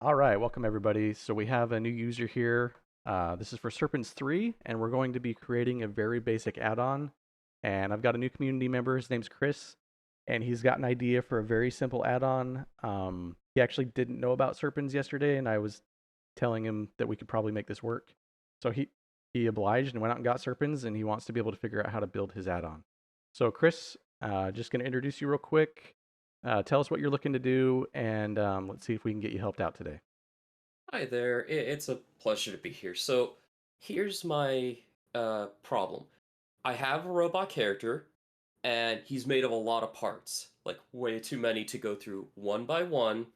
All right, welcome everybody. So we have a new user here. This is for Serpens 3, and we're going to be creating a very basic add-on. And I've got a new community member. His name's Chris, and he's got an idea for a very simple add-on. He actually didn't know about Serpens yesterday, and I was telling him that we could probably make this work. So he obliged and went out and got Serpens, and he wants to be able to figure out how to build his add-on. So Chris, just going to introduce you real quick. Tell us what you're looking to do, and let's see if we can get you helped out today. Hi there. It's a pleasure to be here. So, here's my problem. I have a robot character, and he's made of a lot of parts, like way too many to go through one by one.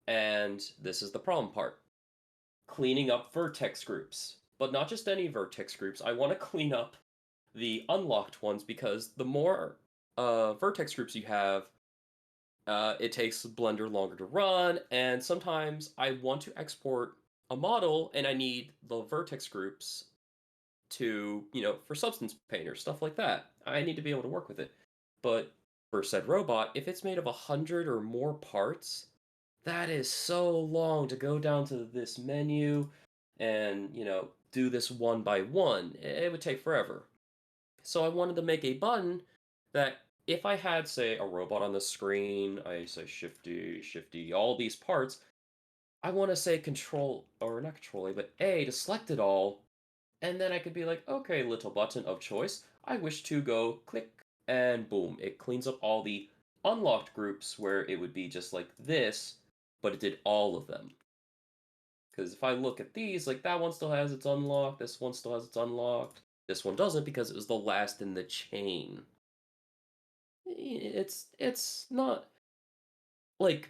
And this is the problem part: cleaning up vertex groups. But not just any vertex groups. I want to clean up the unlocked ones because the more vertex groups you have, it takes Blender longer to run, and sometimes I want to export a model and I need the vertex groups to, for Substance Painter, stuff like that. I need to be able to work with it. But for said robot, if it's made of 100 or more parts, that is so long to go down to this menu and, do this one by one. It would take forever. So I wanted to make a button that if I had, say, a robot on the screen, I say shifty, shifty, all these parts, I want to say control, or not control A, but A to select it all, and then I could be like, okay, little button of choice, I wish to go click, and boom, it cleans up all the unlocked groups where it would be just like this, but it did all of them. Because if I look at these, like that one still has its unlocked, this one still has its unlocked, this one doesn't because it was the last in the chain. It's not like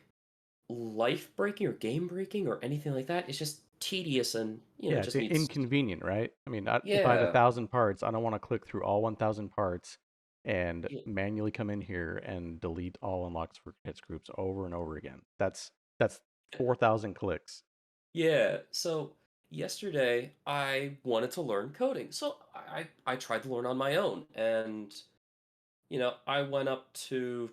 life breaking or game breaking or anything like that. It's just tedious and Yeah, it's just needs. inconvenient, right? I mean, if I have a Yeah, thousand parts, I don't want to click through all 1,000 parts and y- manually come in here and delete all unlocked for hits groups over and over again. That's 4,000 clicks. yeah. So yesterday I wanted to learn coding, so I tried to learn on my own, and I went up to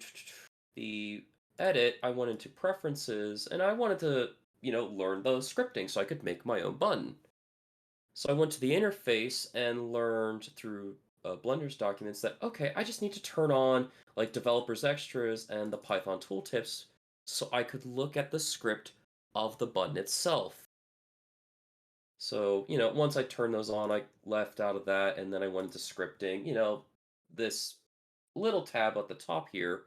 the edit. I went into preferences, and I wanted to learn the scripting so I could make my own button. So I went to the interface and learned through Blender's documents that, okay, I just need to turn on like developers extras and the Python tooltips so I could look at the script of the button itself. So, once I turned those on, I left out of that and then I went into scripting, this little tab at the top here.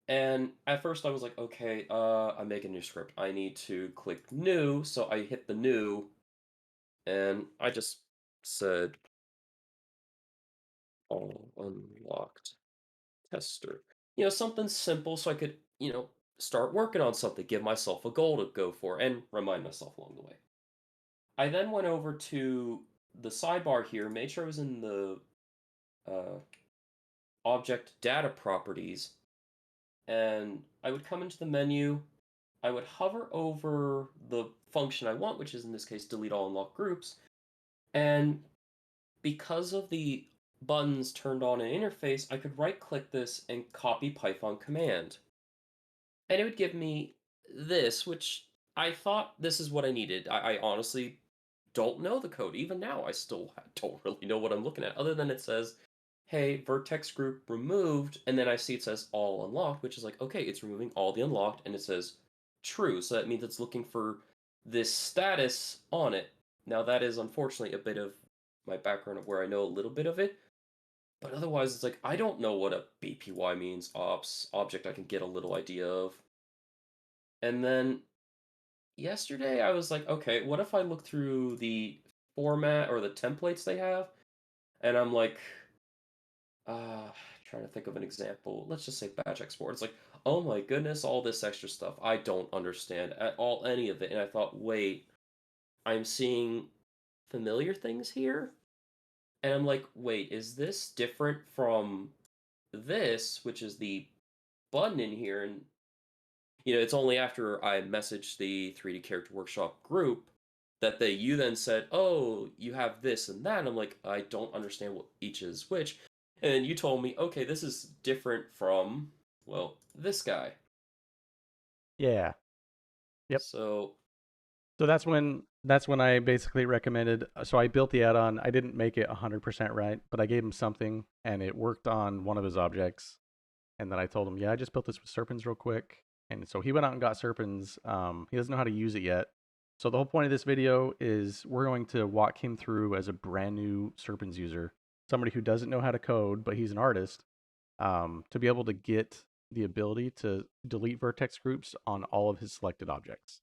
And at first I was like, okay, I'm making a new script. I need to click new. So I hit the new and I just said all unlocked tester. Something simple so I could, start working on something, give myself a goal to go for, and remind myself along the way. I then went over to the sidebar here, made sure I was in the uh, object data properties, and I would come into the menu. I would hover over the function I want, which is in this case delete all unlocked groups, and because of the buttons turned on in interface, I could right click this and copy Python command. And it would give me this, which I thought this is what I needed. I honestly don't know the code. Even now, I still don't really know what I'm looking at, other than it says, hey, vertex group removed. And then I see it says all unlocked, which is like, okay, it's removing all the unlocked. And it says true. So that means it's looking for this status on it. Now, that is unfortunately a bit of my background of where I know a little bit of it. But otherwise, it's like, I don't know what a BPY means, ops, object I can get a little idea of. And then yesterday I was like, okay, what if I look through the format or the templates they have? And I'm like, uh, trying to think of an example. Let's just say batch export. It's like, oh my goodness, all this extra stuff. I don't understand at all any of it. And I thought, wait, I'm seeing familiar things here? And I'm like, wait, is this different from this, which is the button in here? And it's only after I messaged the 3D Character Workshop group that you then said, "Oh, you have this and that." And I'm like, "I don't understand what each is which." And you told me, "Okay, this is different from, well, this guy." Yeah. Yep. So, So that's when I basically recommended. So I built the add-on. I didn't make it 100% right, but I gave him something, and it worked on one of his objects. And then I told him, yeah, I just built this with Serpens real quick. And so he went out and got Serpens. He doesn't know how to use it yet. So the whole point of this video is we're going to walk him through as a brand new Serpens user, somebody who doesn't know how to code, but he's an artist, to be able to get the ability to delete vertex groups on all of his selected objects.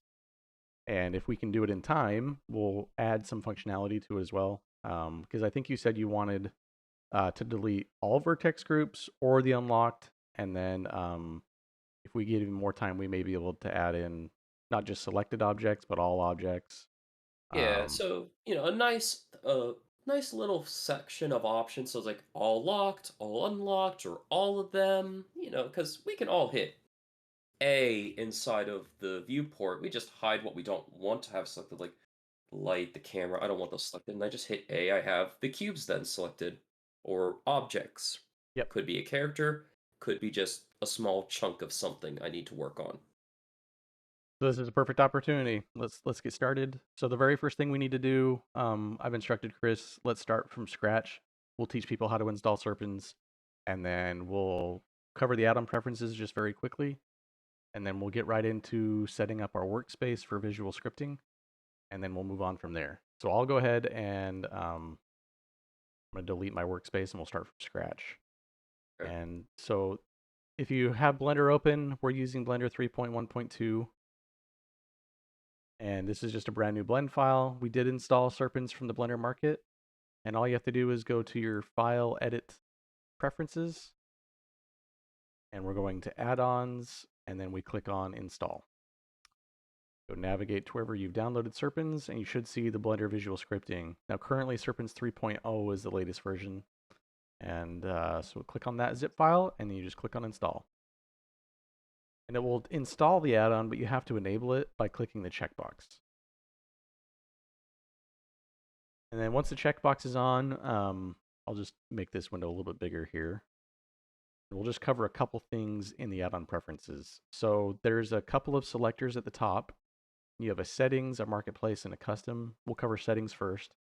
And if we can do it in time, we'll add some functionality to it as well. Because I think you said you wanted to delete all vertex groups or the unlocked, and then if we give him more time, we may be able to add in not just selected objects, but all objects. Yeah, Um, so a nice little section of options. So it's like all locked, all unlocked, or all of them. Because we can all hit A inside of the viewport. We just hide what we don't want to have selected, like light, the camera. I don't want those selected, and I just hit A. I have the cubes then selected, or objects. yep. Could be a character, could be just a small chunk of something I need to work on. So this is a perfect opportunity. Let's get started. So the very first thing we need to do, I've instructed Chris. Let's start from scratch. We'll teach people how to install Serpens, and then we'll cover the add-on preferences just very quickly, and then we'll get right into setting up our workspace for visual scripting, and then we'll move on from there. So I'll go ahead and I'm going to delete my workspace, and we'll start from scratch. Okay. And so if you have Blender open, we're using Blender 3.1.2. And this is just a brand new blend file. We did install Serpens from the Blender Market, and all you have to do is go to your File, Edit, Preferences, and we're going to Add-ons, and then we click on Install. Go navigate to wherever you've downloaded Serpens, and you should see the Blender Visual Scripting. Now, currently, Serpens 3.0 is the latest version, and so click on that zip file, and then you just click on Install. And it will install the add-on, but you have to enable it by clicking the checkbox. And then once the checkbox is on, I'll just make this window a little bit bigger here. We'll just cover a couple things in the add-on preferences. So there's a couple of selectors at the top. You have a settings, a marketplace, and a custom. We'll cover settings first.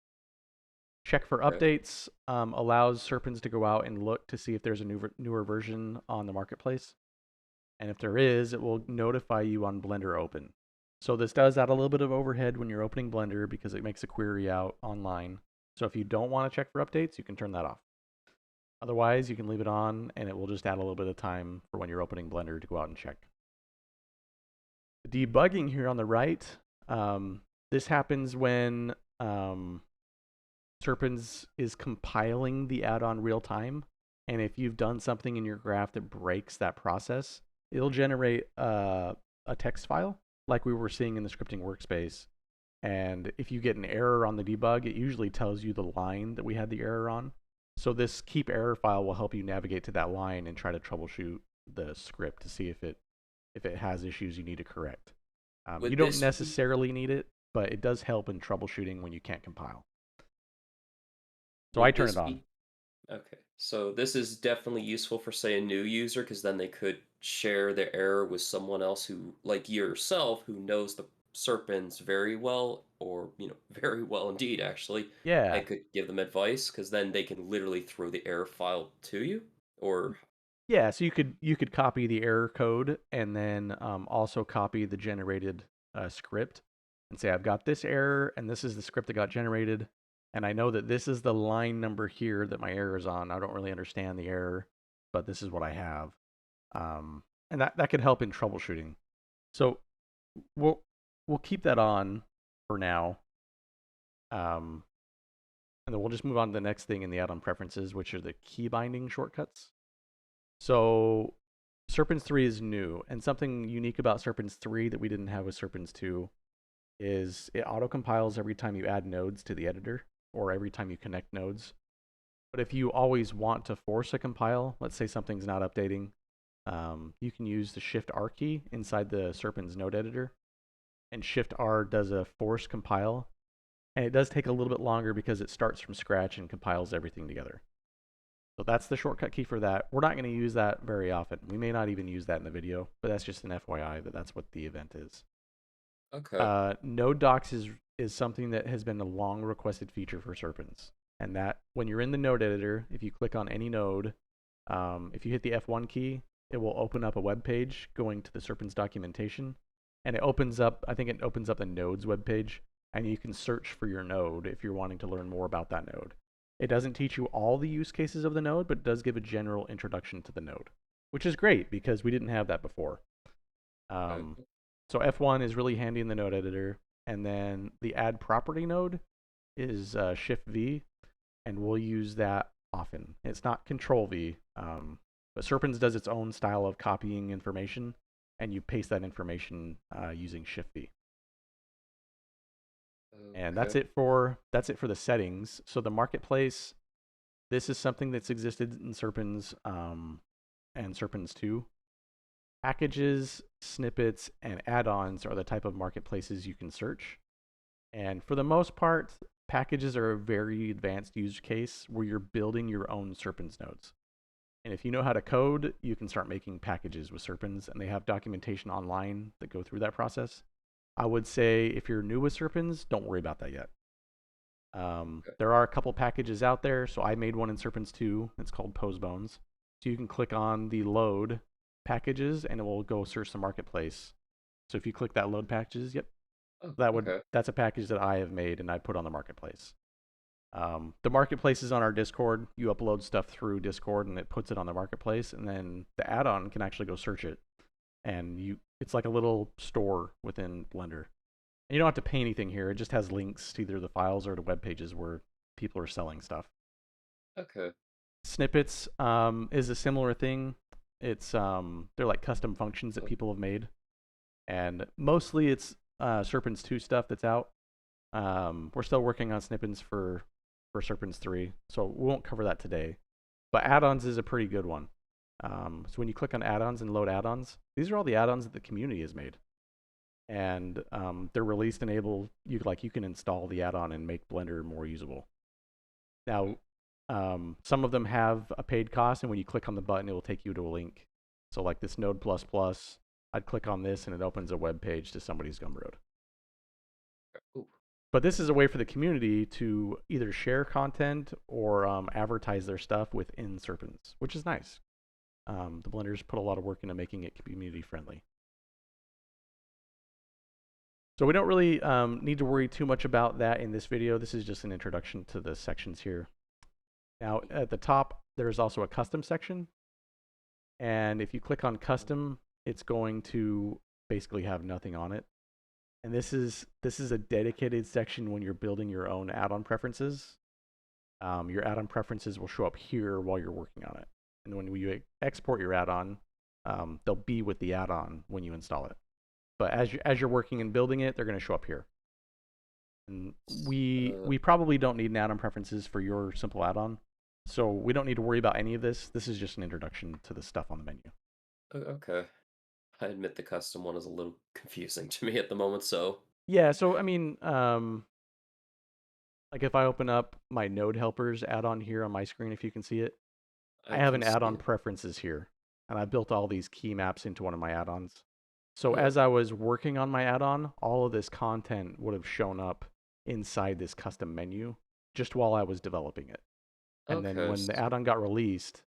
Check for Okay. updates allows Serpens to go out and look to see if there's a newer version on the marketplace. And if there is, it will notify you on Blender Open. So this does add a little bit of overhead when you're opening Blender because it makes a query out online. So if you don't want to check for updates, you can turn that off. Otherwise, you can leave it on and it will just add a little bit of time for when you're opening Blender to go out and check. The debugging here on the right, this happens when Serpens is compiling the add-on real time. And if you've done something in your graph that breaks that process, it'll generate a text file like we were seeing in the scripting workspace. And if you get an error on the debug, it usually tells you the line that we had the error on. So this keep error file will help you navigate to that line and try to troubleshoot the script to see if it has issues you need to correct. You Would don't this be necessarily need it, but it does help in troubleshooting when you can't compile. So I would turn this it on. be Okay, so this is definitely useful for, say, a new user, because then they could share their error with someone else who, like yourself, who knows the Serpents very well, or, very well indeed, actually, Yeah, and could give them advice, because then they can literally throw the error file to you, or, yeah. So you could copy the error code and then also copy the generated script and say I've got this error and this is the script that got generated, and I know that this is the line number here that my error is on. I don't really understand the error, but this is what I have, and that could help in troubleshooting. So we'll we'll keep that on for now, um, and then we'll just move on to the next thing in the add-on preferences, which are the key binding shortcuts. So Serpens 3 is new, and something unique about Serpens 3 that we didn't have with Serpens 2 is it auto compiles every time you add nodes to the editor or every time you connect nodes. But if you always want to force a compile, let's say something's not updating, you can use the Shift R key inside the Serpens node editor, and Shift R does a force compile, and it does take a little bit longer because it starts from scratch and compiles everything together. So that's the shortcut key for that. We're not going to use that very often. We may not even use that in the video, but that's just an FYI that that's what the event is. Okay. Node docs is something that has been a long requested feature for Serpens, and that when you're in the node editor, if you click on any node, if you hit the F1 key, it will open up a web page going to the Serpens documentation, and it opens up. I think it opens up the node's web page, and you can search for your node if you're wanting to learn more about that node. It doesn't teach you all the use cases of the node, but it does give a general introduction to the node, which is great because we didn't have that before. Um, Okay. so F1 is really handy in the node editor, and then the add property node is Shift V, and we'll use that often. It's not Control V, but Serpens does its own style of copying information, and you paste that information using Shift V. And Okay. that's it for the settings. So the marketplace, this is something that's existed in Serpens and Serpens 2. Packages, snippets, and add-ons are the type of marketplaces you can search. And for the most part, packages are a very advanced use case where you're building your own Serpens nodes. And if you know how to code, you can start making packages with Serpens, and they have documentation online that go through that process. I would say if you're new with Serpens, don't worry about that yet. Okay. There are a couple packages out there, so I made one in Serpens 2. It's called Posebones. So you can click on the load packages, and it will go search the marketplace. So if you click that load packages, yep, Oh, that okay. that's a package that I have made and I put on the marketplace. The marketplace is on our Discord. You upload stuff through Discord, and it puts it on the marketplace, and then the add-on can actually go search it, and it's like a little store within Blender. And you don't have to pay anything here. It just has links to either the files or to web pages where people are selling stuff. Okay. Snippets is a similar thing. It's they're like custom functions that Oh, people have made, and mostly it's Serpens 2 stuff that's out. We're still working on snippets for Serpens 3, so we won't cover that today. But add-ons is a pretty good one. So when you click on add-ons and load add-ons, these are all the add-ons that the community has made, and they're released enable. You can install the add-on and make Blender more usable. Now, some of them have a paid cost, and when you click on the button, it will take you to a link. So like this Node++, I'd click on this, and it opens a web page to somebody's Gumroad. ooh, But this is a way for the community to either share content or advertise their stuff within Serpens, which is nice. The Blenders put a lot of work into making it community friendly. So we don't really need to worry too much about that in this video. This is just an introduction to the sections here. Now at the top, there's also a custom section. And if you click on custom, it's going to basically have nothing on it. And this is a dedicated section when you're building your own add-on preferences. Your add-on preferences will show up here while you're working on it. And when you export your add-on, they'll be with the add-on when you install it. But as you're working and building it, they're going to show up here. And we probably don't need an add-on preferences for your simple add-on, so we don't need to worry about any of this. This is just an introduction to the stuff on the menu. okay. I admit the custom one is a little confusing to me at the moment, so Yeah, so I mean, like if I open up my node helpers add-on here on my screen, if you can see it, I I have can an see add-on it. preferences here, and I built all these key maps into one of my add-ons. So Oh, as I was working on my add-on, all of this content would have shown up inside this custom menu just while I was developing it. And then okay. when the add-on got released,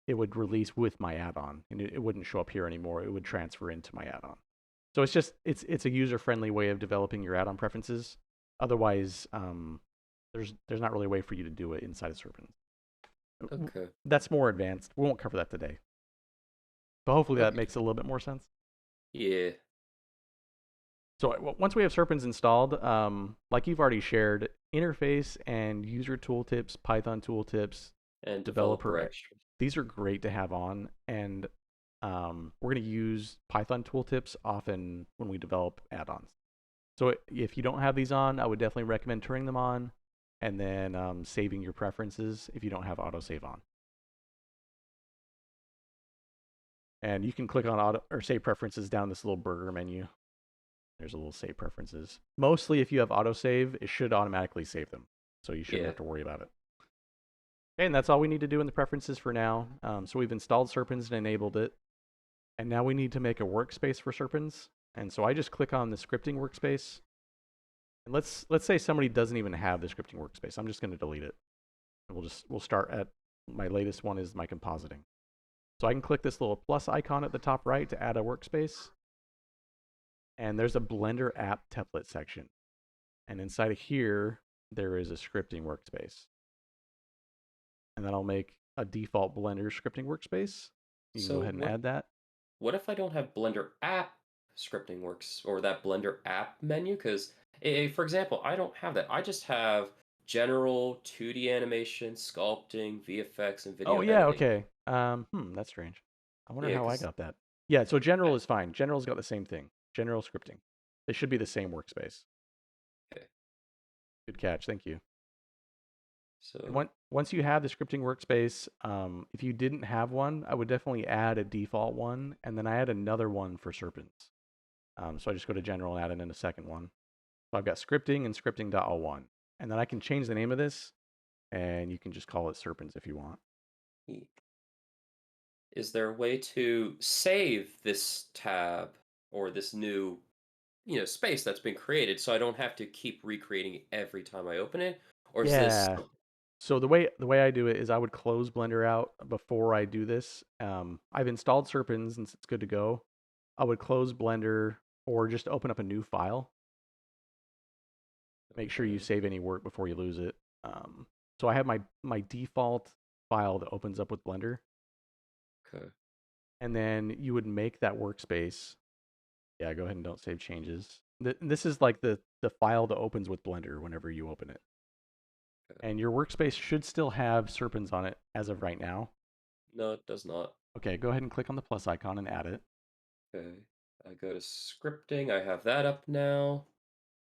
it would release with my add-on, and it wouldn't show up here anymore. It would transfer into my add-on. So it's a user-friendly way of developing your add-on preferences. Otherwise, there's not really a way for you to do it inside of Serpent. Okay. That's more advanced. We won't cover that today, but hopefully that Okay. makes a little bit more sense. Yeah. So once we have Serpens installed, like you've already shared, interface and user tooltips, Python tooltips, And developer developer, extras. these are great to have on, and we're going to use Python tooltips often when we develop add-ons. So if you don't have these on, I would definitely recommend turning them on, and then saving your preferences if you don't have autosave on. And you can click on auto or save preferences down this little burger menu. There's a little save preferences. Mostly, if you have autosave, it should automatically save them, so you shouldn't Yeah. have to worry about it. Okay, and that's all we need to do in the preferences for now. So we've installed Serpens and enabled it, and now we need to make a workspace for Serpens. And so I just click on the scripting workspace. And let's say somebody doesn't even have the scripting workspace. I'm just going to delete it. And we'll start at my latest one is my compositing. So I can click this little plus icon at the top right to add a workspace. And there's a Blender app template section. And inside of here, there is a scripting workspace. And then I'll make a default Blender scripting workspace. You can go So ahead and add that. what if I don't have Blender app scripting works or that Blender app menu? Because, for example, I don't have that. I just have general 2D animation, sculpting, VFX, and Oh video yeah, editing. okay. That's strange. I wonder Yeah, how I because got that. Yeah, so general I is fine. General's got the same thing. General scripting. They should be the same workspace. okay. Good catch. Thank you. And So once you have the scripting workspace, if you didn't have one, I would definitely add a default one, and then I add another one for Serpens. So I just go to general and add in a second one. So I've got scripting and scripting.01. And then I can change the name of this, and you can just call it Serpens if you want. is there a way to save this tab or this new, space that's been created so I don't have to keep recreating it every time I open it? Or is this Yeah. So the way I do it is I would close Blender out before I do this. I've installed Serpens and it's good to go. I would close Blender or just open up a new file. Make sure you okay? save any work before you lose it. So I have my default file that opens up with Blender, Okay. and then you would make that workspace. Yeah, go ahead and don't save changes. This is like the file that opens with Blender whenever you open it. Okay. And your workspace should still have Serpens on it as of right now. No, it does not. Okay, go ahead and click on the plus icon and add it. Okay. I go to scripting. I have that up now.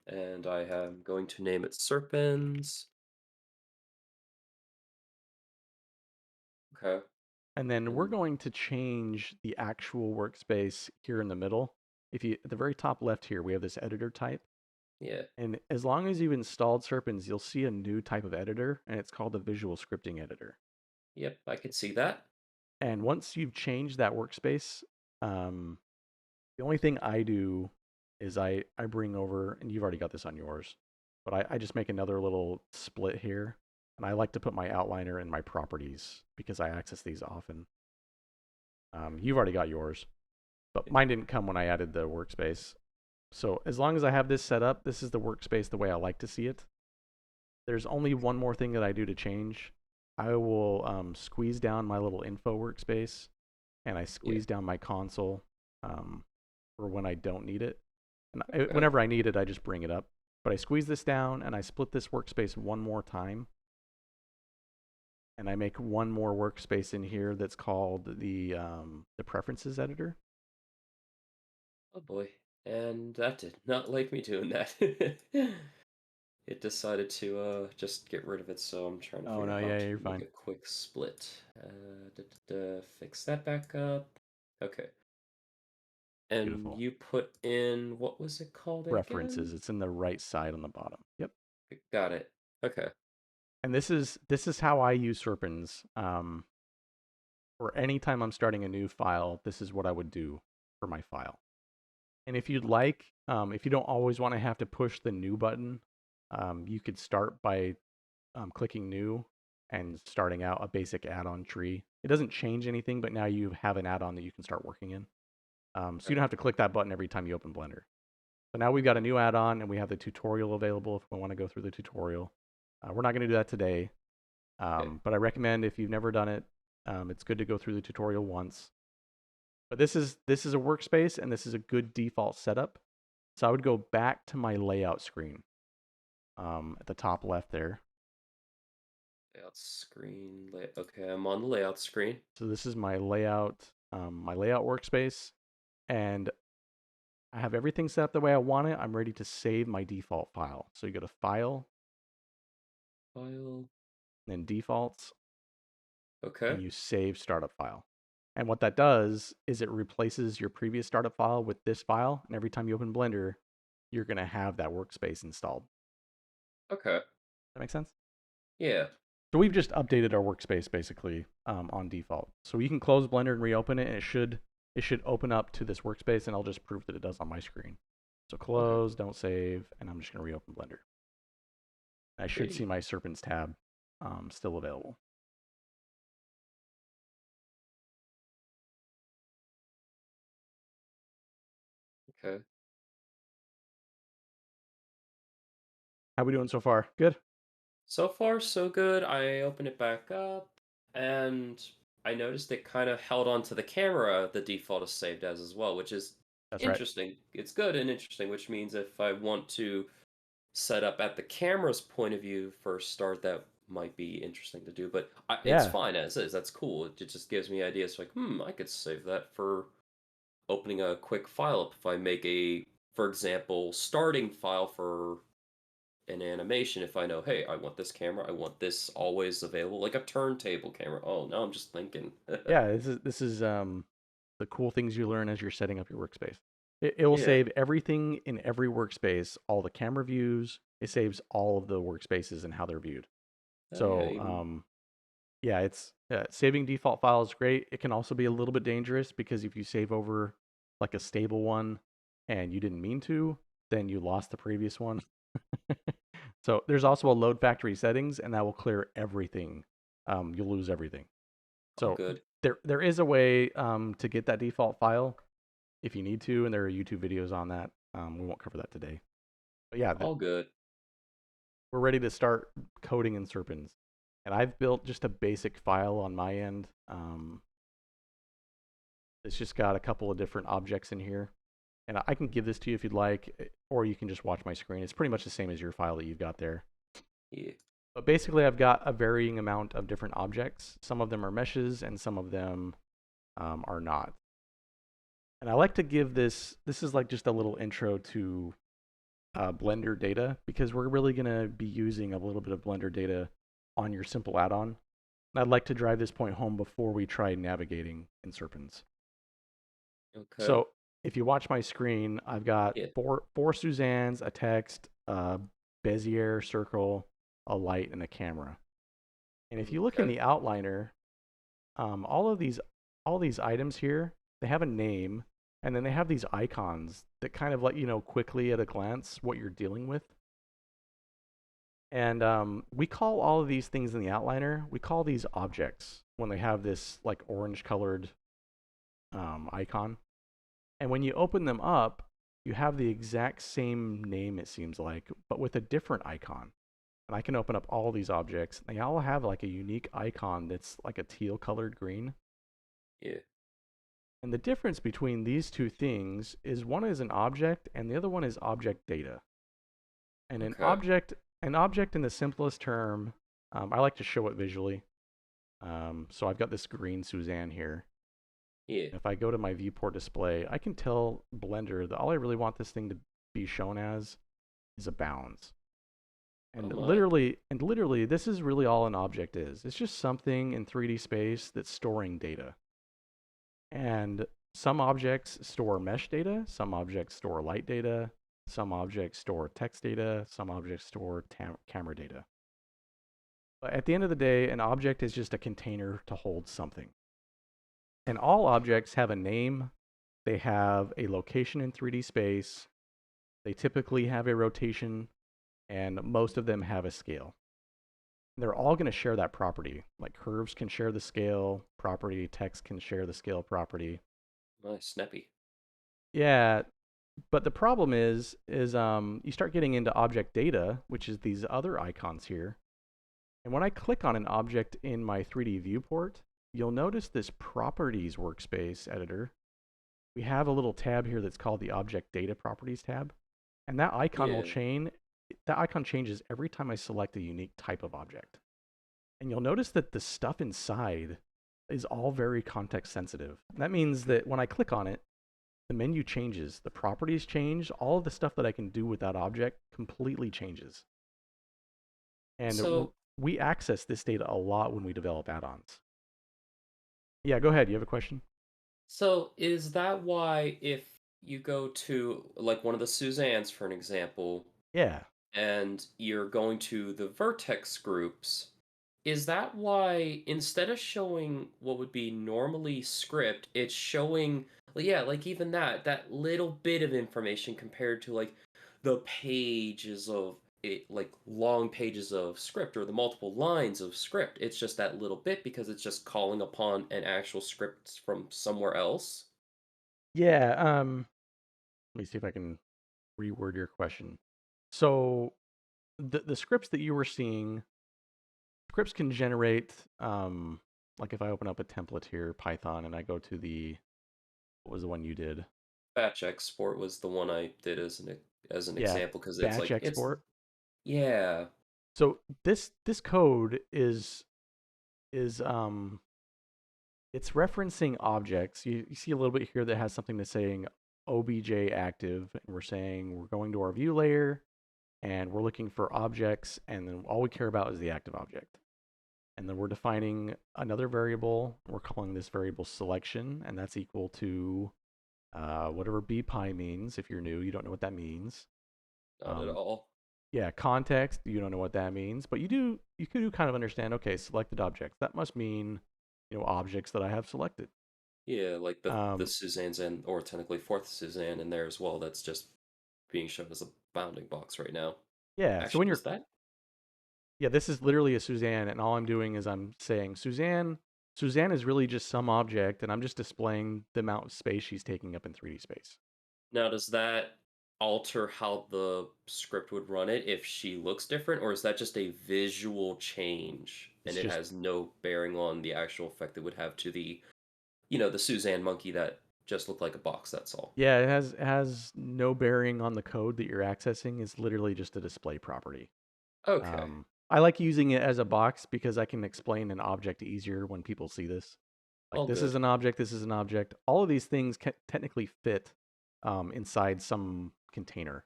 And I am going to name it Serpens. Okay. And then we're And going to change the actual workspace here in the middle. If you at the very top left here, we have this editor type. yeah. And as long as you've installed Serpens, you'll see a new type of editor, and it's called the Visual Scripting Editor. Yep, I can see that. And once you've changed that workspace, um, the only thing I do is I bring over, and you've already got this on yours, but I just make another little split here. And I like to put my outliner in my properties because I access these often. You've already got yours, but Yeah. mine didn't come when I added the workspace. So as long as I have this set up, this is the workspace the way I like to see it. There's only one more thing that I do to change. I will squeeze down my little info workspace, and I Yeah. squeeze down my console for when I don't need it. And Okay. whenever I need it, I just bring it up. But I squeeze this down, and I split this workspace one more time. And I make one more workspace in here that's called the preferences editor. Oh boy. And that did not like me doing that. It decided to just get rid of it, so I'm trying to Oh figure no, out how yeah, to you're make fine. a quick split. Fix that back up. Okay. And Beautiful. you put in, what was it called again? Preferences. It's in the right side on the bottom. Yep. Got it. Okay. And this is how I use Serpens. Or anytime I'm starting a new file, this is what I would do for my file. And if you'd like, if you don't always want to have to push the new button, you could start by clicking new and starting out a basic add-on tree. It doesn't change anything, but now you have an add-on that you can start working in. So you Okay. don't have to click that button every time you open Blender. So now we've got a new add-on and we have the tutorial available if we want to go through the tutorial. We're not going to do that today, Okay. but I recommend if you've never done it, it's good to go through the tutorial once. But this is a workspace and this is a good default setup. So I would go back to my layout screen at the top left there. Layout screen. Okay, I'm on the layout screen. So this is my layout workspace, and I have everything set up the way I want it. I'm ready to save my default file. So you go to File, File. then Defaults, Okay. and you save startup file. And what that does is it replaces your previous startup file with this file, and every time you open Blender, you're going to have that workspace installed. Okay. That make sense? Yeah. So we've just updated our workspace basically on default. So you can close Blender and reopen it, and it should it should open up to this workspace, and I'll just prove that it does on my screen. So Okay. close, don't save, and I'm just going to reopen Blender. I should see Sweet. my Serpens tab still available. Okay. How we doing so far? Good? So far, so good. I opened it back up, and I noticed it kind of held onto the camera the default is saved as well, which is That's right. interesting. It's good and interesting, which means if I want to set up at the camera's point of view for a start, that might be interesting to do. But it's Yeah. fine as is. That's cool. It just gives me ideas like, I could save that for opening a quick file up if I make a, for example, starting file for an animation. If I know, hey, I want this camera, I want this always available, like a turntable camera. Oh, now I'm just thinking. Yeah, this is the cool things you learn as you're setting up your workspace. It will Yeah. save everything in every workspace, all the camera views. It saves all of the workspaces and how they're viewed. Oh yeah. So Even yeah, it's saving default files is great. It can also be a little bit dangerous because if you save over like a stable one and you didn't mean to, then you lost the previous one. So there's also a load factory settings, and that will clear everything. You'll lose everything. all So good. there is a way to get that default file if you need to, and there are YouTube videos on that. We won't cover that today. But yeah, All good. we're ready to start coding in Serpens. And I've built just a basic file on my end. It's just got a couple of different objects in here. And I can give this to you if you'd like, or you can just watch my screen. It's pretty much the same as your file that you've got there. Yeah. But basically, I've got a varying amount of different objects. Some of them are meshes, and some of them are not. And I like to give this is like just a little intro to Blender data, because we're really going to be using a little bit of Blender data on your simple add-on. And I'd like to drive this point home before we try navigating in Serpens. Okay. So if you watch my screen, I've got Yeah. four Suzannes, a text, a Bezier circle, a light, and a camera. And if you look in Okay. the outliner, all of these items here, they have a name, and then they have these icons that kind of let you know quickly at a glance what you're dealing with. And we call all of these things in the outliner, we call these objects when they have this like orange colored icon. And when you open them up, you have the exact same name, it seems like, but with a different icon. And I can open up all these objects. They all have like a unique icon that's like a teal colored green. Yeah. And the difference between these two things is one is an object and the other one is object data. And Okay. an object in the simplest term, I like to show it visually. So I've got this green Suzanne here. Yeah. If I go to my viewport display, I can tell Blender that all I really want this thing to be shown as is a bounds. Oh And my. literally, this is really all an object is. It's just something in 3D space that's storing data. And some objects store mesh data, some objects store light data, some objects store text data, some objects store camera data. But at the end of the day, an object is just a container to hold something. And all objects have a name, they have a location in 3D space, they typically have a rotation, and most of them have a scale. They're all going to share that property. Like curves can share the scale property, text can share the scale property. Nice. Snappy. Yeah, but the problem is you start getting into object data, which is these other icons here. And when I click on an object in my 3D viewport, you'll notice this properties workspace editor. We have a little tab here that's called the object data properties tab. And Yeah. that icon changes every time I select a unique type of object. And you'll notice that the stuff inside is all very context sensitive. That means that when I click on it, the menu changes, the properties change, all of the stuff that I can do with that object completely changes. And So we access this data a lot when we develop add-ons. Yeah, go ahead. You have a question? So is that why if you go to like one of the Suzannes, for an example, Yeah. and you're going to the vertex groups, Is that why instead of showing what would be normally script, it's showing, like, yeah, like even that little bit of information compared to like the pages of it, like long pages of script or the multiple lines of script. It's just that little bit because it's just calling upon an actual script from somewhere else. Yeah. Let me see if I can reword your question. So the scripts that you were seeing, scripts can generate, like if I open up a template here, Python, and I go to what was the one you did? Batch export was the one I did as an Yeah, example because it's batch like it's export. yeah. So this code is it's referencing objects. You see a little bit here that has something that's saying obj active, and we're saying we're going to our view layer and we're looking for objects, and then all we care about is the active object. And then we're defining another variable. We're calling this variable selection, and that's equal to whatever bpi means. If you're new, you don't know what that means. Not at Um, all. yeah, context, you don't know what that means, but you could kind of understand, okay, selected objects. That must mean, objects that I have selected. Yeah, like the Um, Suzanne's in, or technically fourth Suzanne in there as well. That's just being shown as a bounding box right now. yeah, so when Actually, you're was that? yeah, this is literally a Suzanne, and all I'm doing is I'm saying Suzanne. Suzanne is really just some object, and I'm just displaying the amount of space she's taking up in 3D space. Now, does that alter how the script would run it if she looks different, or is that just a visual change and It's it just has no bearing on the actual effect it would have to the, the Suzanne monkey that just looked like a box, that's all? yeah, it has no bearing on the code that you're accessing. It's literally just a display property. Okay, I like using it as a box because I can explain an object easier when people see this. Like all this is good. an object, this is an object. All of these things can technically fit inside some container.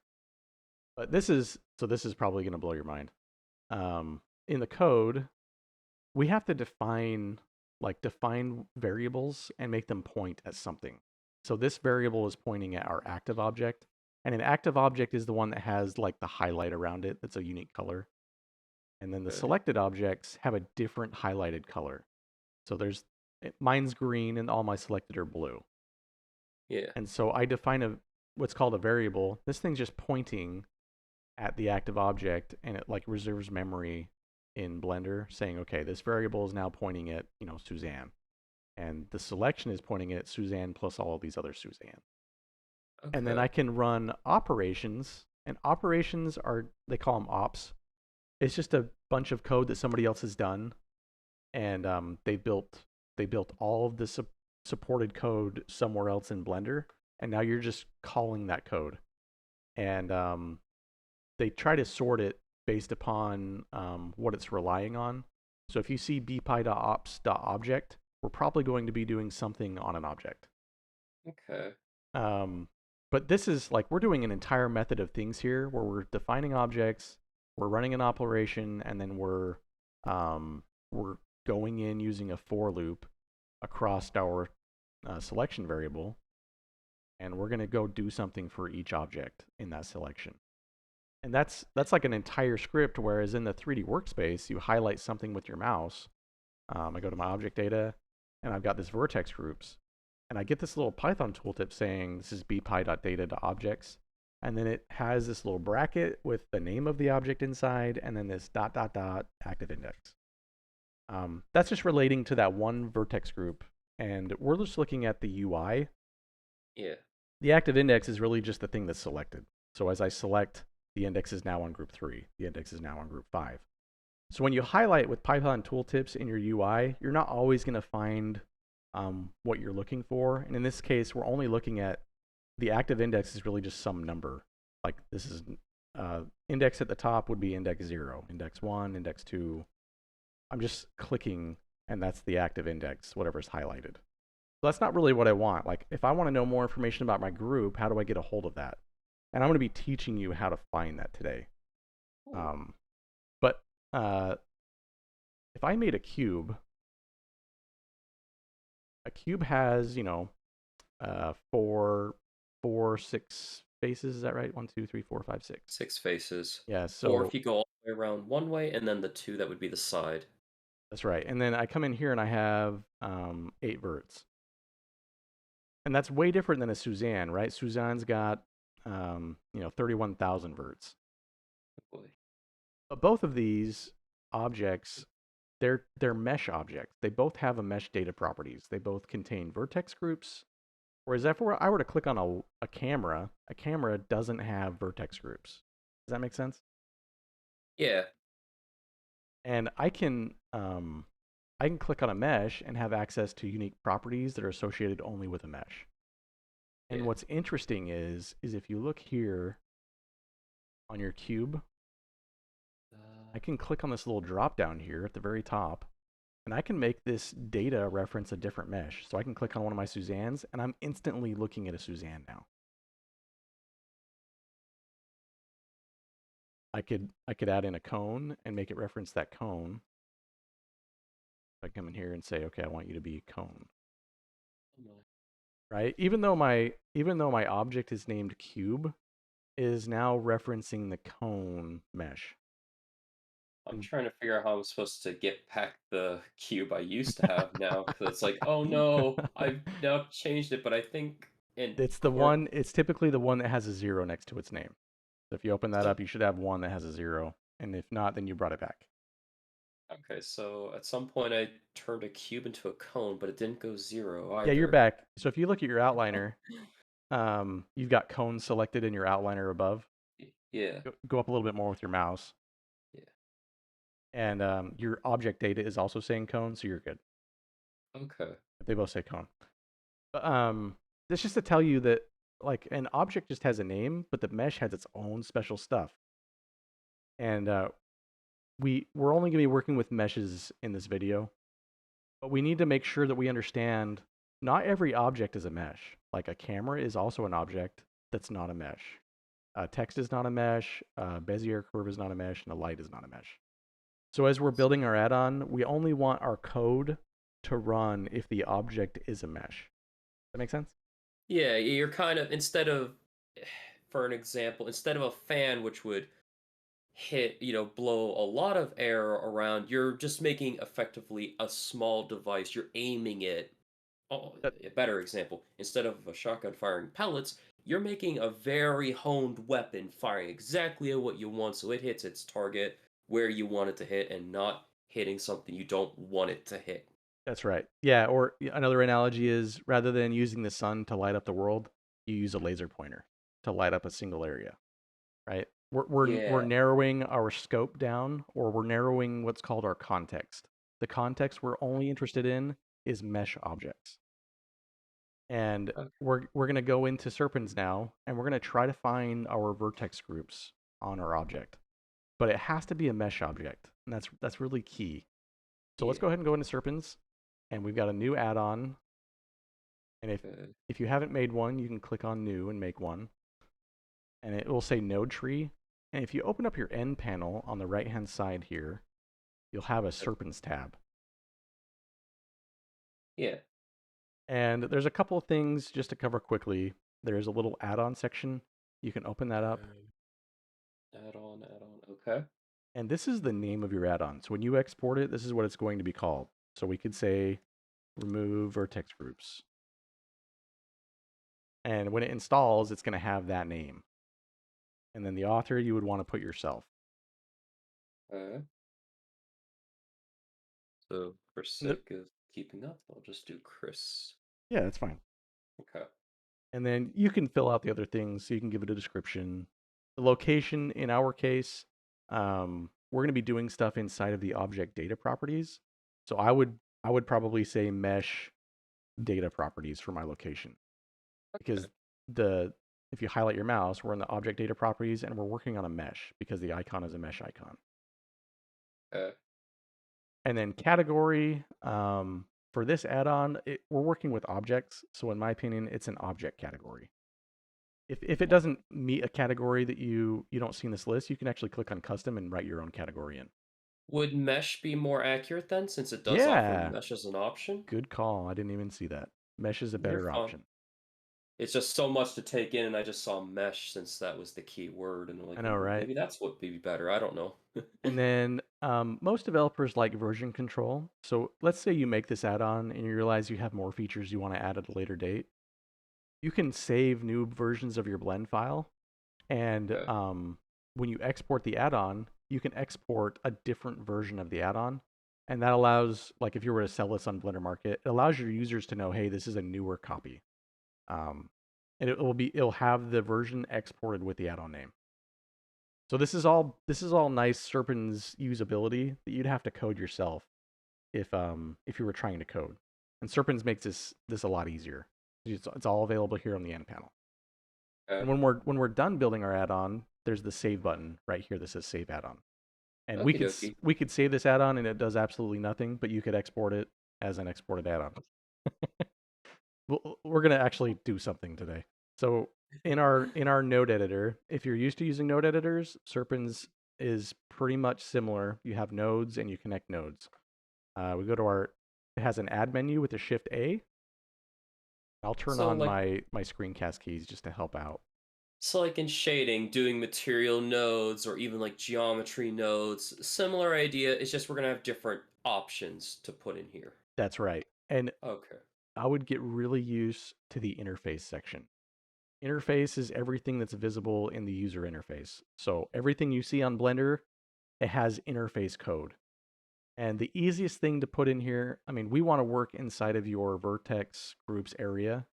But this is probably going to blow your mind. In the code, we have to define variables and make them point at something. So this variable is pointing at our active object, and an active object is the one that has like the highlight around it that's a unique color. And then the Okay, selected objects have a different highlighted color. So mine's green and all my selected are blue. yeah, And so I define what's called a variable. This thing's just pointing at the active object, and it like reserves memory in Blender saying, okay, this variable is now pointing at, Suzanne. And the selection is pointing at Suzanne plus all of these other Suzanne. And then okay, I can run operations, and operations they call them ops. It's just a bunch of code that somebody else has done, and they built all of the supported code somewhere else in Blender, and now you're just calling that code. And they try to sort it based upon what it's relying on. So if you see bpi.ops.object, we're probably going to be doing something on an object. okay. Um, but this is like we're doing an entire method of things here where we're defining objects, we're running an operation, and then we're going in using a for loop across our selection variable, and we're going to go do something for each object in that selection. And that's like an entire script. Whereas in the 3D workspace, you highlight something with your mouse. I go to my object data, and I've got this vertex groups, and I get this little Python tooltip saying this is bpi.data.objects, and then it has this little bracket with the name of the object inside, and then this dot dot dot active index. That's just relating to that one vertex group, and we're just looking at the UI. Yeah, The active index is really just the thing that's selected. So as I select, the index is now on group 3. The index is now on group 5. So when you highlight with Python tooltips in your UI, you're not always going to find what you're looking for. And in this case, we're only looking at the active index is really just some number. Like this is index at the top would be index 0, index 1, index 2. I'm just clicking, and that's the active index, whatever's highlighted. So that's not really what I want. Like, if I want to know more information about my group, how do I get a hold of that? And I'm going to be teaching you how to find that today. cool. Um, but uh, if I made a cube has, six faces. Is that right? One, two, three, four, five, six. Six faces. Yeah. Or So if you go all the way around one way, and then the two that would be the side. That's right. And then I come in here and I have 8 verts. And that's way different than a Suzanne, right? Suzanne's got 31,000 verts. Oh boy. But both of these objects, they're mesh objects. They both have a mesh data properties. They both contain vertex groups. Whereas if I were to click on a camera doesn't have vertex groups. Does that make sense? Yeah. And I can click on a mesh and have access to unique properties that are associated only with a mesh. And Yeah. what's interesting is if you look here on your cube, I can click on this little drop down here at the very top, and I can make this data reference a different mesh. So I can click on one of my Suzannes, and I'm instantly looking at a Suzanne now. I could add in a cone and make it reference that cone. I come in here and say, okay, I want you to be cone. Oh my. Right? Even though my object is named cube, is now referencing the cone mesh. I'm And trying to figure out how I'm supposed to get back the cube I used to have now, because it's like, oh no, I've now changed it, but I think in court. it's typically the one that has a 0 next to its name. So if you open that So up, you should have one that has a 0. And if not, then you brought it back. okay, so at some point I turned a cube into a cone, but it didn't go zero Yeah, you're either. back. So if you look at your outliner, you've got cone selected in your outliner above. Yeah, Go up a little bit more with your mouse. yeah. And your object data is also saying cone, so you're good. Okay. They both say cone. But that's just to tell you that like an object just has a name, but the mesh has its own special stuff. And we're only going to be working with meshes in this video, but we need to make sure that we understand not every object is a mesh. Like a camera is also an object that's not a mesh. Text is not a mesh. Bezier curve is not a mesh, and a light is not a mesh. So as we're building our add-on, we only want our code to run if the object is a mesh. Does that make sense? Yeah, you're kind of instead of, for an example, instead of a fan which would hit, blow a lot of air around, you're just making effectively a small device. You're aiming it. Oh, That, a better example, instead of a shotgun firing pellets, you're making a very honed weapon firing exactly at what you want so it hits its target where you want it to hit and not hitting something you don't want it to hit. that's right. Yeah, or another analogy is rather than using the sun to light up the world, you use a laser pointer to light up a single area, right? We're Yeah. narrowing our scope down, or we're narrowing what's called our context. The context we're only interested in is mesh objects. And Okay. we're going to go into Serpens now, and we're going to try to find our vertex groups on our object. But it has to be a mesh object, and that's really key. So let's Yeah. go ahead and go into Serpens, and we've got a new add-on. And Okay. if you haven't made one, you can click on New and make one, and it will say Node Tree. And if you open up your End panel on the right-hand side here, you'll have a Serpens tab. Yeah. And there's a couple of things just to cover quickly. There's a little add-on section. You can open that up. Add on, add on. Okay. And this is the name of your add-on. So when you export it, this is what it's going to be called. So we could say remove vertex groups. And when it installs, it's going to have that name. And then the author you would want to put yourself. Okay. So for The, sake of keeping up, I'll just do Chris. yeah, that's fine. Okay. And then you can fill out the other things. So you can give it a description. The location, in our case, we're going to be doing stuff inside of the object data properties. So I would probably say mesh data properties for my location, because Okay. the if you highlight your mouse, we're in the object data properties and we're working on a mesh because the icon is a mesh icon. Okay. And then category, for this add-on, we're working with objects. So in my opinion, it's an object category. If it doesn't meet a category that you don't see in this list, you can actually click on custom and write your own category in. Would mesh be more accurate then, since it does offer Yeah, mesh as an option? good call. I didn't even see that. Mesh is a You're better fun. option. It's just so much to take in, and I just saw mesh since that was the key word, and I'm I like, know, right? maybe that's what would be better. I don't know. And then most developers like version control. So let's say you make this add-on and you realize you have more features you want to add at a later date. You can save new versions of your blend file, and Okay. when you export the add-on, you can export a different version of the add-on, and that allows, like, if you were to sell this on Blender Market, it allows your users to know, hey, this is a newer copy, um, and it'll have the version exported with the add-on name. So this is all nice Serpens usability that you'd have to code yourself if you were trying to code. And Serpens makes this a lot easier. It's all available here on the end panel. And when we're done building our add-on, there's the save button right here that says save add-on. And we Okie could dokie. we could save this add-on and it does absolutely nothing, but you could export it as an exported add-on. We're gonna actually do something today. So in our node editor, if you're used to using node editors, Serpens is pretty much similar. You have nodes and you connect nodes. We go to it has an add menu with a shift A. I'll turn So on like my screencast keys just to help out. so like in shading, doing material nodes or even like geometry nodes, similar idea. It's just we're gonna have different options to put in here. That's right. And Okay. I would get really used to the interface section. Interface is everything that's visible in the user interface. So everything you see on Blender, it has interface code. And the easiest thing to put in here, I mean, we want to work inside of your vertex groups area.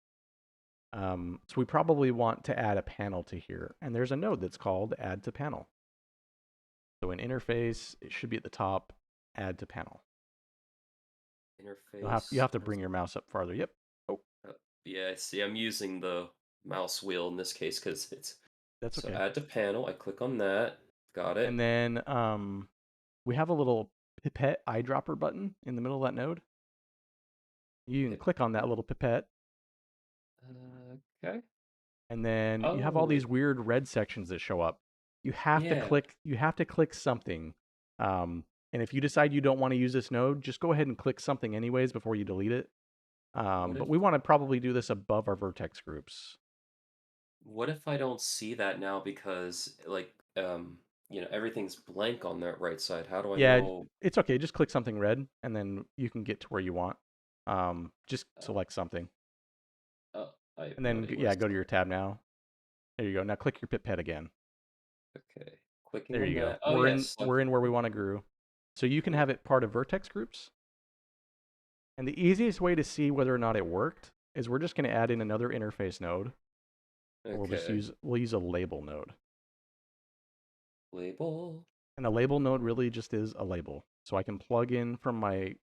So we probably want to add a panel to here. And there's a node that's called add to panel. So in interface, it should be at the top, add to panel. You have Interface. to bring your mouse up farther. Yep. Oh, Uh, yeah, I see. I'm using the mouse wheel in this case because it's that's so okay. add to panel. I click on that. Got And it. then we have a little pipette eyedropper button in the middle of that node. You can Hit. click on that little pipette, Okay. and then you have all Oh, these weird red sections that show up. You have to yeah. click. You have to click something. And if you decide you don't want to use this node, just go ahead and click something anyways before you delete it. What But if we want to probably do this above our vertex groups. what if I don't see that now because everything's blank on that right side. How do I Yeah, know? it's okay. Just click something red, and then you can get to where you want. Just Uh, select something, I have and no then idea where to yeah, go to your select. tab now. There you go. Now click your pipette again. Okay. Clicking There on you go. that. Oh We're yes, in we're in where we want to grow. So you can cool. have it part of vertex groups. And the easiest way to see whether or not it worked is we're just going to add in another interface node. And Okay. we'll use a label node. Label. And a label node really just is a label. So I can plug in from my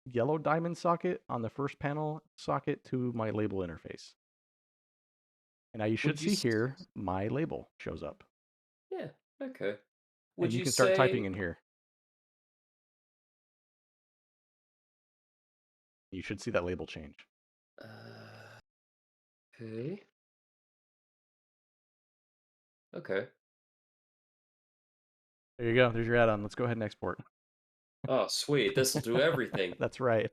yellow diamond socket on the first panel socket to my label interface. And now you should Would you see s- here my label shows up. Yeah, okay. And Would you you can start typing say in here. You should see that label change. uh okay. Okay. There you go. There's your add-on. Let's go ahead and export. Oh, sweet. This will do everything. That's right.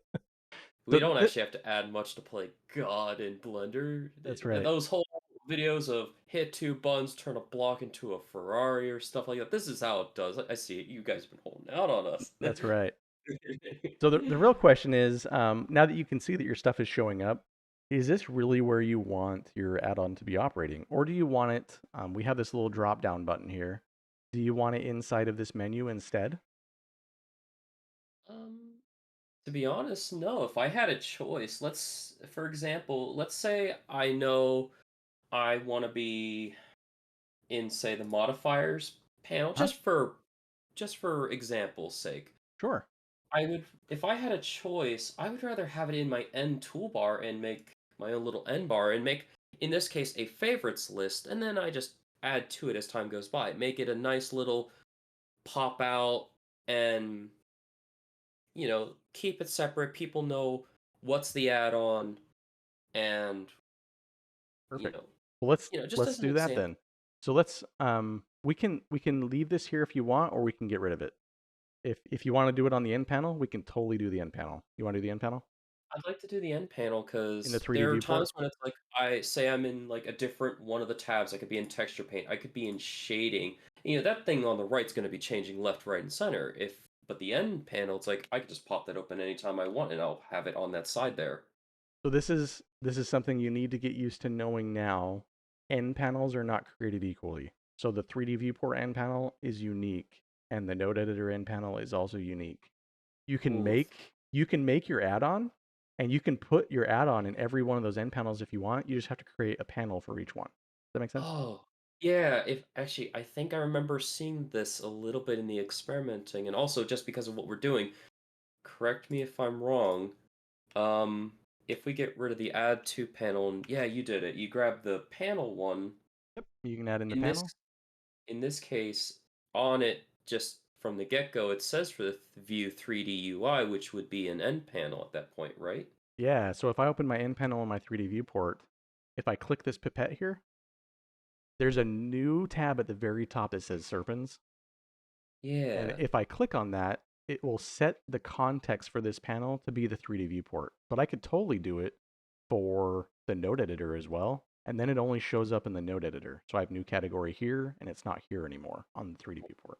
We So don't actually have to add much to play God in Blender. that's right. Those whole videos of hit two buttons, turn a block into a Ferrari or stuff like that. This is how it does. I see it. You guys have been holding out on us. That's right. So the real question is, now that you can see that your stuff is showing up, is this really where you want your add-on to be operating, or do you want it? We have this little drop-down button here. Do you want it inside of this menu instead? um, to be honest, no. If I had a choice, for example, let's say I know I want to be in, say, the modifiers panel, Huh? just for example's sake. Sure. If I had a choice, I would rather have it in my end toolbar and make my own little end bar and make, in this case, a favorites list, and then I just add to it as time goes by. Make it a nice little pop out and, keep it separate. People know what's the add-on and, you Perfect. know, Well, let's just let's as an do that example. then. So let's we can leave this here if you want, or we can get rid of it. If you want to do it on the end panel, we can totally do the end panel. You want to do the end panel? I'd like to do the end panel in the because 3D there are viewport. times when it's like I say I'm in like a different one of the tabs. I could be in texture paint. I could be in shading. That thing on the right's going to be changing left, right, and center. But the end panel, it's like I could just pop that open anytime I want, and I'll have it on that side there. So this is something you need to get used to knowing now. End panels are not created equally. So the 3D viewport end panel is unique, and the node editor end panel is also unique. You can Ooh. make you can make your add-on, and you can put your add-on in every one of those end panels if you want. You just have to create a panel for each one. Does that make sense? Oh, yeah. If actually, I think I remember seeing this a little bit in the experimenting, and also just because of what we're doing. Correct me if I'm wrong. Um, if we get rid of the add to panel, and yeah, you did it. You grab the panel one. Yep. You can add in the In this panel. in this case, on it just from the get-go, it says for the view 3D UI, which would be an end panel at that point, right? Yeah, so if I open my end panel on my 3D viewport, if I click this pipette here, there's a new tab at the very top that says Serpens. And Yeah. if I click on that, it will set the context for this panel to be the 3D viewport. But I could totally do it for the node editor as well. And then it only shows up in the node editor. So I have new category here, and it's not here anymore on the 3D viewport.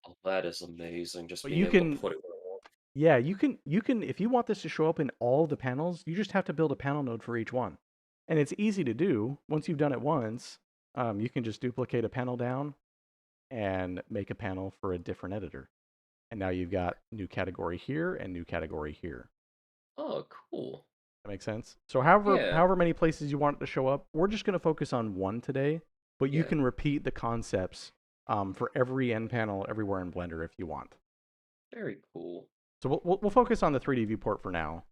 Oh, that is amazing. Just But being you able to can, put it where I want. yeah, you can, if you want this to show up in all the panels, you just have to build a panel node for each one. And it's easy to do. Once you've done it once, you can just duplicate a panel down and make a panel for a different editor. And now you've got new category here and new category here. Oh, cool. That makes sense. So however Yeah. however many places you want it to show up, we're just going to focus on one today, but you Yeah. can repeat the concepts for every end panel everywhere in Blender if you want. Very cool. So we'll focus on the 3D viewport for now,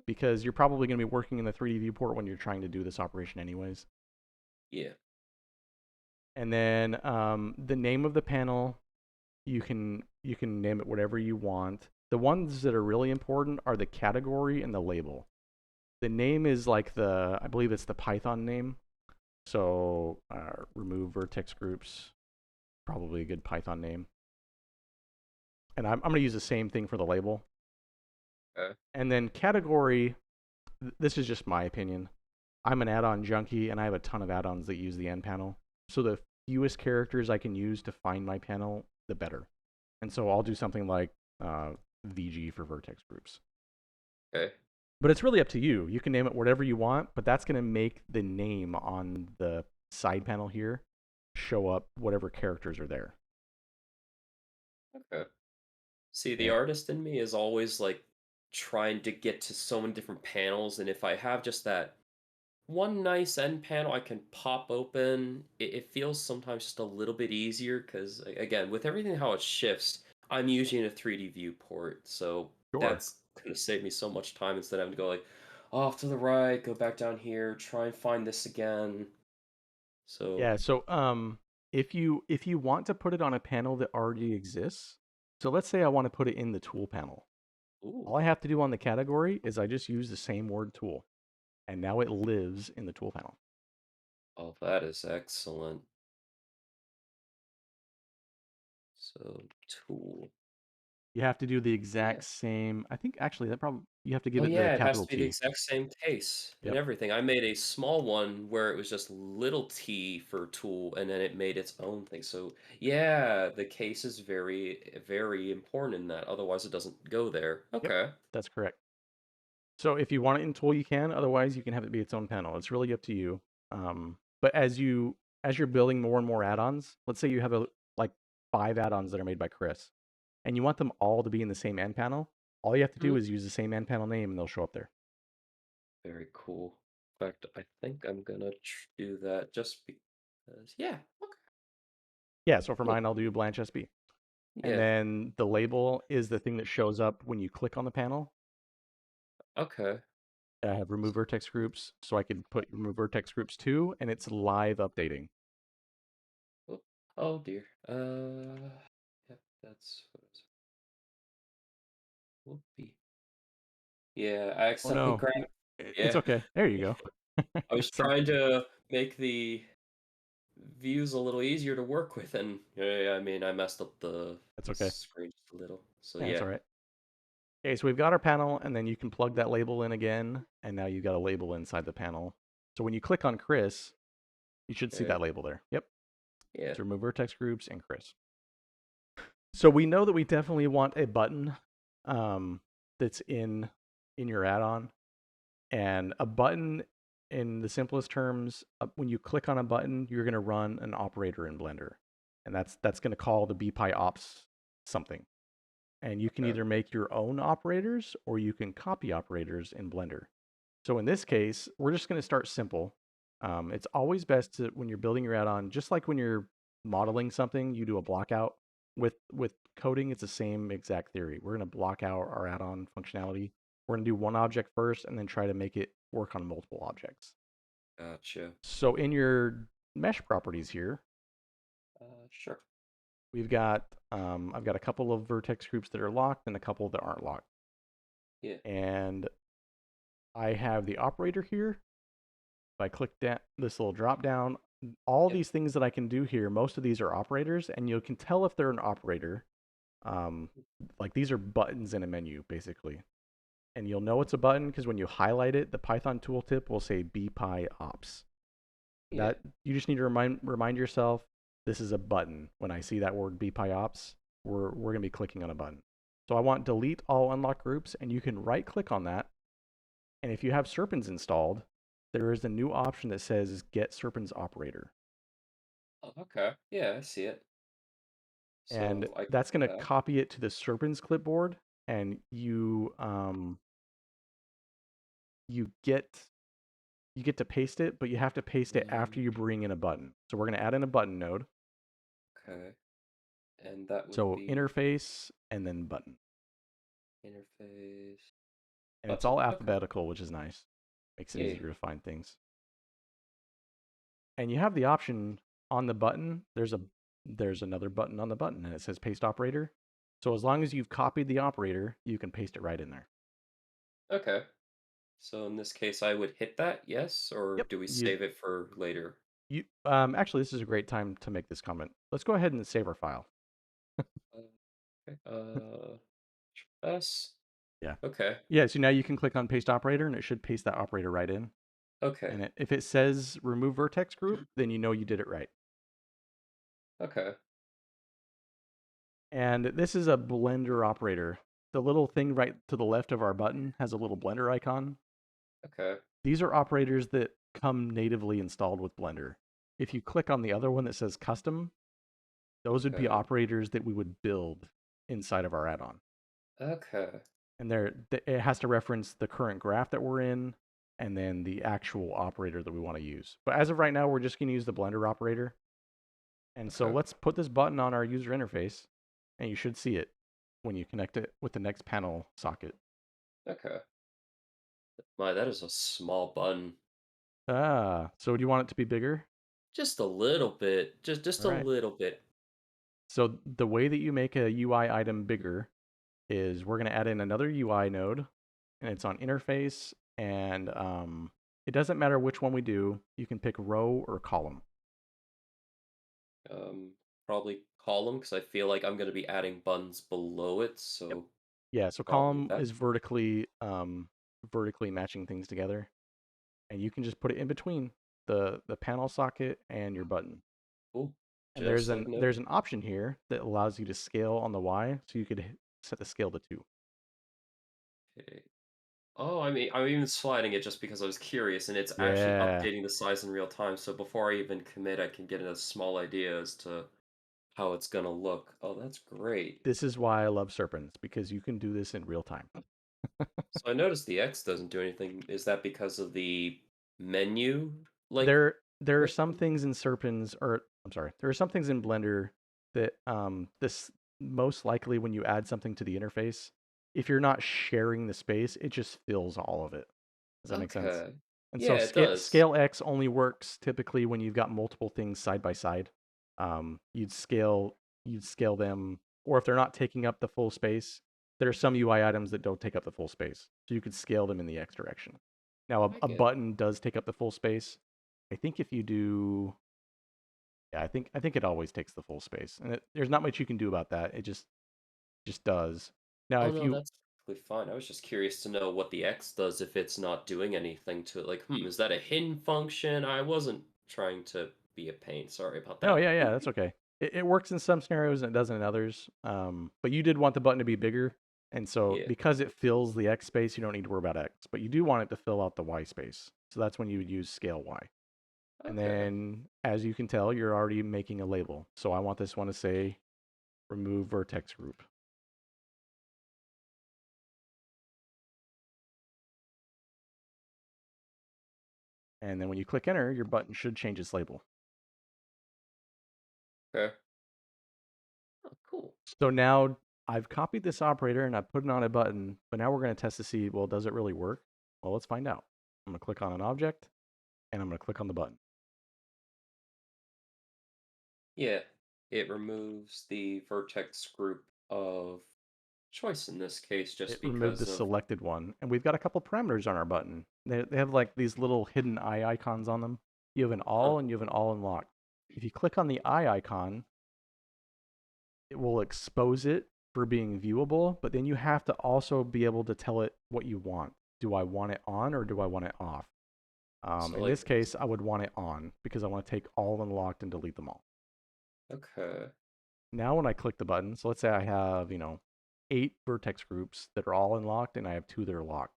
because you're probably going to be working in the 3D viewport when you're trying to do this operation anyways. Yeah. And then the name of the panel, you can name it whatever you want. The ones that are really important are the category and the label. The name is like I believe it's the Python name. So remove vertex groups, probably a good Python name. And I'm going to use the same thing for the label. Okay. And then category, this is just my opinion. I'm an add-on junkie, and I have a ton of add-ons that use the end panel. So the fewest characters I can use to find my panel, the better. And so I'll do something like VG for vertex groups. Okay. But it's really up to you. You can name it whatever you want, but that's going to make the name on the side panel here show up whatever characters are there. Okay. See, the And artist in me is always like trying to get to so many different panels, and if I have just that one nice end panel I can pop open, it feels sometimes just a little bit easier because, again, with everything how it shifts, I'm using a 3D viewport, so sure. that's gonna save me so much time instead of having to go like off to the right, go back down here, try and find this again. So, Yeah, so if you want to put it on a panel that already exists, so let's say I want to put it in the tool panel. ooh, All I have to do on the category is I just use the same word tool, and now it lives in the tool panel. oh, that is excellent. So, tool. You have to do the Yeah. exact same. I think actually that probably you have to give Oh it the yeah, it has capital to be the T. exact same case and Yep. everything. I made a small one where it was just little t for tool, and then it made its own thing. So yeah, the case is very, very important in that. Otherwise, it doesn't go there. Yep. Okay. That's correct. So if you want it in tool, you can. Otherwise, you can have it be its own panel. It's really up to you. But as you're building more and more add-ons, let's say you have like 5 add-ons that are made by Chris, and you want them all to be in the same end panel. All you have to do Mhm. is use the same end panel name, and they'll show up there. Very cool. In fact, I think I'm gonna do that just because. Yeah. Okay. Yeah. So for Cool. mine, I'll do blanchsb, and Yeah. then the label is the thing that shows up when you click on the panel. Okay. I have remove vertex groups, so I can put remove vertex groups too, and it's live updating. Oh, oh dear. Yep. That's what it's. Whoopee. Yeah, I Oh accidentally no, grabbed. it's Yeah. okay. There you go. I was Some trying to make the views a little easier to work with, and yeah, I mean, I messed up the That's the okay. screen just a little. So Yeah, it's yeah, all right. Okay, so we've got our panel, and then you can plug that label in again, and now you've got a label inside the panel. So when you click on Chris, you should see that Okay. label there. Yep. Yeah. To remove vertex groups and Chris. So we know that we definitely want a button that's in your add-on, and a button, in the simplest terms, when you click on a button, you're going to run an operator in Blender, and that's going to call the bpy ops something. And you can Okay. either make your own operators or you can copy operators in Blender. So in this case, we're just going to start simple. It's always best to, when you're building your add-on, just like when you're modeling something, you do a blockout. With coding, it's the same exact theory. We're going to block out our add-on functionality. We're going to do one object first and then try to make it work on multiple objects. Gotcha. So in your mesh properties here, Sure. we've got I've got a couple of vertex groups that are locked and a couple that aren't locked. Yeah. And I have the operator here. If I click this little drop down, all Yep. these things that I can do here, most of these are operators, and you can tell if they're an operator. Um, like these are buttons in a menu, basically. And you'll know it's a button because when you highlight it, the Python tooltip will say bpy ops. Yeah. That you just need to remind yourself this is a button. When I see that word bpy ops, we're gonna be clicking on a button. So I want delete all unlocked groups, and you can right click on that. And if you have Serpens installed, there is a new option that says get Serpens operator. Oh, okay. Yeah, I see it. And So I that's click going to that. copy it to the Serpens clipboard, and you get to paste it, but you have to paste it after Mm, you bring in a button. So we're going to add in a button node. okay. And that would So be interface and then button. interface And it's button. all Okay. alphabetical, which is nice. Makes it Yeah. easier to find things. And you have the option on the button. There's another button on the button, and it says paste operator. So as long as you've copied the operator, you can paste it right in there. Okay. So in this case, I would hit that, yes, or Yep. do we You save it for later? you actually, this is a great time to make this comment. Let's go ahead and save our file. Uh, okay. S. Yeah. Okay. Yeah. So now you can click on paste operator, and it should paste that operator right in. Okay. And if it says remove vertex group, then you know you did it right. Okay. And this is a Blender operator. The little thing right to the left of our button has a little Blender icon. Okay. These are operators that come natively installed with Blender. If you click on the other one that says custom, those would be Okay. operators that we would build inside of our add-on. Okay. And it has to reference the current graph that we're in and then the actual operator that we want to use. But as of right now, we're just going to use the Blender operator. And so Okay. let's put this button on our user interface, and you should see it when you connect it with the next panel socket. Okay. My, that is a small button. So do you want it to be bigger? Just a little bit. Just All a right. little bit. So the way that you make a UI item bigger is we're going to add in another UI node, and it's on interface, and it doesn't matter which one we do. You can pick row or column. Um, Probably column because I feel like I'm gonna be adding buttons below it, Yep. so Yeah, so probably column that. is vertically matching things together, and you can just put it in between the panel socket and your button. Cool. And Just like there's noted. an option here that allows you to scale on the Y, so you could set the scale to 2. Okay. Oh, I'm even sliding it just because I was curious, and it's actually Yeah. updating the size in real time. So before I even commit, I can get a small idea as to how it's gonna look. Oh, that's great. This is why I love Serpens, because you can do this in real time. So I noticed the X doesn't do anything. Is that because of the menu? Like, There are with some things in Serpens, or I'm sorry, there are some things in Blender that this most likely when you add something to the interface, if you're not sharing the space, it just fills all of it. Does that make sense? okay. And so Yeah, it does. scale X only works typically when you've got multiple things side by side. You'd scale them, or if they're not taking up the full space, there are some UI items that don't take up the full space, so you could scale them in the X direction. Now, I a get. button does take up the full space. I think if you do, yeah, I think it always takes the full space, and there's not much you can do about that. It just does. Now, Oh if no, you that's perfectly fine. I was just curious to know what the X does if it's not doing anything to it. Like, is that a hidden function? I wasn't trying to be a pain. Sorry about No, that. yeah, that's okay. It works in some scenarios and it doesn't in others. But you did want the button to be bigger, and so Yeah. because it fills the X space, you don't need to worry about X. But you do want it to fill out the Y space. So that's when you would use scale Y. And Okay. then, as you can tell, you're already making a label. So I want this one to say remove vertex group. And then when you click enter, your button should change its label. Okay. Oh, cool. So now I've copied this operator and I put it on a button, but now we're going to test to see, well, does it really work? Well, let's find out. I'm going to click on an object and I'm going to click on the button. Yeah. It removes the vertex group of choice in this case It just removed the because of. selected one, and we've got a couple parameters on our button. They have like these little hidden eye icons on them. You have an Huh. all and you have an all unlocked. If you click on the eye icon, it will expose it for being viewable, but then you have to also be able to tell it what you want. Do I want it on or do I want it off? So, In like, this case, I would want it on because I want to take all unlocked and delete them all. okay. Now, when I click the button, so let's say I have, 8 vertex groups that are all unlocked and I have 2 that are locked.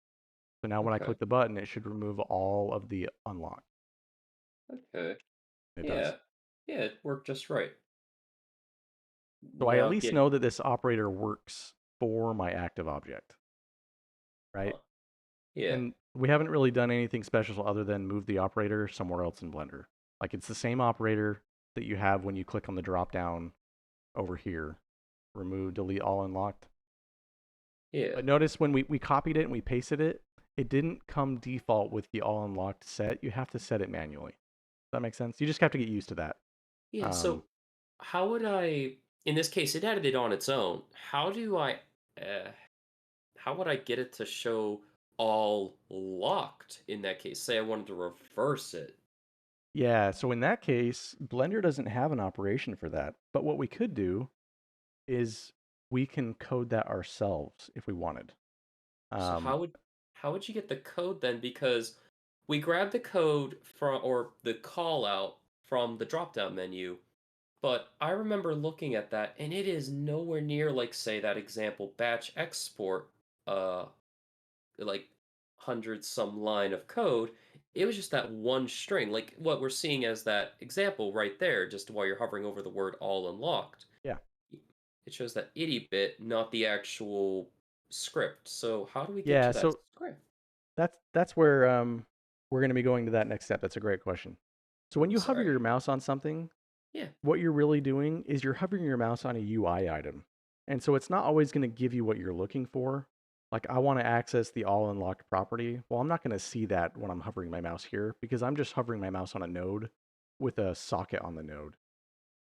So now when I Okay. click the button, it should remove all of the unlocked. Okay. It does. Yeah. Yeah, it worked just right. So I at Now least get. know that this operator works for my active object, right? Huh. Yeah. And we haven't really done anything special other than move the operator somewhere else in Blender. Like it's the same operator that you have when you click on the drop down over here, remove, delete all unlocked. Yeah. But notice when we copied it and we pasted it, it didn't come default with the all unlocked set. You have to set it manually. Does that make sense? You just have to get used to that. Yeah, Um, so how would I, in this case, it added it on its own. Uh, how would I get it to show all locked in that case? Say I wanted to reverse it. Yeah, so in that case, Blender doesn't have an operation for that. But what we could do is we can code that ourselves if we wanted. So Um, how would you get the code then? Because we grabbed the code from or the call out from the drop down menu, but I remember looking at that and it is nowhere near like say that example batch export uh like hundred some line of code. It was just that one string, like what we're seeing as that example right there, just while you're hovering over the word all unlocked. yeah, It shows that itty bit, not the actual script. So how do we get yeah. to that So script? that's where we're going to be going to that next step. That's a great question. So when Oh, you hover sorry. your mouse on something, Yeah. what you're really doing is you're hovering your mouse on a UI item. And so it's not always going to give you what you're looking for. Like I want to access the all unlocked property. Well, I'm not going to see that when I'm hovering my mouse here because I'm just hovering my mouse on a node with a socket on the node.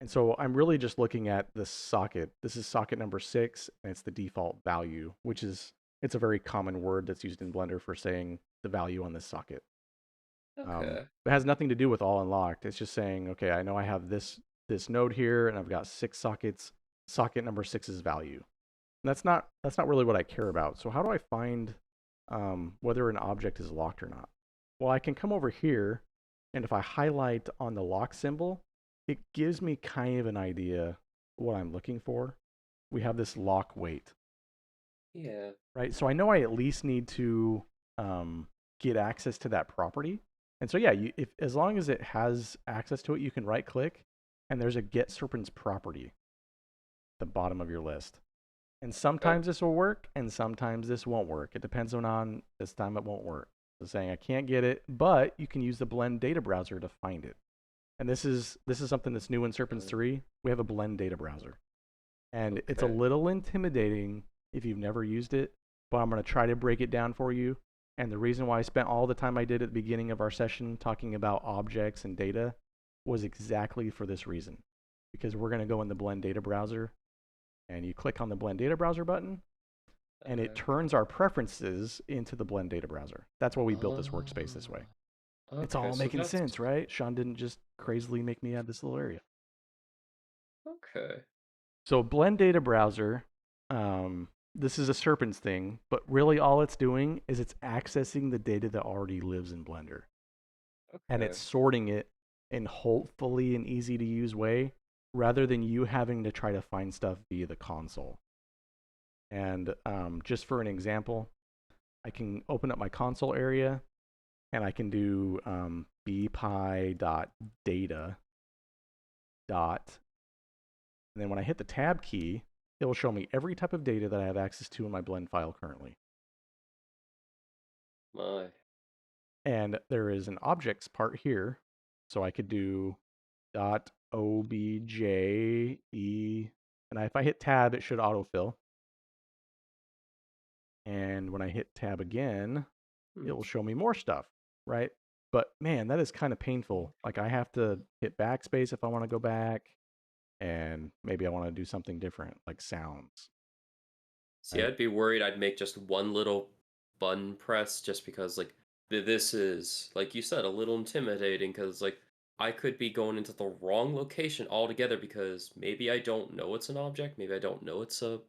And so I'm really just looking at the socket. This is socket number 6 and it's the default value, which is it's a very common word that's used in Blender for saying the value on this socket. Okay. It has nothing to do with all unlocked. It's just saying, okay, I know I have this node here, and I've got 6 sockets. Socket number 6's value. And that's not really what I care about. So how do I find whether an object is locked or not? Well, I can come over here, and if I highlight on the lock symbol, it gives me kind of an idea what I'm looking for. We have this lock weight, Yeah. right? So I know I at least need to get access to that property. And so yeah, if as long as it has access to it, you can right click, and there's a get Serpens property at the bottom of your list. And Okay. sometimes this will work, and sometimes this won't work. It depends on this time it won't work. So saying I can't get it, but you can use the blend data browser to find it. And this is something that's new in Serpens Uh, 3. We have a blend data browser. And it's a okay. little intimidating if you've never used it, but I'm going to try to break it down for you. And the reason why I spent all the time I did at the beginning of our session talking about objects and data was exactly for this reason. Because we're going to go in the blend data browser and you click on the blend data browser button and it turns our preferences into the blend data browser. That's why we built this workspace this way. Ah, It's okay. all So making that's sense, right? Sean didn't just crazily make me add this little area. okay. So blend data browser, this is a Serpens thing, but really all it's doing is it's accessing the data that already lives in Blender, and it's Okay. sorting it in hopefully an easy to use way rather than you having to try to find stuff via the console. And just for an example, I can open up my console area and I can do bpi.data dot, and then when I hit the tab key, it will show me every type of data that I have access to in my blend file currently. My. And there is an objects part here, so I could do dot obj e, and if I hit tab, it should autofill. And when I hit tab again, Hmm. it will show me more stuff, right? But man, that is kind of painful. Like I have to hit backspace if I want to go back, and maybe I want to do something different, like sounds, See, right? I'd be worried I'd make just one little button press just because, like, this is, like you said, a little intimidating because, like, I could be going into the wrong location altogether because maybe I don't know it's an object, maybe I don't know it's a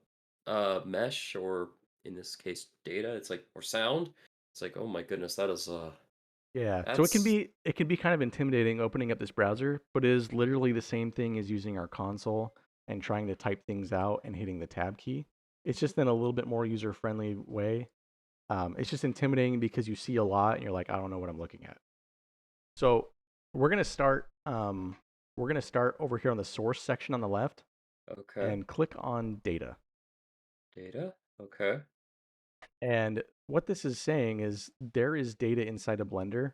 mesh, or in this case, data. It's like, or sound. It's like, oh my goodness, Yeah. So that's it can be kind of intimidating opening up this browser, but it is literally the same thing as using our console and trying to type things out and hitting the tab key. It's just in a little bit more user friendly way. It's just intimidating because you see a lot and you're like, I don't know what I'm looking at. So we're gonna start. We're gonna start over here on the source section on the left okay. and click on data. Data, okay, And what this is saying is there is data inside a Blender,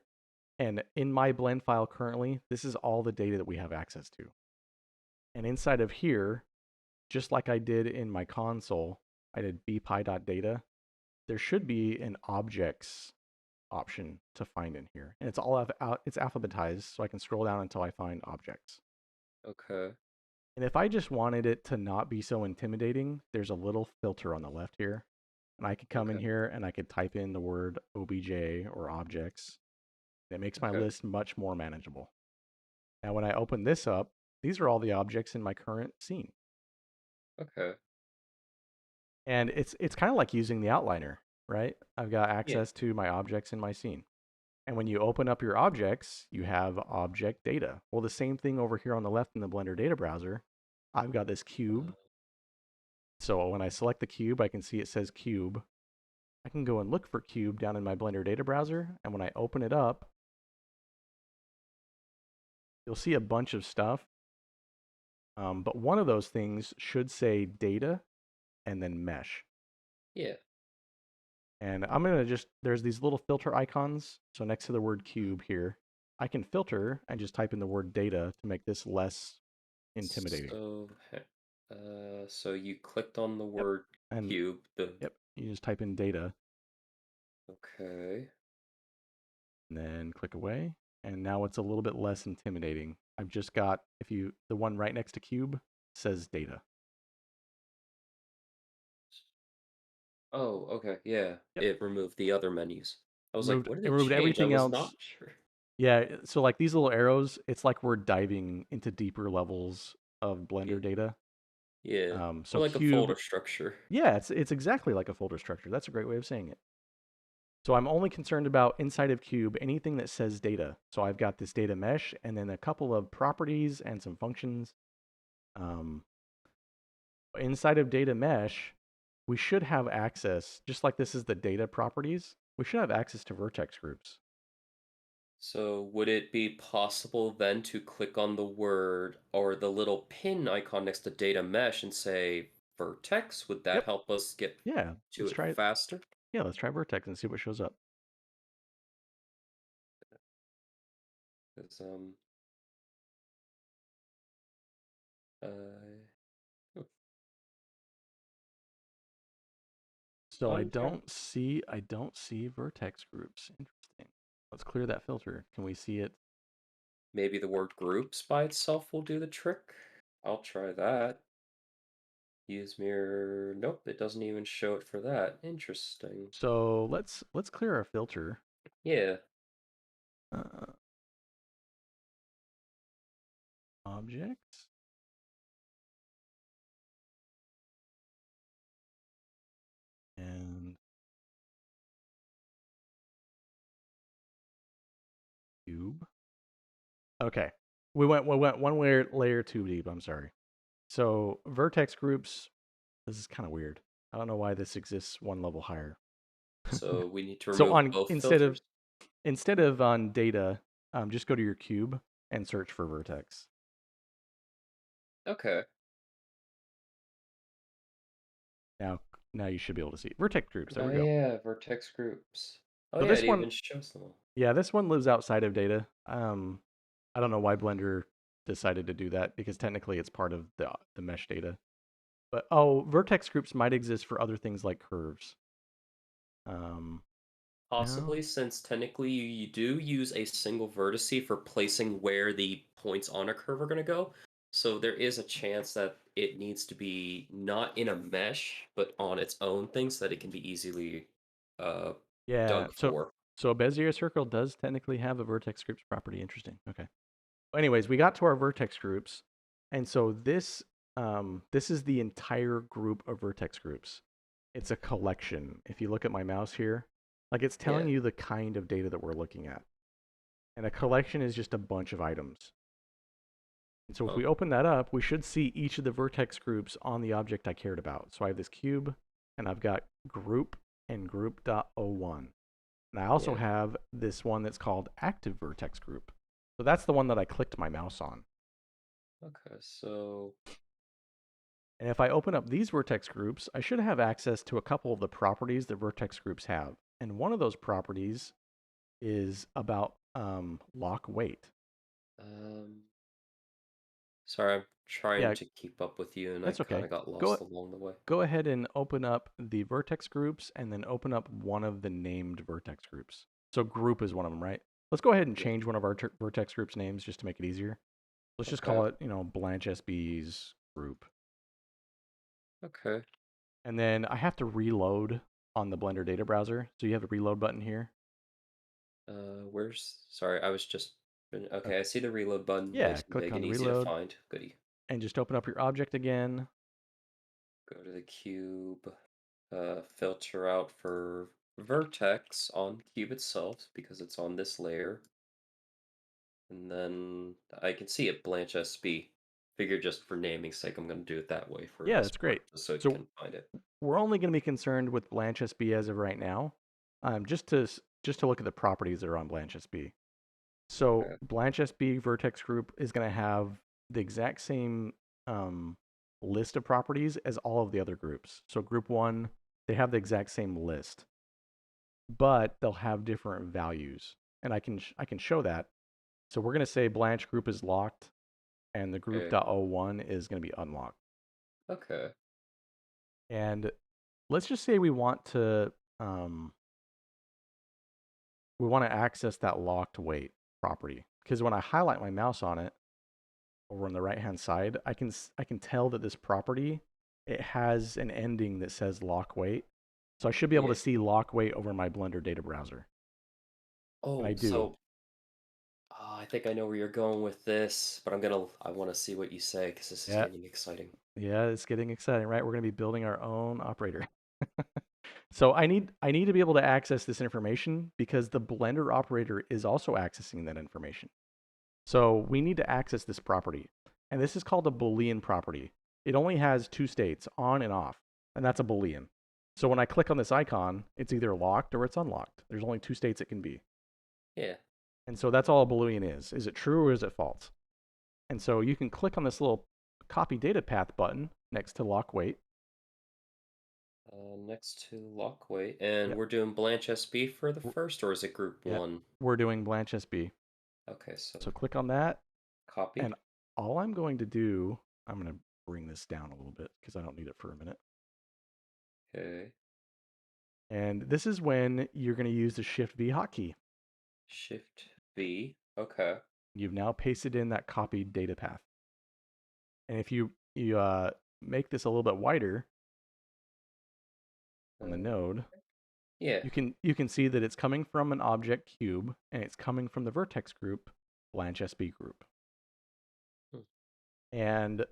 and in my blend file currently, this is all the data that we have access to. And inside of here, just like I did in my console, I did bpi.data. There should be an objects option to find in here, and it's all it's alphabetized, so I can scroll down until I find objects. okay, And if I just wanted it to not be so intimidating, there's a little filter on the left here. And I could come in okay, here and I could type in the word obj or objects. It makes my okay, list much more manageable. Now, when I open this up, these are all the objects in my current scene. okay. And it's kind of like using the outliner, right? I've got Yeah. access to my objects in my scene. And when you open up your objects, you have object data. Well, the same thing over here on the left in the Blender data browser. I've got this cube. So when I select the cube, I can see it says cube. I can go and look for cube down in my Blender data browser. And when I open it up, you'll see a bunch of stuff. But one of those things should say data and then mesh. Yeah. And I'm going to just, there's these little filter icons. So next to the word cube here, I can filter and just type in the word data to make this less intimidating. So, so you clicked on the Yep. word And cube. The yep, you just type in data okay. and then click away. And now it's a little bit less intimidating. I've just got, if you, the one right next to cube says data. Oh, okay. Yeah. Yep. It removed the other menus. I was like, what did It it removed change? I everything was else. not sure. Yeah, so like these little arrows, it's like we're diving into deeper levels of Yeah. Blender data. Yeah. So Or like a cube, folder structure. yeah, it's exactly like a folder structure. That's a great way of saying it. So I'm only concerned about inside of cube anything that says data. So I've got this data mesh and then a couple of properties and some functions. Um, Inside of data mesh, we should have access, just like this is the data properties, we should have access to vertex groups. So would it be possible then to click on the word or the little pin icon next to data mesh and say vertex? Would that Yep. help us get Yeah. to Let's it try it. faster? Yeah, let's try vertex and see what shows up. 'Cause, uh, hmm, So unpar- I don't see vertex groups. Interesting. Let's clear that filter. Can we see it? maybe the word groups by itself will do the trick. I'll try that. Use mirror. Nope, it doesn't even show it for that. Interesting. So let's clear our filter. Yeah. Uh, Objects. cube. Okay. We went one layer too deep, I'm sorry. So vertex groups, this is kind of weird. I don't know why this exists one level higher. So we need to So remove on both filters? instead of on data, just go to your cube and search for vertex. Okay. Now now you should be able to see vertex groups. There Oh we go. yeah, vertex groups. Oh So yeah, this it one, even shows them all. yeah, this one lives outside of data. I don't know why Blender decided to do that because technically it's part of the mesh data. But oh, vertex groups might exist for other things like curves. Um, no, Possibly, since technically you do use a single vertice for placing where the points on a curve are going to go. So there is a chance that it needs to be not in a mesh, but on its own thing so that it can be easily uh, yeah. dug So for. so a Bezier circle does technically have a vertex groups property. Interesting. Okay. Anyways, we got to our vertex groups, and so this is the entire group of vertex groups. It's a collection. If you look at my mouse here, like it's telling Yeah. you the kind of data that we're looking at. And a collection is just a bunch of items. And so if Huh. we open that up, we should see each of the vertex groups on the object I cared about. So I have this cube, and I've got group and group.01. And I also Yeah. have this one that's called active vertex group. So that's the one that I clicked my mouse on. Okay. So And if I open up these vertex groups, I should have access to a couple of the properties that vertex groups have. And one of those properties is about lock weight. um, sorry, I'm trying Yeah, to keep up with you, and I that's kind okay. of got Go lost along the way. go ahead and open up the vertex groups and then open up one of the named vertex groups. So group is one of them, right? Let's go ahead and Yeah. change one of our vertex groups names just to make it easier. Let's just Okay. call it, blanchsb's group. Okay. And then I have to reload on the Blender data browser. So you have the reload button here. Where's? Sorry, I was just. Okay, Okay. I see the reload button, Yeah, nice and click big on and the easy to reload find. Goody. and just open up your object again. Go to the cube, filter out for vertex on the cube itself because it's on this layer, and then I can see it blanch SB. Figure just for naming sake, I'm going to do it that way for Yeah, this that's great. part, just so you So can find it. we're only going to be concerned with blanchsb as of right now, just to look at the properties that are on blanchsb. So Okay. blanchsb vertex group is going to have the exact same list of properties as all of the other groups. So group one, they have the exact same list, but they'll have different values, and I can show that. So we're going to say blanch group is locked, and the Okay. group.01 is going to be unlocked. Okay. And let's just say um, we want to access that locked weight property because when I highlight my mouse on it over on the right hand side, I can tell that this property, it has an ending that says lock weight. So I should be able to Yeah. see lock weight over my Blender data browser, and I Oh, do. so I think I know where you're going with this, but I want to see what you say because this is Yeah, getting exciting. yeah, it's getting exciting, right? We're going to be building our own operator. So I need to be able to access this information because the Blender operator is also accessing that information. So we need to access this property. And this is called a Boolean property. It only has two states, on and off, and that's a Boolean. So when I click on this icon, it's either locked or it's unlocked. There's only two states it can be. Yeah. And so that's all a Boolean is. Is it true or is it false? And so you can click on this little copy data path button next to lock weight. Next to Lockway, and Yep. we're doing Blanche SB for the first, or is it Group Yep. 1? We're doing Blanch SB. Okay, so So click on that. And copy. all I'm going to do, I'm going to bring this down a little bit because I don't need it for a minute. Okay, And this is when you're going to use the Shift V hotkey. Shift V. Okay. You've now pasted in that copied data path. And if you make this a little bit wider on the Uh, node, yeah. you can see that it's coming from an object cube and it's coming from the vertex group, Blanch SB group. Hmm. And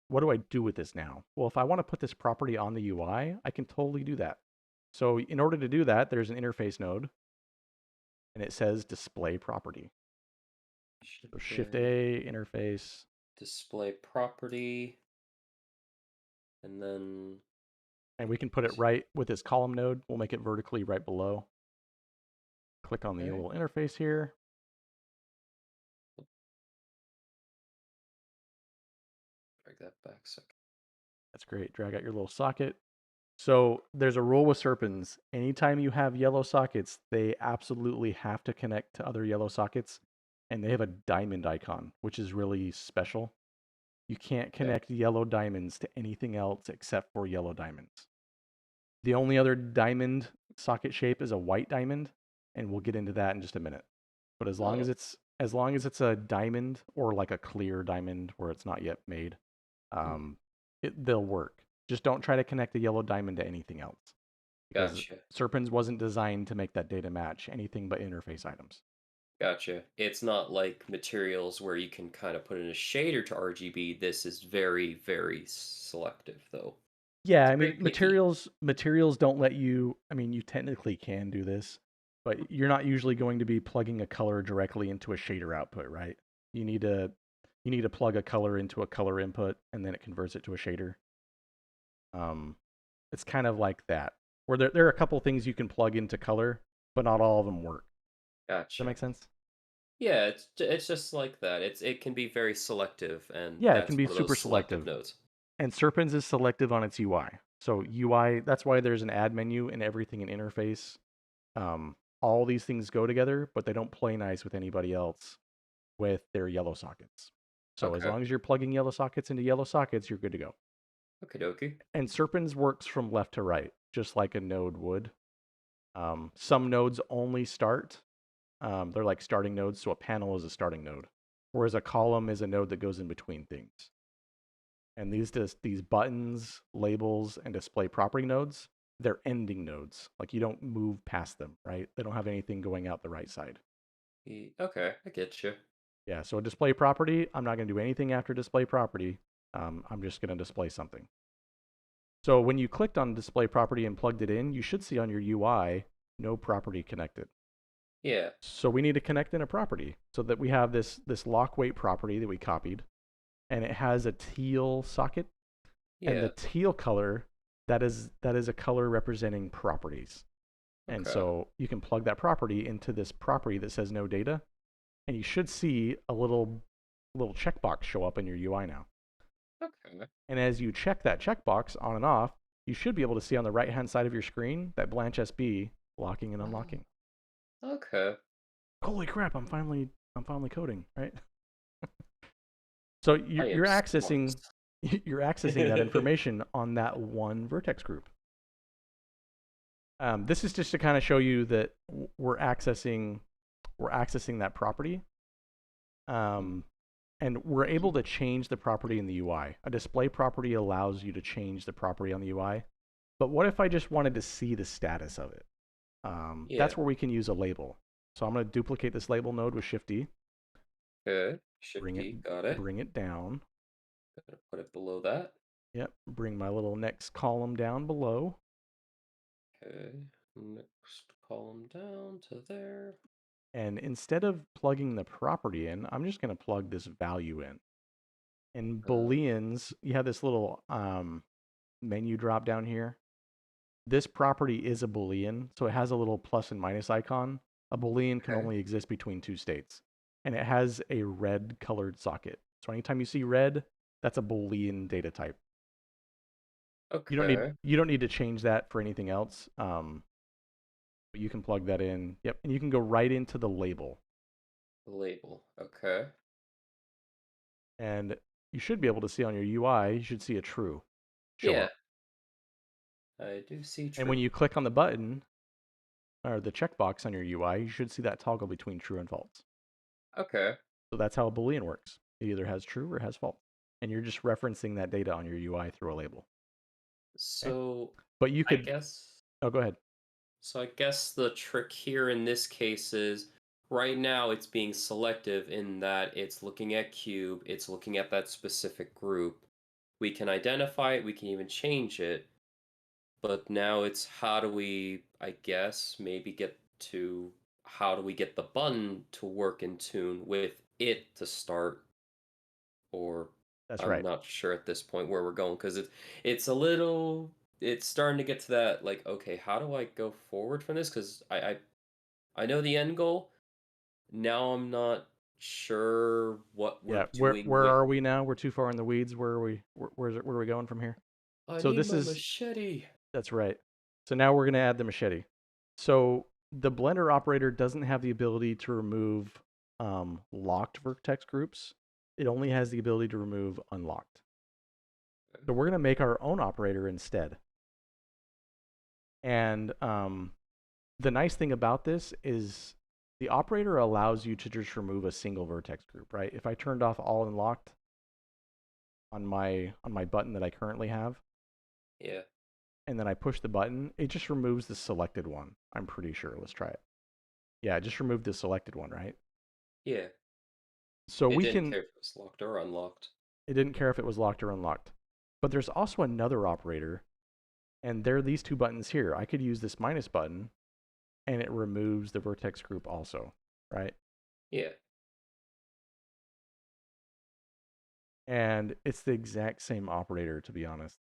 what do I do with this now? Well, if I want to put this property on the UI, I can totally do that. So in order to do that, there's an interface node, and it says display property. So Shift Shift A, A, interface, display property, and then and we can put it right with this column node. We'll make it vertically right below. Click on the okay, little interface here. drag that back a second. That's great. Drag out your little socket. So there's a rule with Serpens. Anytime you have yellow sockets, they absolutely have to connect to other yellow sockets. And they have a diamond icon, which is really special. You can't Okay. connect yellow diamonds to anything else except for yellow diamonds. The only other diamond socket shape is a white diamond, and we'll get into that in just a minute. But Oh, as long as it's a diamond or like a clear diamond where it's not yet made, hmm, um, they'll work. Just don't try to connect a yellow diamond to anything else because gotcha. Serpens wasn't designed to make that data match anything but interface items. Gotcha. It's not like materials where you can kind of put in a shader to RGB. This is very, very selective, though. Yeah, It's I very mean picky. materials don't let you. I mean, you technically can do this, but you're not usually going to be plugging a color directly into a shader output, right? You need to you need to plug a color into a color input and then it converts it to a shader. Um, it's kind of like that. Where there are a couple things you can plug into color, but not all of them work. Does that Gotcha. make sense? Yeah, it's just like that. It can be very selective, and Yeah, it can that's be one of those super selective selective. nodes. And Serpens is selective on its UI. So UI, that's why there's an add menu and everything in interface. All these things go together, but they don't play nice with anybody else with their yellow sockets. So as Okay. long as you're plugging yellow sockets into yellow sockets, you're good to go. Okie dokie. And Serpens works from left to right, just like a node would. Some nodes only start. They're like starting nodes, so a panel is a starting node, whereas a column is a node that goes in between things. And these buttons, labels, and display property nodes, they're ending nodes. Like you don't move past them, right? They don't have anything going out the right side. Okay, I get you. Yeah, so a display property, I'm not going to do anything after display property. I'm just going to display something. So when you clicked on display property and plugged it in, you should see on your UI no property connected. Yeah, So we need to connect in a property so that we have this lock weight property that we copied, and it has a teal socket, and the yeah. teal color that is a color representing properties. And Okay, so you can plug that property into this property that says no data, and you should see a little checkbox show up in your UI now. okay. And as you check that checkbox on and off, you should be able to see on the right hand side of your screen that blanchsb locking and Oh, unlocking. okay. Holy crap! I'm finally coding, right? So I am you're smart. accessing you're accessing that information on that one vertex group. This is just to kind of show you that we're accessing that property, um, and we're able to change the property in the UI. A display property allows you to change the property on the UI. But what if I just wanted to see the status of it? Yeah, That's where we can use a label. So I'm going to duplicate this label node with Shift D, good. Shift D, got it. bring it down. Gonna put it below that. Yep, bring my little next column down below. Okay, next column down to there. And instead of plugging the property in, I'm just going to plug this value in. In Uh, Booleans, you have this little menu drop down here. This property is a Boolean, so it has a little plus and minus icon. A Boolean can okay, only exist between two states, and it has a red colored socket. So anytime you see red, that's a Boolean data type. You don't need okay. you don't need to change that for anything else. But you can plug that in. Yep, and you can go right into the label, Label. Okay. and you should be able to see on your UI. You should see a true show Yeah, up. I do see And when true. you click on the button or the checkbox on your UI, you should see that toggle between true and false. Okay. So that's how a Boolean works. It either has true or has false. And you're just referencing that data on your UI through a label. Okay. So But you I could, guess oh, go ahead. so I guess the trick here in this case is right now it's being selective in that it's looking at cube, it's looking at that specific group. We can identify it, we can even change it, but now it's how do we, I guess, maybe get to how do we get the button to work in tune with it to start, or That's I'm right. not sure at this point where we're going because it's a little it's starting to get to that like, okay, how do I go forward from this? Because I know the end goal. Now I'm not sure what we're Yeah. doing Where with. are we now? We're too far in the weeds. Where are we? Where are we going from here? I So need this my is machete. that's right. So now we're going to add the machete. So the blender operator doesn't have the ability to remove locked vertex groups. It only has the ability to remove unlocked. So we're going to make our own operator instead. And the nice thing about this is the operator allows you to just remove a single vertex group, right? If I turned off all unlocked on my button that I currently have, Yeah, and then I push the button, it just removes the selected one. I'm pretty sure. Let's try it. Yeah, it just removed the selected one, right? yeah. So It we didn't can. care if it was locked or unlocked. It didn't care if it was locked or unlocked. But there's also another operator, and there are these two buttons here. I could use this minus button, and it removes the vertex group also, right? Yeah. And it's the exact same operator, to be honest,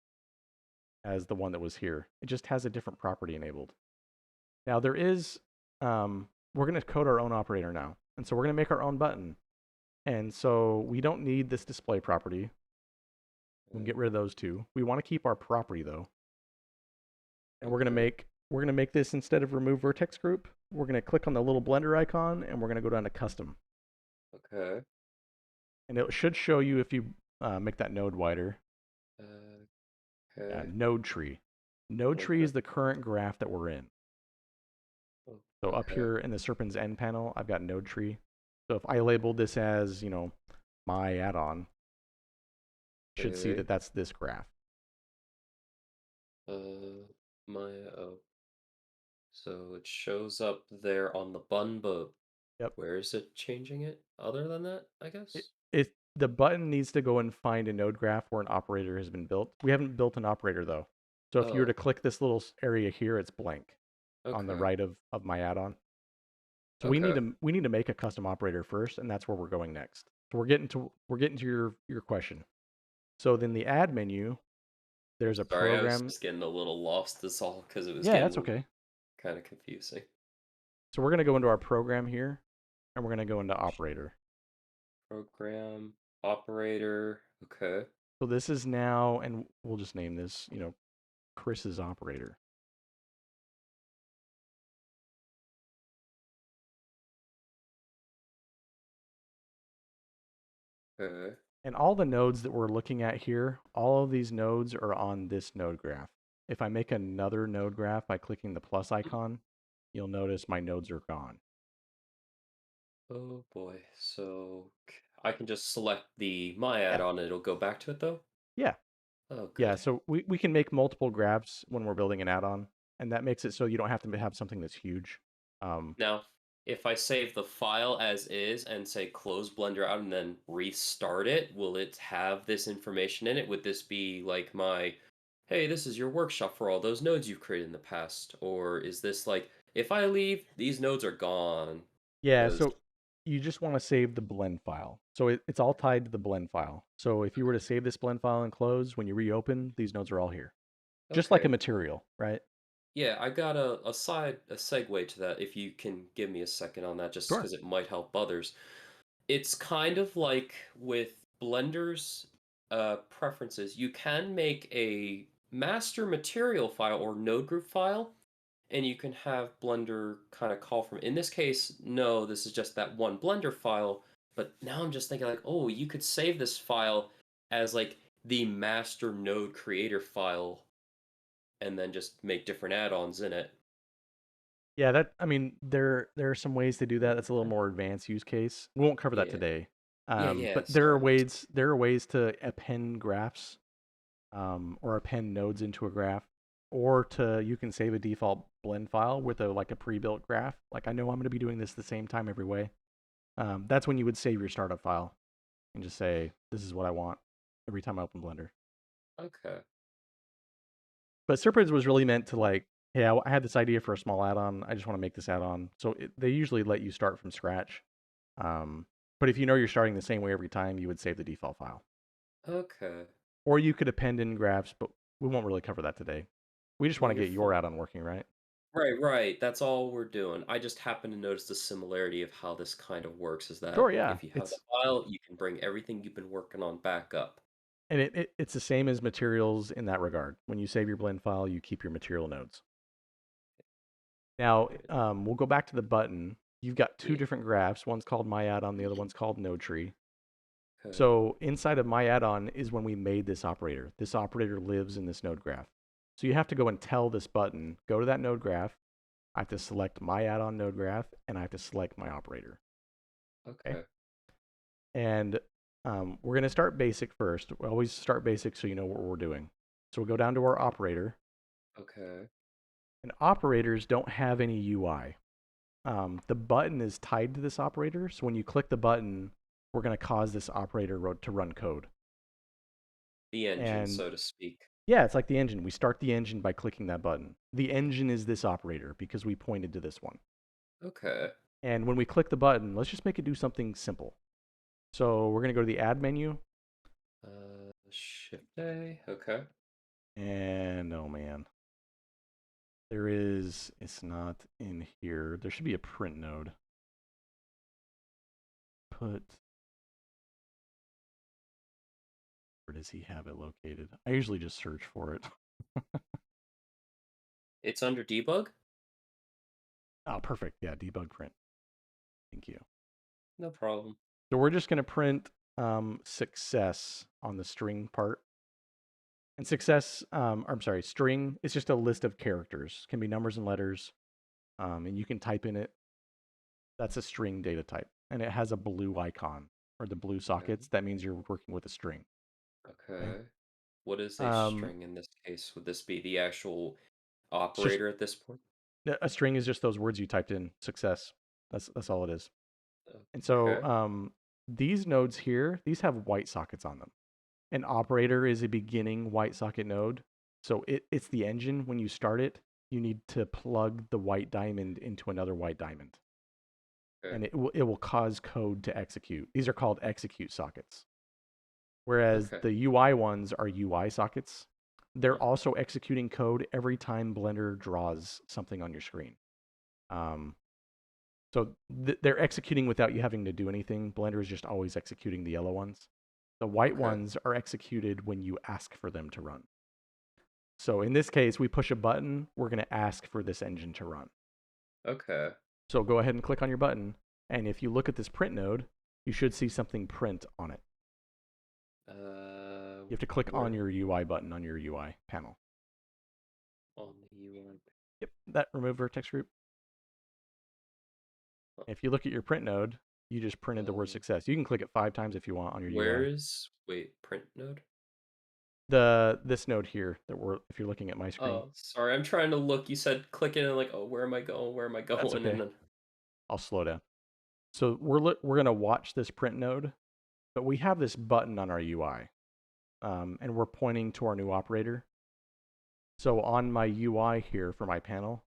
as the one that was here. It just has a different property enabled. Now there is, we're going to code our own operator now. And so we're going to make our own button. And so we don't need this display property. We can get rid of those two. We want to keep our property though. And Okay. we're going to make this instead of remove vertex group, we're going to click on the little blender icon and we're going to go down to custom. Okay. And it should show you if you make that node wider. Uh, okay. Node tree. Node tree Okay. is the current graph that we're in. Oh, So up okay. here in the Serpens end panel, I've got node tree. So if I labeled this as, my add-on, you should see Okay. that that's this graph. My oh. So it shows up there on the button, but Yep. where is it changing it? Other than that, I It, guess. the button needs to go and find a node graph where an operator has been built. We haven't built an operator though. So if you were to Oh. click this little area here, it's blank on the Okay. right of my add-on. So Okay. we need to make a custom operator first, and that's where we're going next. So we're getting to your question. So then the add menu, I'm there's a sorry, I was program. just getting a little lost this all because it was Yeah, that's getting okay. kind of confusing. So we're going to go into our program here, and we're going to go into operator. Program, operator. Okay. So this is now, and we'll just name this, Chris's operator. Okay. And all the nodes that we're looking at here, all of these nodes are on this node graph. If I make another node graph by clicking the plus icon, you'll notice my nodes are gone. Oh boy. So I can just select the my Yeah. add-on and it'll go back to it though? Yeah. Oh, Yeah. good. So we can make multiple graphs when we're building an add-on, and that makes it so you don't have to have something that's huge. Um, Now, if I save the file as is and say close Blender out and then restart it, will it have this information in it? Would this be like my, hey, this is your workshop for all those nodes you've created in the past? Or is this like, if I leave, these nodes are gone? Yeah, Because, so you just want to save the blend file. So it's all tied to the blend file. So if you were to save this blend file and close, when you reopen, these nodes are all here. Just like a okay. material, right? Yeah, I got a segue to that if you can give me a second on that just Sure. because it might help others. It's kind of like with Blender's preferences, you can make a master material file or node group file, and you can have Blender kind of call from. In this case, no, this is just that one Blender file. But now I'm just thinking like, oh, you could save this file as like the master node creator file, and then just make different add-ons in it. Yeah, I mean, there are some ways to do that. That's a little more advanced use case. We won't cover that Yeah, today. yeah. But there are Sorry. ways to append graphs, or append nodes into a graph, or you can save a default blend file with a pre-built graph. Like I know I'm going to be doing this the same time every way. That's when you would save your startup file and just say, this is what I want every time I open Blender. Okay. But Serpens was really meant to like, hey, I had this idea for a small add-on. I just want to make this add-on. So they usually let you start from scratch. Um, But if you know you're starting the same way every time, you would save the default file. Okay. Or you could append in graphs, but we won't really cover that today. We just No, want to you're get your fine. add-on working, right? Right, right. That's all we're doing. I just happen to notice the similarity of how this kind of works is Sure, that yeah. if you have the file, you can bring everything you've been working on back up. And it's the same as materials in that regard. When you save your blend file, you keep your material nodes. Now, Right. we'll go back to the button. You've got two Yeah. different graphs. One's called my add-on, the other one's called node tree. Okay. So inside of my add-on is when we made this operator. This operator lives in this node graph. So you have to go and tell this button, go to that node graph. I have to select my add-on node graph, and I have to select my operator. Okay. Okay. And we're going to start basic first. We always start basic so you know what we're doing. So we'll go down to our operator. Okay. And operators don't have any UI. The button is tied to this operator. So when you click the button, we're going to cause this operator to run code. The engine, And so to speak. yeah, it's like the engine. We start the engine by clicking that button. The engine is this operator because we pointed to this one. Okay. And when we click the button, let's just make it do something simple. So we're going to go to the add menu. Shift A. Okay. And oh man, it's not in here. There should be a print node. Where does he have it located? I usually just search for it. It's under debug? Oh, perfect. Yeah, debug print. Thank you. No problem. So we're just going to print success on the string part. And success, I'm sorry, string is just a list of characters. It can be numbers and letters, and you can type in it. That's a string data type, and it has a blue icon or the blue Okay. sockets. That means you're working with a string. Okay. Okay. What is a string in this case? Would this be the actual It's just operator at this point? a string is just those words you typed in. Success. That's all it is. And so Okay. these nodes here, these have white sockets on them. An operator is a beginning white socket node. So it's the engine. When you start it, you need to plug the white diamond into another white diamond. Okay. And it will cause code to execute. These are called execute sockets. Whereas Okay. the UI ones are UI sockets. They're Mhm. also executing code every time Blender draws something on your screen. Um, so they're executing without you having to do anything. Blender is just always executing the yellow ones. The white Okay. ones are executed when you ask for them to run. So in this case, we push a button, we're going to ask for this engine to run. Okay. So go ahead and click on your button. And if you look at this print node, you should see something print on it. You have to click on Where your UI button on your UI panel. on the UI? Yep, that remove vertex group. uh, If you look at your print node, you just printed the word Um, success. You can click it 5 times if you want on your where UI. is print node? This node here that if you're looking at my screen, Oh, sorry. I'm trying to look. You said click it and like, oh, where am I going? Where am I that's going? And okay. then I'll slow down. So we're gonna watch this print node, but we have this button on our UI, and we're pointing to our new operator. So on my UI here for my panel,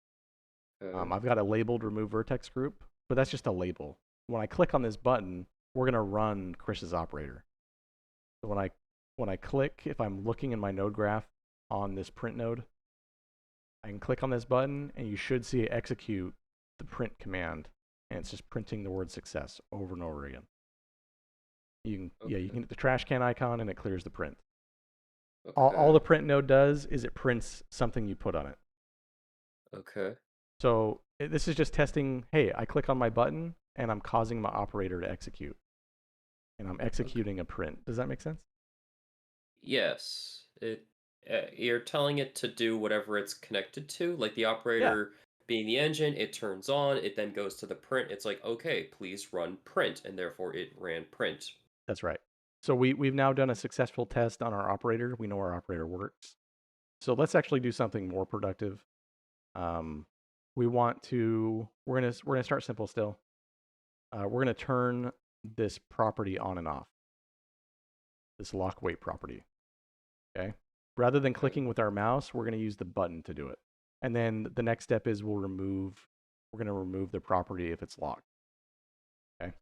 okay. I've got a labeled remove vertex group, but that's just a label. When I click on this button, we're gonna run Chris's operator. So when I click, if I'm looking in my node graph on this print node, I can click on this button, and you should see it execute the print command, and it's just printing the word success over and over again. You can Okay. hit the trash can icon, and it clears the print. All the Okay. print node does is it prints something you put on it. Okay. So this is just testing. Hey, I click on my button, and I'm causing my operator to execute, and I'm Okay. executing a print. Does that make sense? Yes. You're telling it to do whatever it's connected to, like the Yeah, operator being the engine, it turns on, it then goes to the print. It's like, okay, please run print, and therefore it ran print. that's right. So we've now done a successful test on our operator. We know our operator works. So let's actually do something more productive. Um, we're gonna start simple still. We're gonna turn this property on and off. This lock weight property. Okay. Rather than Okay. clicking with our mouse, we're gonna use the button to do it. And then the next step is we're gonna remove the property if it's locked. Okay.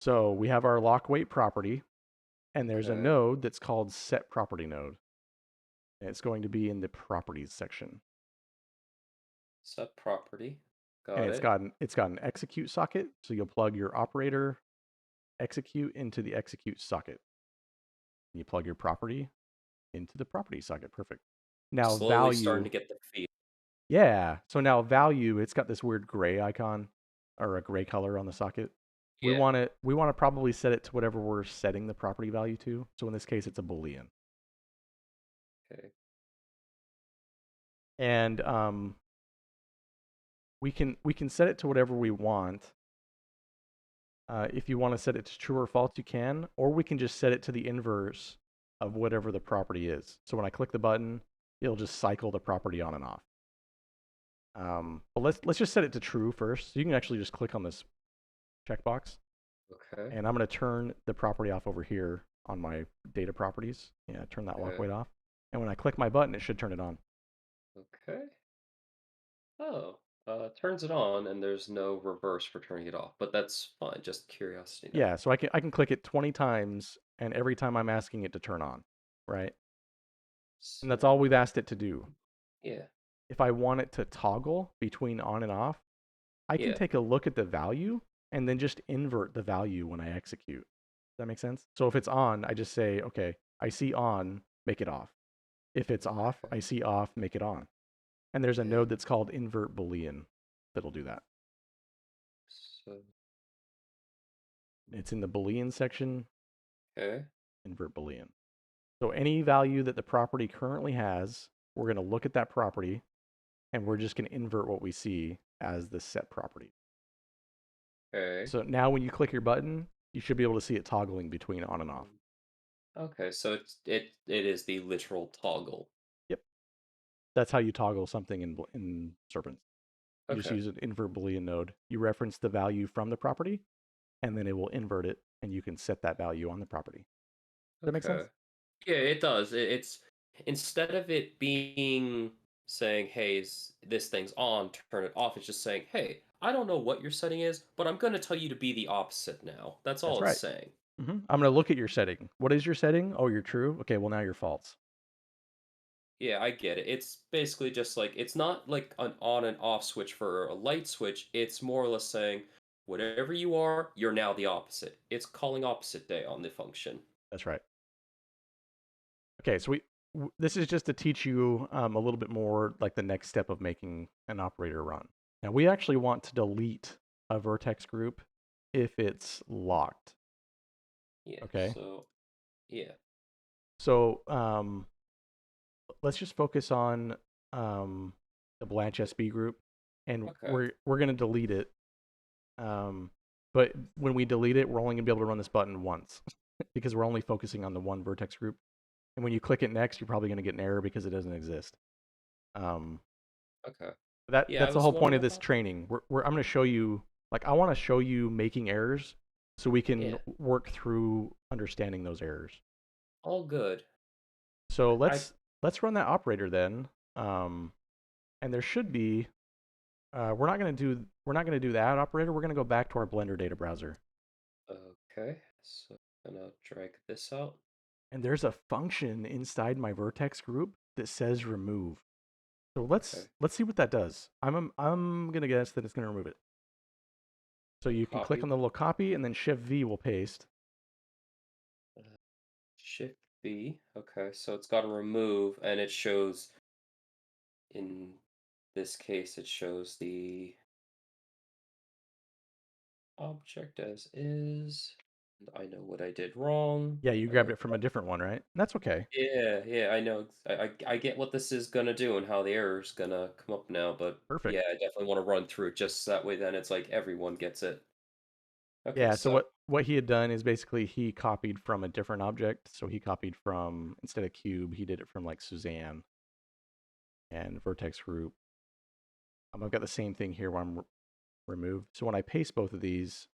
So we have our lock weight property, and there's a okay. node that's called set property node. And it's going to be in the properties section. Set property. And Got it. it's got an execute socket, so you'll plug your operator execute into the execute socket. And you plug your property into the property socket. Perfect. Now Slowly starting value, to get the feel. yeah. So now value, it's got this weird gray icon or a gray color on the socket. Yeah. We want to probably set it to whatever we're setting the property value to. So in this case, it's a Boolean. Okay. And we can set it to whatever we want. If you want to set it to true or false, you can, or we can just set it to the inverse of whatever the property is. So when I click the button, it'll just cycle the property on and off. But let's just set it to true first. So you can actually just click on this checkbox, Okay. and I'm going to turn the property off over here on my data properties. Yeah, turn that lock Okay. weight off. And when I click my button, it should turn it on. Okay. Oh, turns it on, and there's no reverse for turning it off, but that's fine. Just curiosity now. Yeah, so I can click it 20 times, and every time I'm asking it to turn on, right? And that's all So, we've asked it to do. yeah, If I want it to toggle between on and off, I can yeah. take a look at the value and then just invert the value when I execute. Does that make sense? So if it's on, I just say, okay, I see on, make it off. If it's off, Okay. I see off, make it on. And there's a Yeah. node that's called invert Boolean that'll do that. So, It's in the Boolean section, okay. invert Boolean. So any value that the property currently has, we're going to look at that property and we're just going to invert what we see as the set property. Okay. So now when you click your button, you should be able to see it toggling between on and off. Okay, so it is the literal toggle. Yep. That's how you toggle something in Serpens. You just Okay. use an invert Boolean node. You reference the value from the property, and then it will invert it, and you can set that value on the property. Does that make sense? Okay. Yeah, it does. It's instead of it being saying, "Hey, this thing's on, turn it off," it's just saying, "Hey, I don't know what your setting is, but I'm going to tell you to be the opposite now." That's That's all it's right. saying. I'm going to look at your setting. What is your setting? Oh, you're true. Okay, well now you're false. Yeah, I get it. It's basically just like it's not like an on and off switch for a light switch. It's more or less saying, whatever you are, you're now the opposite. It's calling opposite day on the function. That's right. Okay, so this is just to teach you a little bit more like the next step of making an operator run. Now we actually want to delete a vertex group if it's locked. Yeah. Okay, Yeah. so let's just focus on the blanchsb group, and Okay. we're gonna delete it. But when we delete it, we're only gonna be able to run this button once because we're only focusing on the one vertex group. And when you click it next, you're probably gonna get an error because it doesn't exist. Um, Okay. Yeah, I that's the was whole point wondering of this about that. training. I'm gonna show you, like, I want to show you making errors so we can Yeah. work through understanding those errors. All good. So I let's run that operator then. Um, and there should be. We're not gonna do that operator. We're gonna go back to our Blender data browser. okay. So I'm gonna drag this out. And there's a function inside my vertex group that says remove. So Okay. let's see what that does. I'm gonna guess that it's gonna remove it. So you can click Copy. on the little copy, and then Shift V will paste. Uh, Shift B. Okay, so it's got to remove, and it shows in this case, it shows the object as is. And I know what I did wrong. Yeah, you grabbed it from a different one, right? That's okay. Yeah, yeah, I know. I get what this is gonna do and how the error's gonna come up now, but Perfect. yeah, I definitely want to run through it just so that way then it's like everyone gets it. Okay, Yeah. So so what he had done is basically he copied from a different object. So he copied from, instead of cube, he did it from like Suzanne and vertex group. I've got the same thing here where I'm removed. So when I paste both of these,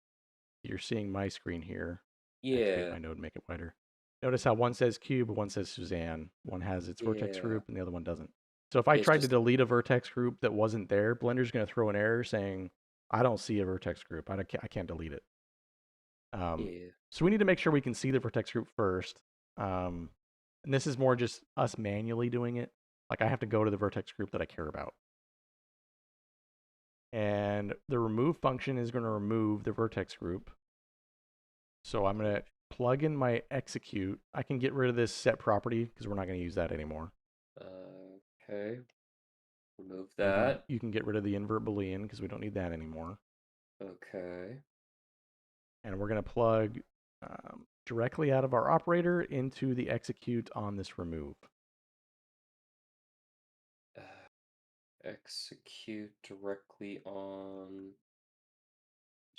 you're seeing my screen here. Activate yeah, my node, make it wider. Notice how one says cube, one says Suzanne. One has its vertex yeah. group and the other one doesn't. So if I It's tried to just delete a vertex group that wasn't there, Blender's going to throw an error saying, I don't see a vertex group. I can't delete it. Yeah. So we need to make sure we can see the vertex group first. And this is more just us manually doing it. Like I have to go to the vertex group that I care about. And the remove function is going to remove the vertex group. So I'm going to plug in my execute. I can get rid of this set property because we're not going to use that anymore. Okay. Remove You that. can get rid of the invert boolean because we don't need that anymore. Okay. And we're going to plug directly out of our operator into the execute on this remove. Execute directly on.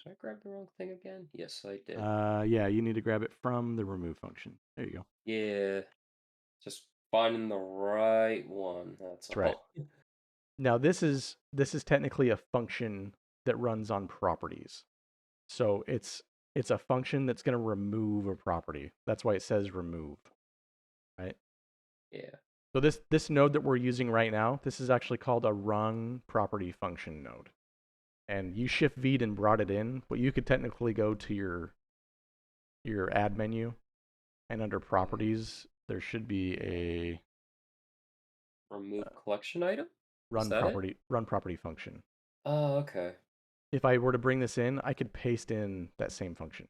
Did I grab the wrong thing again? Yes, I did. Yeah, you need to grab it from the remove function. There you go. Yeah. Just finding the right one. That's That's right. all. Now this is technically a function that runs on properties. So it's a function that's going to remove a property. That's why it says remove, right? Yeah. So this node that we're using right now, this is actually called a rung property function node. And you shift V'd and brought it in, but you could technically go to your add menu, and under properties there should be a Remove collection item? Is run that it? property function. Oh, okay. If I were to bring this in, I could paste in that same function.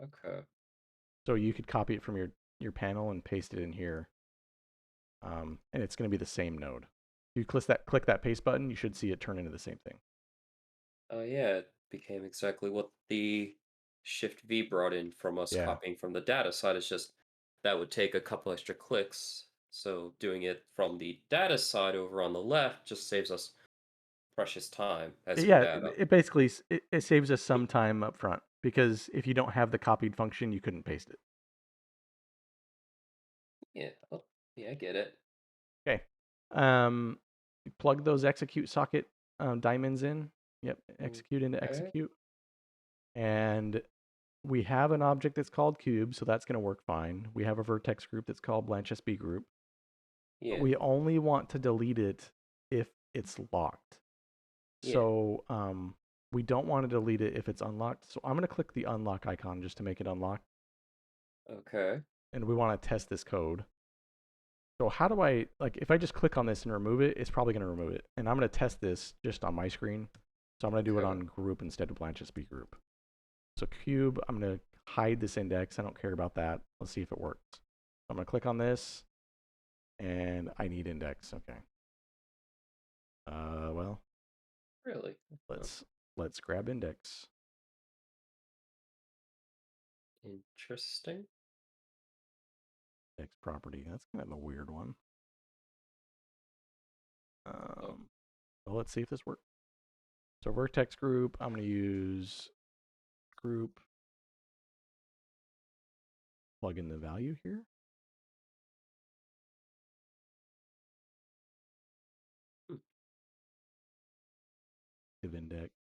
Okay. So you could copy it from your panel and paste it in here, and it's going to be the same node. If you click that paste button, you should see it turn into the same thing. Oh, yeah. It became exactly what the Shift V brought in from us Yeah, copying from the data side. It's just that would take a couple extra clicks. So doing it from the data side over on the left just saves us precious time as we yeah. data. It basically it saves us some time up front because if you don't have the copied function, you couldn't paste it. Yeah. Oh, yeah, I get it. Okay. Plug those execute socket diamonds in. Yep, execute into Okay. execute. And we have an object that's called cube, so that's going to work fine. We have a vertex group that's called blanchsb group. But Yeah. we only want to delete it if it's locked. Yeah. So we don't want to delete it if it's unlocked. So I'm going to click the unlock icon just to make it unlock. Okay. And we want to test this code. So how do I, like, if I just click on this and remove it, it's probably going to remove it. And I'm going to test this just on my screen. So I'm going to do it Okay. on group instead of blanchsb group. So cube, I'm going to hide this index. I don't care about that. Let's see if it works. So I'm going to click on this, and I need index. Okay. Well, Really? Huh. let's grab index. Interesting. Index property. That's kind of a weird one. Oh, Well, let's see if this works. So vertex group, I'm going to use group, plug in the value here. hmm. Active index,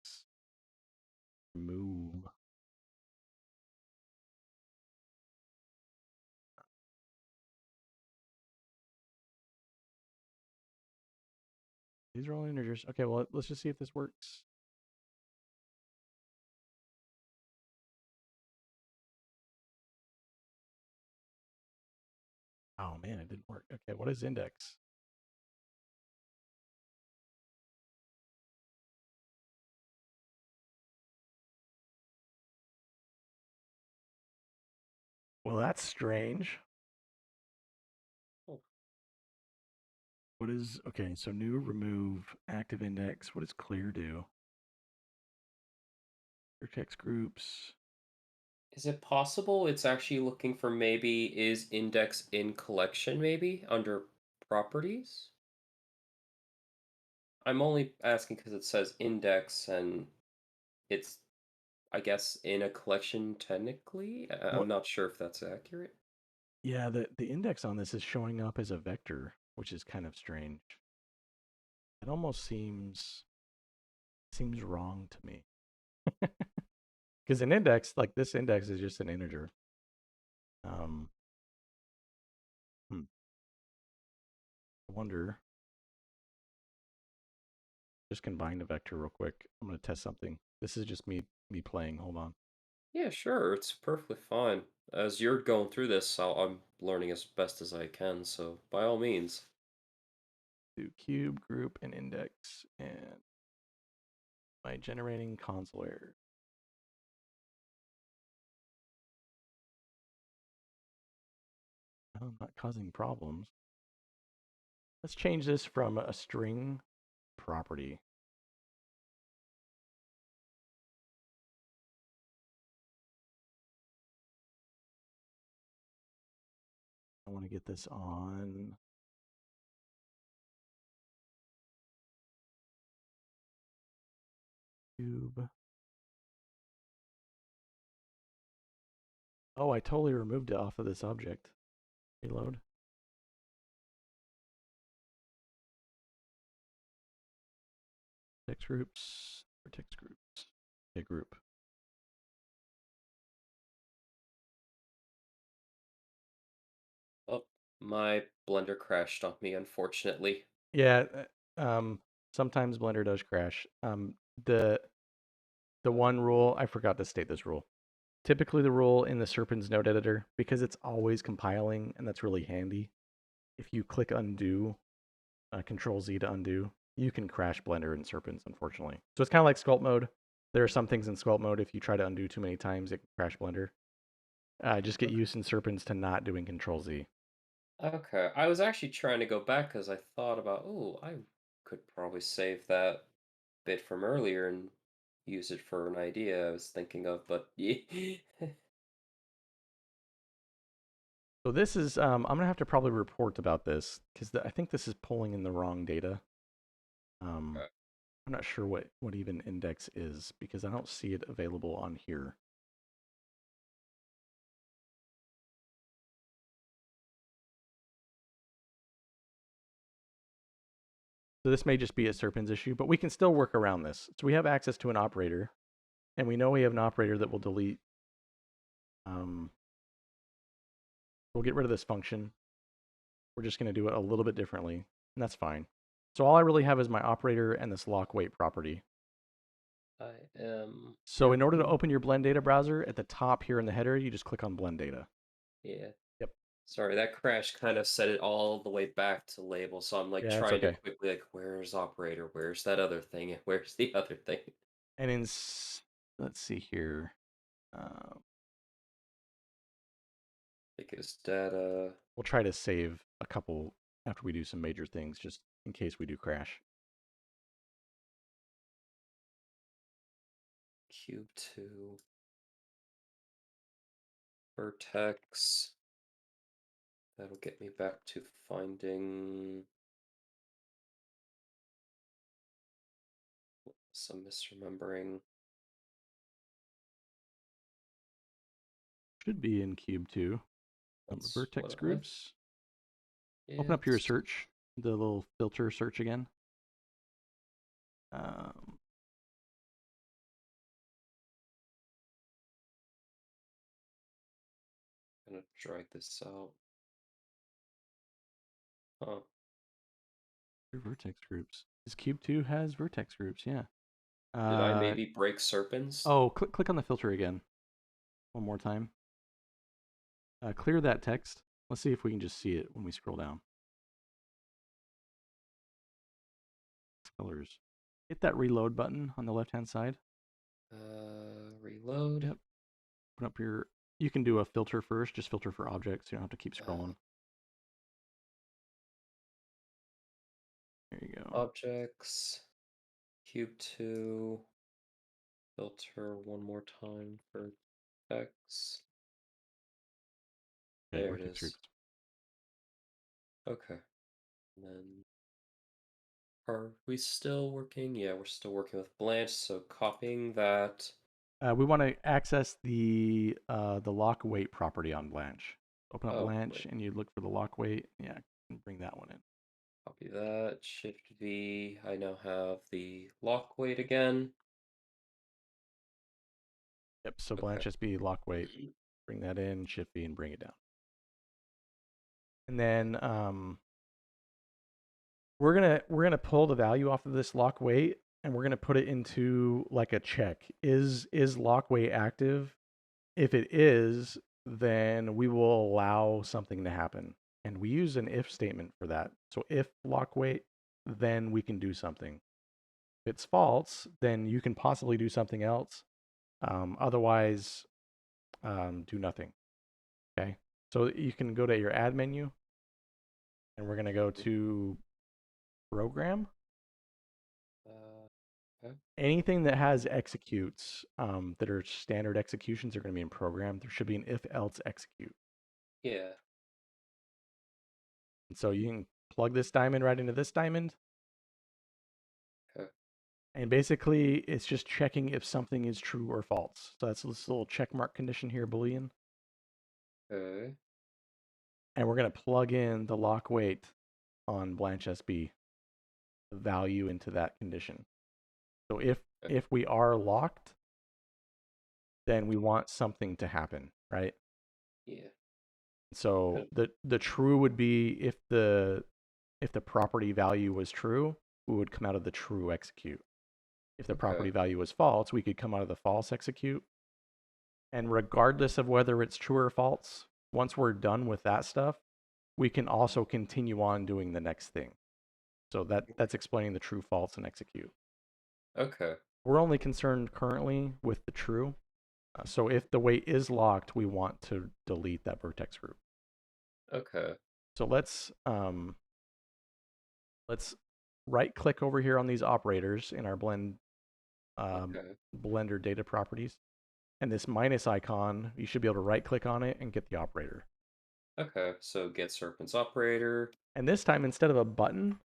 remove. These are all integers. Okay, well, let's just see if this works. Oh man, it didn't work. Okay, what is index? Well, that's strange. Oh, What is, okay, so new, remove, active index. What does clear do? Vertex groups. is it possible it's actually looking for maybe is index in collection maybe under properties? I'm only asking because it says index and it's, I guess, in a collection technically. I'm What? not sure if that's accurate. Yeah, the index on this is showing up as a vector, which is kind of strange. It almost seems wrong to me. Because an index, like this index is just an integer. Um, I wonder. Just combine the vector real quick. I'm going to test something. This is just me playing. Hold on. Yeah, sure. It's perfectly fine. As you're going through this, I'm learning as best as I can, so by all means. Do cube, group, and index, and my generating console error. Oh, not causing problems. Let's change this from a string property. I want to get this on cube. Oh, I totally removed it off of this object. Reload. Vertex groups. Vertex groups. A group. Oh, my Blender crashed on me, unfortunately. Yeah. Sometimes Blender does crash. The the one rule I forgot to state this rule. Typically, the rule in the Serpens node editor, because it's always compiling, and that's really handy. If you click undo, Control Z to undo, you can crash Blender in Serpens, unfortunately. So it's kind of like sculpt mode. There are some things in sculpt mode, if you try to undo too many times, it can crash Blender. Just get Okay. used in Serpens to not doing Control Z. Okay, I was actually trying to go back because I thought about, oh, I could probably save that bit from earlier and use it for an idea I was thinking of, but yeah. So this is, I'm gonna have to probably report about this because I think this is pulling in the wrong data. Um, Okay. I'm not sure what even index is because I don't see it available on here. So this may just be a Serpens issue, but we can still work around this. So we have access to an operator, and we know we have an operator that will delete. We'll get rid of this function. We're just going to do it a little bit differently, and that's fine. So all I really have is my operator and this lock weight property. I am. So in order to open your blend data browser, at the top here in the header, you just click on blend data. Yeah. Yep. Sorry, that crash kind of set it all the way back to label, so I'm like Yeah, that's trying to okay. quickly like, where's operator? Where's that other thing? Where's the other thing? And let's see here. Uh, Because data we'll try to save a couple after we do some major things, just in case we do crash. cube 2 vertex. That'll get me back to finding some misremembering. Should be in cube 2. That's Vertex what I. groups. Open up your It's search, the little filter search again. Um, gonna drag this out. Huh. vertex groups. This cube 2 has vertex groups, yeah. Did I Uh, maybe break Serpens? oh, click on the filter again. One more time. Clear that text. Let's see if we can just see it when we scroll down. Colors. Hit that reload button on the left-hand side. Reload. Yep. Open up your. You can do a filter first. Just filter for objects. You don't have to keep scrolling. There you go. Objects. Cube 2. Filter one more time for X. Okay, There it vertex is. groups. Okay. And then are we still working? Yeah, we're still working with Blanche, so copying that. We want to access the lock weight property on Blanche. Open up Oh, Blanche wait. and you look for the lock weight. Yeah, and bring that one in. Copy that. Shift V. I now have the lock weight again. Yep. So Okay. blanchsb lock weight. Bring that in. Shift V and bring it down. And then We're gonna pull the value off of this lock wait, and we're gonna put it into like a check. Is lock wait active? If it is, then we will allow something to happen. And we use an if statement for that. So if lock wait, then we can do something. If it's false, then you can possibly do something else. Otherwise, do nothing. Okay. So you can go to your add menu, and we're going to go to program. Okay. Anything that has executes that are standard executions are going to be in program. There should be an if else execute. Yeah. And so you can plug this diamond right into this diamond. Okay. And basically, it's just checking if something is true or false. So that's this little check mark condition here, Boolean. Okay. And we're going to plug in the lock wait on blanchsb, the value into that condition. So if we are locked, then we want something to happen, right? Yeah. So the true would be if the property value was true, we would come out of the true execute. If the property value was false, we could come out of the false execute. And regardless of whether it's true or false, once we're done with that stuff, we can also continue on doing the next thing. So that's explaining the true, false, and execute. Okay. We're only concerned currently with the true. So if the wait is locked, we want to delete that vertex group. Okay. So let's right click over here on these operators in our Blender data properties. And this minus icon, you should be able to right click on it and get the operator. Okay, so get Serpens operator. And this time, instead of a button,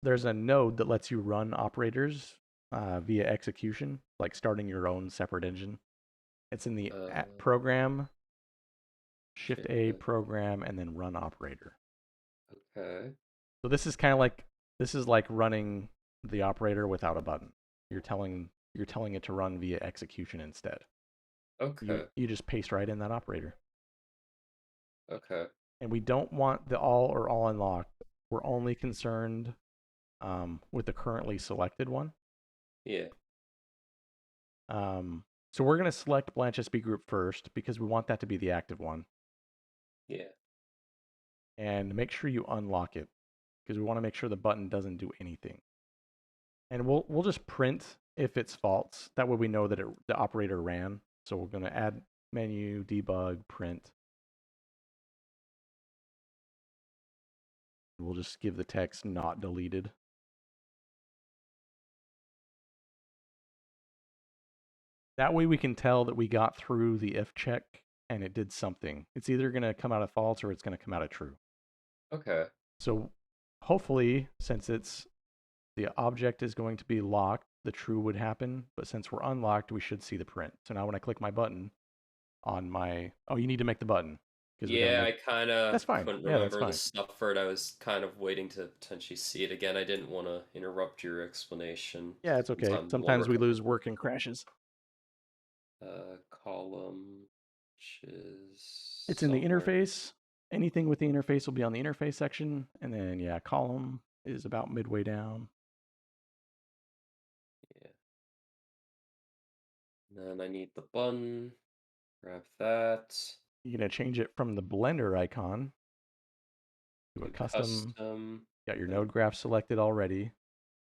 there's a node that lets you run operators via execution, like starting your own separate engine. It's in the program, Shift A program, and then run operator. Okay. So this is kind of like running the operator without a button. You're telling it to run via execution instead. Okay. You just paste right in that operator. Okay. And we don't want the all or all unlocked. We're only concerned with the currently selected one. Yeah. So we're going to select blanchsb group first because we want that to be the active one. Yeah. And make sure you unlock it because we want to make sure the button doesn't do anything. And we'll just print if it's false. That way we know that the operator ran. So we're going to add menu, debug, print. We'll just give the text not deleted. That way we can tell that we got through the if check and it did something. It's either going to come out of false or it's going to come out of true. Okay. So hopefully, since the object is going to be locked, the true would happen. But since we're unlocked, we should see the print. So now when I click my button on my, oh, you need to make the button because we got to Yeah, make. I kind of That's fine. couldn't Yeah, that's remember the fine. stuff for it. I was kind of waiting to potentially see it again. I didn't want to interrupt your explanation Yeah, it's since okay. I'm Sometimes we lose work and crashes. Column, which is It's in the somewhere. interface. Anything with the interface will be on the interface section. And then, yeah, column is about midway down. Yeah. And then I need the button. Grab that. You're going to change it from the Blender icon to a Do custom. custom. Got your Then node graph selected already.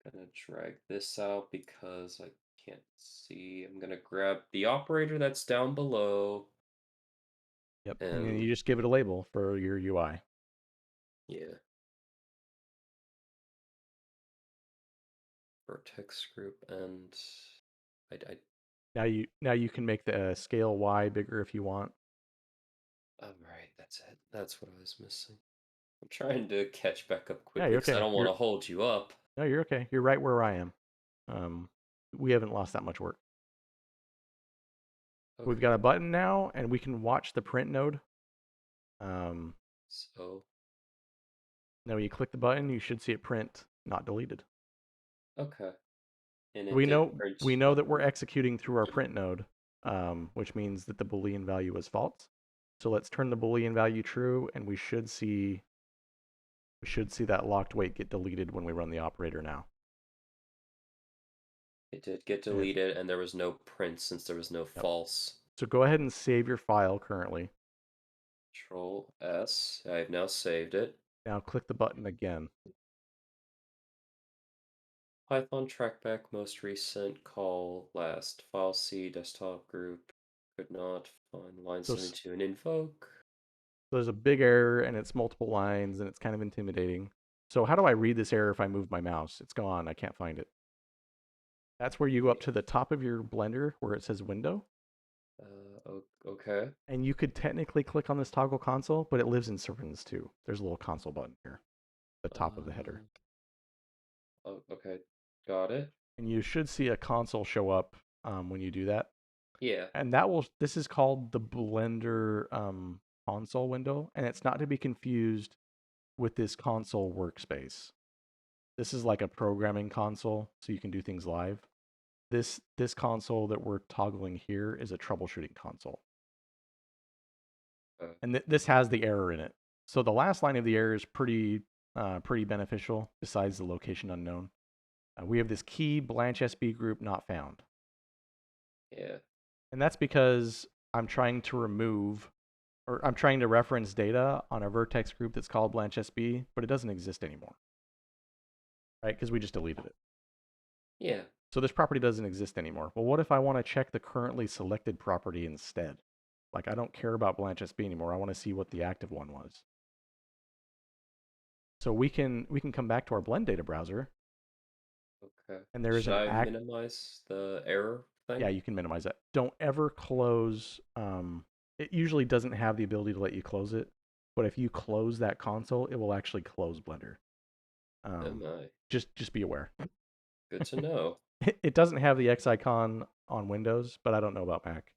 gonna drag this out because I can't see. I'm gonna grab the operator that's down below. Yep. And then And you just give it a label for your UI. yeah. Vertex group and I Now you can make the scale Y bigger if you want. oh, right, that's it. That's what I was missing. I'm trying to catch back up Yeah, quickly you're because I okay. don't want to hold you up. No, you're okay. You're right where I am. We haven't lost that much work. We've got a Okay. button now, and we can watch the print node. So Now when you click the button, you should see it print, not deleted. okay. And it We did know print we know that we're nothing. executing through our print node, which means that the Boolean value is false. So let's turn the Boolean value true, and we should see We should see that locked weight get deleted when we run the operator now. It did get And deleted, and there was no print since there was no yep. false. So go ahead and save your file currently. Control S. I have now saved it. Now click the button again. Python trackback most recent call last file C desktop group could not find line So 72 and invoke. there's a big error and it's multiple lines and it's kind of intimidating. So how do I read this error if I move my mouse? It's gone. I can't find it. That's where you go up to the top of your Blender where it says window. Okay. And you could technically click on this toggle console, but it lives in Serpens too. There's a little console button here, the top of the header. Oh, okay. Got it. And you should see a console show up when you do that. Yeah. And this is called the Blender console window, and it's not to be confused with this console workspace. This is like a programming console, so you can do things live. This console that we're toggling here is a troubleshooting console. And this has the error in it. So the last line of the error is pretty beneficial, besides the location unknown. We have this key blanchsb group not found. Yeah. And that's because I'm trying to reference data on a vertex group that's called blanchsb, but it doesn't exist anymore. Right? Because we just deleted it. Yeah. So this property doesn't exist anymore. Well, what if I want to check the currently selected property instead? Like, I don't care about blanchsb anymore. I want to see what the active one was. So we can come back to our blend data browser. Okay. And there is Should an I minimize the error thing? Yeah, you can minimize that. Don't ever close. It usually doesn't have the ability to let you close it, but if you close that console, it will actually close Blender. Oh my. Just be aware. Good to know. It doesn't have the X icon on Windows, but I don't know about Mac.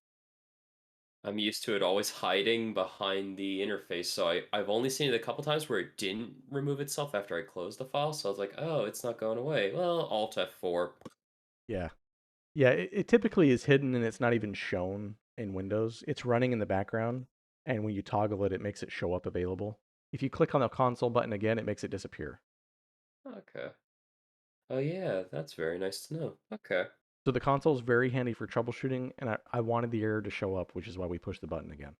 I'm used to it always hiding behind the interface, so I've only seen it a couple times where it didn't remove itself after I closed the file, so I was like, oh, it's not going away. Well, Alt F4. Yeah, yeah. It typically is hidden and it's not even shown in Windows. It's running in the background, and when you toggle it, it makes it show up available. If you click on the console button again, it makes it disappear. Okay. Oh yeah, that's very nice to know. Okay. So the console is very handy for troubleshooting, and I wanted the error to show up, which is why we pushed the button again.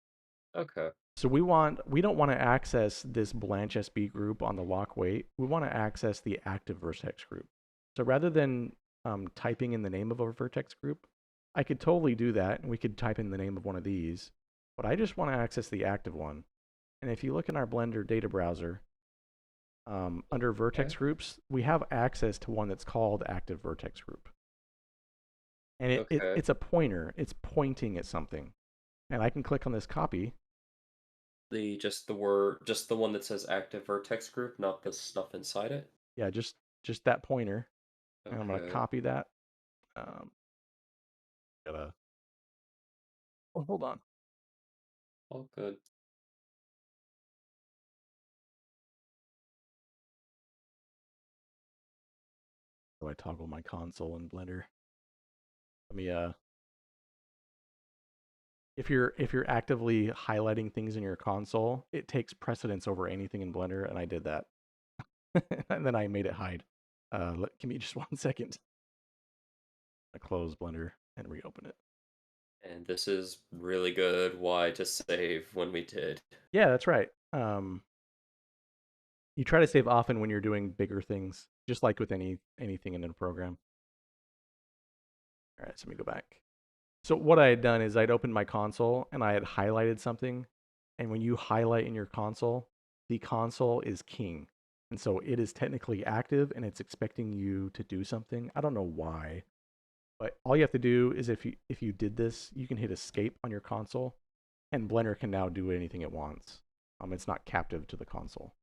Okay. So we don't want to access this blanchsb group on the lock weight. We want to access the active vertex group. So rather than typing in the name of a vertex group, I could totally do that, and we could type in the name of one of these. But I just want to access the active one. And if you look in our Blender data browser, under vertex groups, we have access to one that's called active vertex group. And Okay. it's a pointer. It's pointing at something. And I can click on this copy. Just the one that says active vertex group, not the stuff inside it. Yeah, just that pointer. And I'm going to Okay. copy that. Um, gotta. Oh, hold on. All good. So I toggle my console in Blender. Let me if you're actively highlighting things in your console, it takes precedence over anything in Blender, and I did that. And then I made it hide. Give me just 1 second. I close Blender and reopen it. And this is really good why to save when we did. Yeah, that's right. You try to save often when you're doing bigger things, just like with anything in a program. All right, so let me go back. So what I had done is I'd opened my console and I had highlighted something. And when you highlight in your console, the console is king. And so it is technically active and it's expecting you to do something. I don't know why. But all you have to do is if you did this, you can hit escape on your console and Blender can now do anything it wants. It's not captive to the console.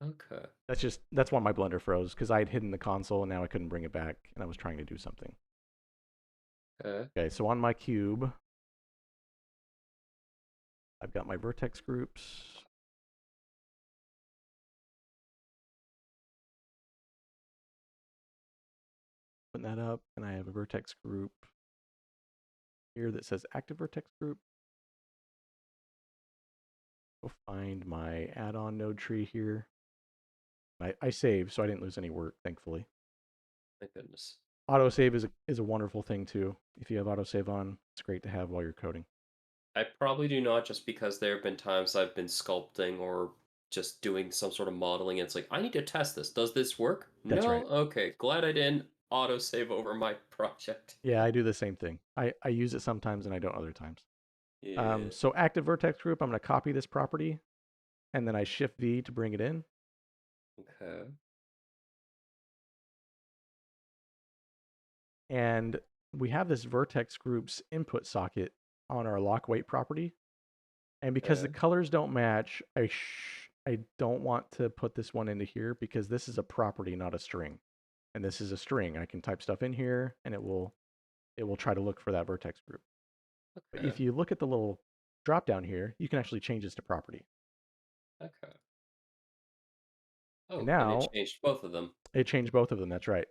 Okay. That's why my Blender froze, because I had hidden the console and now I couldn't bring it back and I was trying to do something. Okay. Okay, so on my cube, I've got my vertex groups. Open that up, and I have a vertex group here that says active vertex group. Go find my add-on node tree here. I saved, so I didn't lose any work, thankfully. Thank goodness. Autosave is a wonderful thing too. If you have autosave on, it's great to have while you're coding. I probably do not, just because there have been times I've been sculpting or just doing some sort of modeling. And it's like, I need to test this. Does this work? That's right. No? Okay. Glad I didn't autosave over my project. Yeah, I do the same thing. I use it sometimes and I don't other times. Yeah. So active vertex group, I'm going to copy this property and then I shift V to bring it in. Okay. And we have this vertex group's input socket on our lock weight property. And because the Okay. colors don't match, I don't want to put this one into here because this is a property, not a string. And this is a string. I can type stuff in here and it will try to look for that vertex group. But Okay. if you look at the little drop down here, you can actually change this to property. Okay. And Oh, and it now changed both of them. it changed both of them. That's right.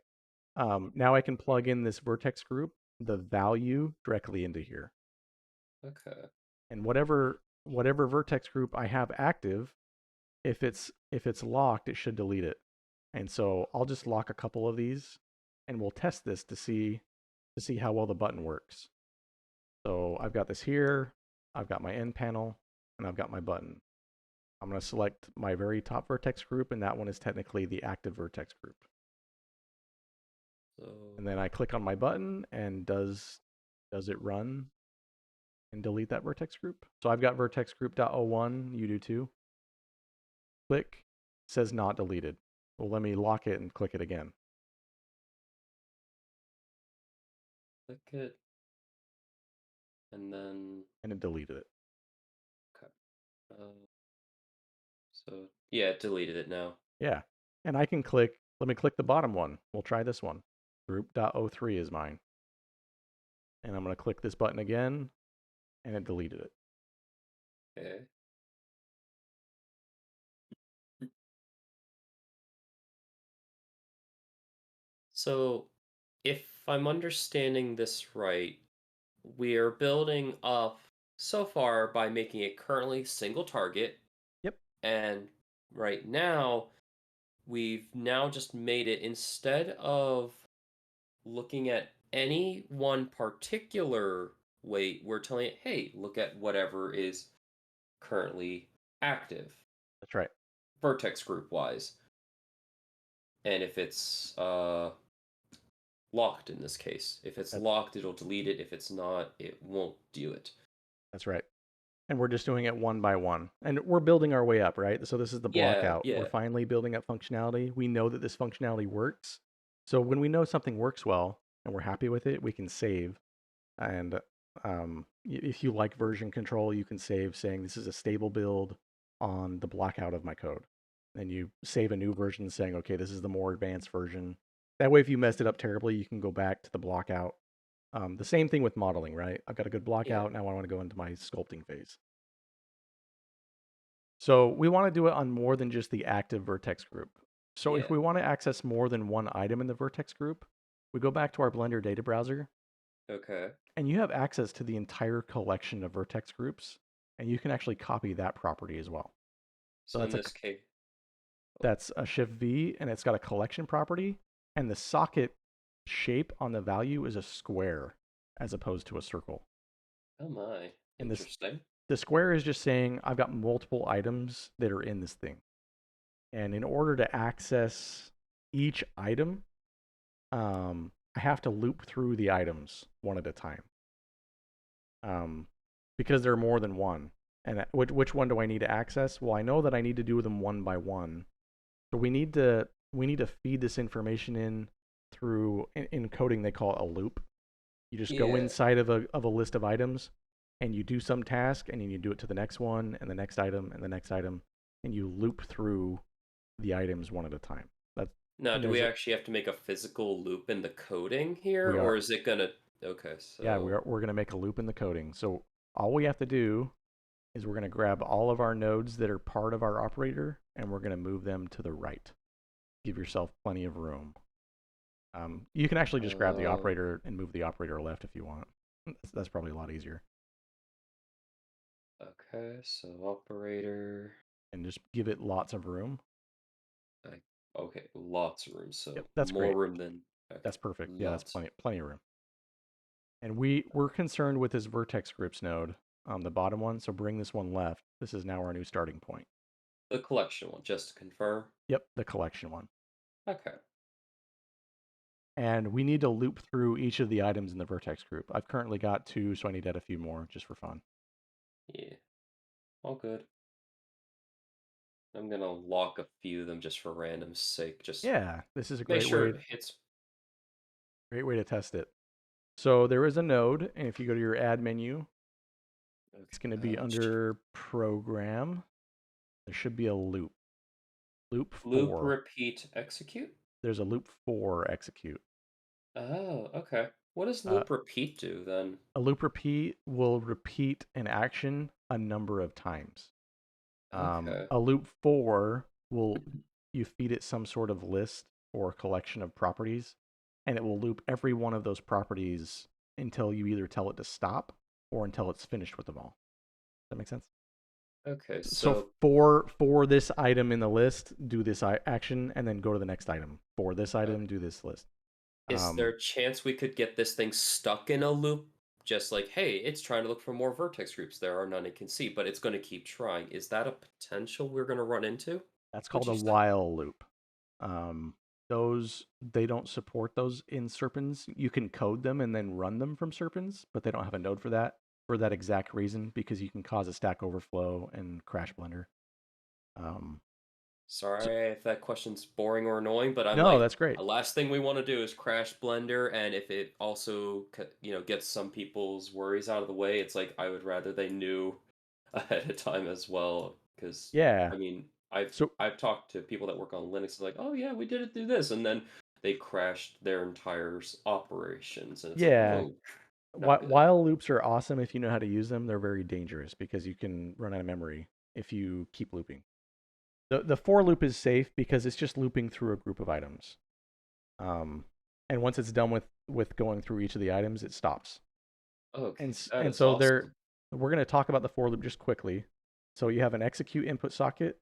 Now I can plug in this vertex group, the value directly into here. Okay. And whatever vertex group I have active, if it's locked, it should delete it. And so I'll just lock a couple of these and we'll test this to see how well the button works. So I've got this here, I've got my end panel, and I've got my button. I'm going to select my very top vertex group, and that one is technically the active vertex group. So, And then I click on my button, and does it run and delete that vertex group? So I've got vertex group.01, you do too. Click, says not deleted. Well, let me lock it and click it again. click it, and then, And it deleted it. okay. Uh, so, yeah, it deleted it now. Yeah. And let me click the bottom one. We'll try this one. Group.03 is mine. And I'm going to click this button again, and it deleted it. Okay. So, if I'm understanding this right, we are building up so far by making it currently single target, Yep, and right now we've now just made it, instead of looking at any one particular weight, we're telling it, hey, look at whatever is currently active, that's right. vertex group wise. And if it's locked in this case, if it's That, locked, it'll delete it. If it's not, it won't do it. that's right. And we're just doing it one by one. And we're building our way up, right? So this is the block Yeah, out. We're yeah. finally building up functionality. We know that this functionality works. So when we know something works well and we're happy with it, we can save. And if you like version control, you can save saying this is a stable build on the blockout of my code. And you save a new version saying, okay, this is the more advanced version. That way, if you messed it up terribly, you can go back to the blockout. The same thing with modeling, right? I've got a good Yeah, blockout. Now I want to go into my sculpting phase. So we want to do it on more than just the active vertex group. So if yeah. we want to access more than one item in the vertex group, we go back to our Blender data browser Okay. and you have access to the entire collection of vertex groups and you can actually copy that property as well. So So in this case, that's a shift V and it's got a collection property and the socket shape on the value is a square as opposed to a circle. oh my, And this interesting. the square is just saying I've got multiple items that are in this thing. And in order to access each item, I have to loop through the items one at a time. Because there are more than one. And which one do I need to access? Well, I know that I need to do them one by one. So we need to feed this information in through in coding they call it a loop. You just go Yeah. inside of a list of items and you do some task and then you do it to the next one and the next item and the next item and you loop through the items one at a time. That's Now, and do there's we a actually have to make a physical loop in the coding here, we or are is it gonna? Okay, yeah so we're gonna make a loop in the coding. So all we have to do is we're gonna grab all of our nodes that are part of our operator and we're gonna move them to the right. Give yourself plenty of room. You can actually just grab the uh, operator and move the operator left if you want. That's probably a lot easier. okay, so operator. And just give it lots of room. Okay, lots of room. Yep, So that's more great. room than okay, That's perfect. Yeah, that's lots. plenty of room. And we're concerned with this vertex groups node, the bottom one. So bring this one left. This is now our new starting point. The collection one, just to confirm. Yep, the collection one. Okay. And we need to loop through each of the items in the vertex group. I've currently got 2, so I need to add a few more just for fun. Yeah. All good. I'm gonna lock a few of them just for random's sake. Just Yeah, this is a make sure it hits. great way to test it. So there is a node, and if you go to your add menu, Okay. it's going to be under program. There should be a loop. Loop Loop, 4. repeat, execute. There's a loop 4 execute. Oh, okay. What does Uh, loop repeat do then? a loop repeat will repeat an action a number of times. Okay. A loop 4 will, you feed it some sort of list or collection of properties, and it will loop every one of those properties until you either tell it to stop or until it's finished with them all. Does that make sense? Okay, So so for this item in the list, do this action, and then go to the next item. For this uh, item, do this list. is there a chance we could get this thing stuck in a loop? Just like, hey, it's trying to look for more vertex groups. There are none it can see, but it's going to keep trying. Is that a potential we're going to run into? That's Would called a you say? while loop. Um, those they don't support those in Serpens. You can code them and then run them from Serpens, but they don't have a node for that exact reason because you can cause a Stack Overflow and crash Blender. Um, so, Sorry if that question's boring or annoying, but I'm no, like, that's great. the last thing we want to do is crash Blender, and if it also, gets some people's worries out of the way, it's like I would rather they knew ahead of time as well, because Yeah. I mean, I've So I've talked to people that work on Linux, like, oh yeah, we did it through this, and then they crashed their entire operations, and it's like, yeah, oh, not good. while loops are awesome if you know how to use them. They're very dangerous because you can run out of memory if you keep looping. The for loop is safe because it's just looping through a group of items. Um, and once it's done with going through each of the items, it stops. Okay, that And is so awesome. we're going to talk about the for loop just quickly. So you have an execute input socket,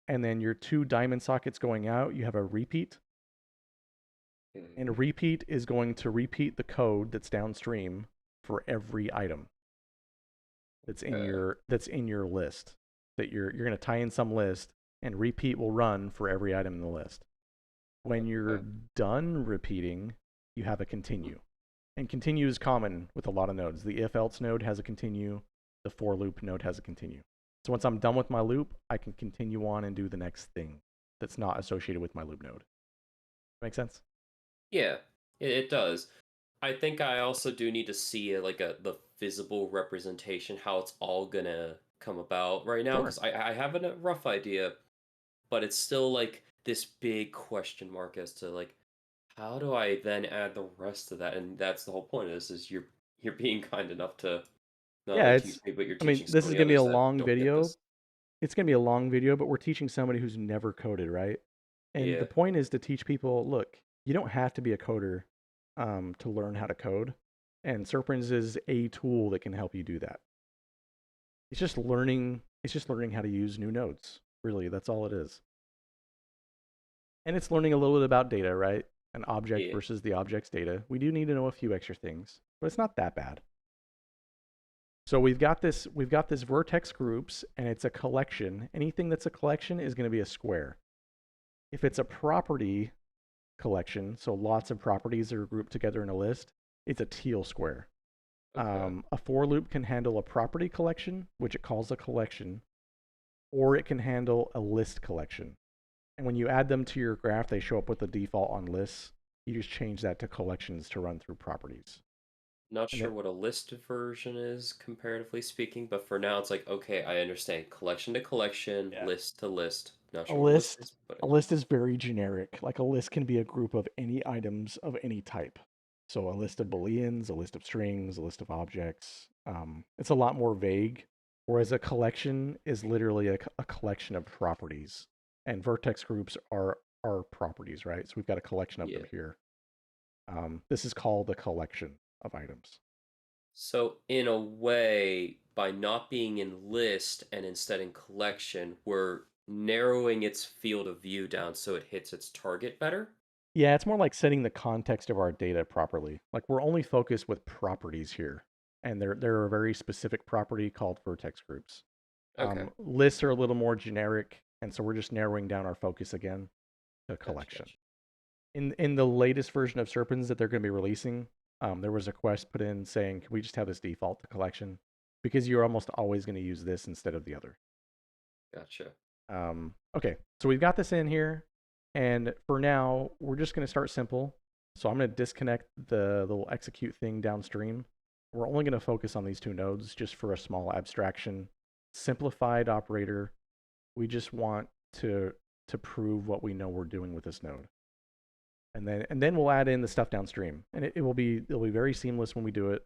and then your 2 diamond sockets going out. You have a repeat, and a Okay. repeat is going to repeat the code that's downstream for every item that's in your list. That you're going to tie in some list, and repeat will run for every item in the list. When you're Okay. done repeating, you have a continue. And continue is common with a lot of nodes. The if else node has a continue, the for loop node has a continue. So once I'm done with my loop, I can continue on and do the next thing that's not associated with my loop node. Make sense? Yeah, it does. I think I also do need to see the visible representation how it's all gonna come about right now Sure. because I have a rough idea, but it's still like this big question mark as to like how do I then add the rest of that? And that's the whole point of this is you're being kind enough to not Yeah, only teach me, but you're I mean, teaching so this is many going to be a others that long don't get video. this. It's going to be a long video, but we're teaching somebody who's never coded, right? And the Yeah. point is to teach people, look, you don't have to be a coder to learn how to code. And Serpens is a tool that can help you do that. It's just learning how to use new nodes. Really, that's all it is. And it's learning a little bit about data, right? An object Yeah. versus the object's data. We do need to know a few extra things, but it's not that bad. So we've got this vertex groups and it's a collection. Anything that's a collection is going to be a square. If it's a property collection, so lots of properties are grouped together in a list, it's a teal square. Okay. A for loop can handle a property collection, which it calls a collection, or it can handle a list collection. And when you add them to your graph, they show up with the default on lists. You just change that to collections to run through properties. Not And sure that what a list version is, comparatively speaking, but for now it's like, okay, I understand. Collection to collection, yeah, list to list. Not a sure what a list list is, but a okay. list is very generic. Like a list can be a group of any items of any type. So a list of booleans, a list of strings, a list of objects. It's a lot more vague. Whereas a collection is literally a collection of properties, and vertex groups are properties, right? So we've got a collection of them Yeah. here. This is called a collection of items. So in a way, by not being in list and instead in collection, we're narrowing its field of view down so it hits its target better? Yeah, it's more like setting the context of our data properly. Like we're only focused with properties here, and they're a very specific property called vertex groups. Okay. Lists are a little more generic, and so we're just narrowing down our focus again to Gotcha, collection. gotcha. In the latest version of Serpens that they're going to be releasing, there was a request put in saying, "Can we just have this default to collection?" Because you're almost always going to use this instead of the other. Gotcha. Okay, so we've got this in here, and for now, we're just going to start simple. So I'm going to disconnect the little execute thing downstream. We're only going to focus on these two nodes just for a small abstraction. Simplified operator. We just want to prove what we know we're doing with this node. And then we'll add in the stuff downstream, and it'll be very seamless when we do it.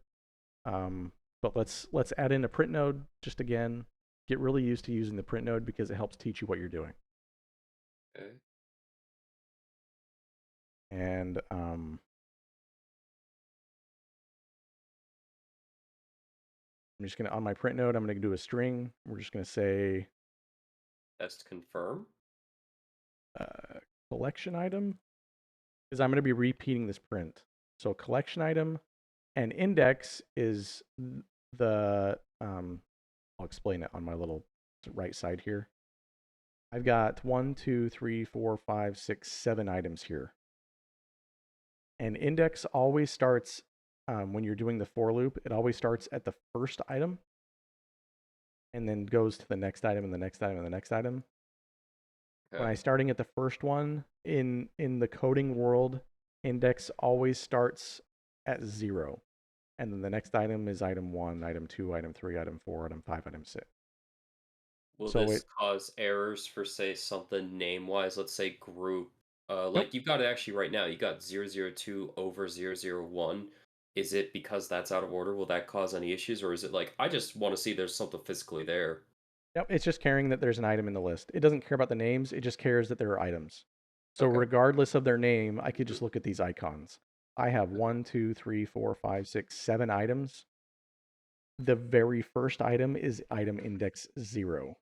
But let's add in a print node just again. Get really used to using the print node because it helps teach you what you're doing. Okay. And I'm just gonna on my print node, I'm gonna do a string. We're just gonna say Test confirm. uh, collection item because I'm gonna be repeating this print. So collection item and index is the I'll explain it on my little right side here. I've got 1, 2, 3, 4, 5, 6, 7 items here. And index always starts, when you're doing the for loop, it always starts at the first item and then goes to the next item and the next item and the next item. When Okay. I starting at the first one in the coding world, index always starts at 0. And then the next item is item 1, item 2, item 3, item 4, item 5, item 6. Will So this it cause errors for, say, something name-wise? Let's say group. Nope. Like you've got it actually right now. You got 002 over 001. Is it because that's out of order? Will that cause any issues? Or is it like, I just want to see there's something physically there? Yep, it's just caring that there's an item in the list. It doesn't care about the names, it just cares that there are items. So Okay. regardless of their name, I could just look at these icons. I have 1, 2, 3, 4, 5, 6, 7 items. The very first item is item index 0,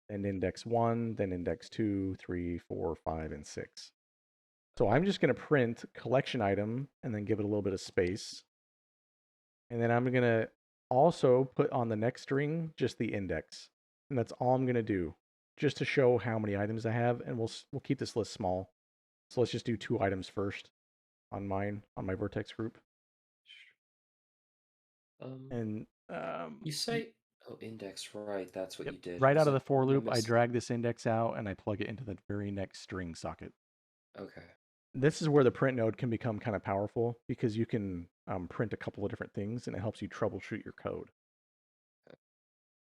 then index 1, then index 2, 3, 4, 5, and 6. So Okay. I'm just going to print collection item and then give it a little bit of space. And then I'm going to also put on the next string just the index. And that's all I'm going to do just to show how many items I have. And we'll keep this list small. So let's just do 2 items first on my vertex group. Um, And you say, oh, index, right? That's what yep, you did. I right was out of like, the for what am I loop, I missing? drag this index out and I plug it into the very next string socket. Okay. This is where the print node can become kind of powerful because you can print a couple of different things and it helps you troubleshoot your code.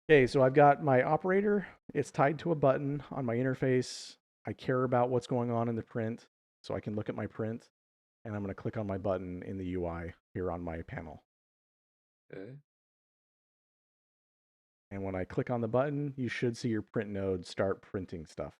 Okay, so I've got my operator. It's tied to a button on my interface. I care about what's going on in the print, so I can look at my print, and I'm going to click on my button in the UI here on my panel. Okay. And when I click on the button, you should see your print node start printing stuff.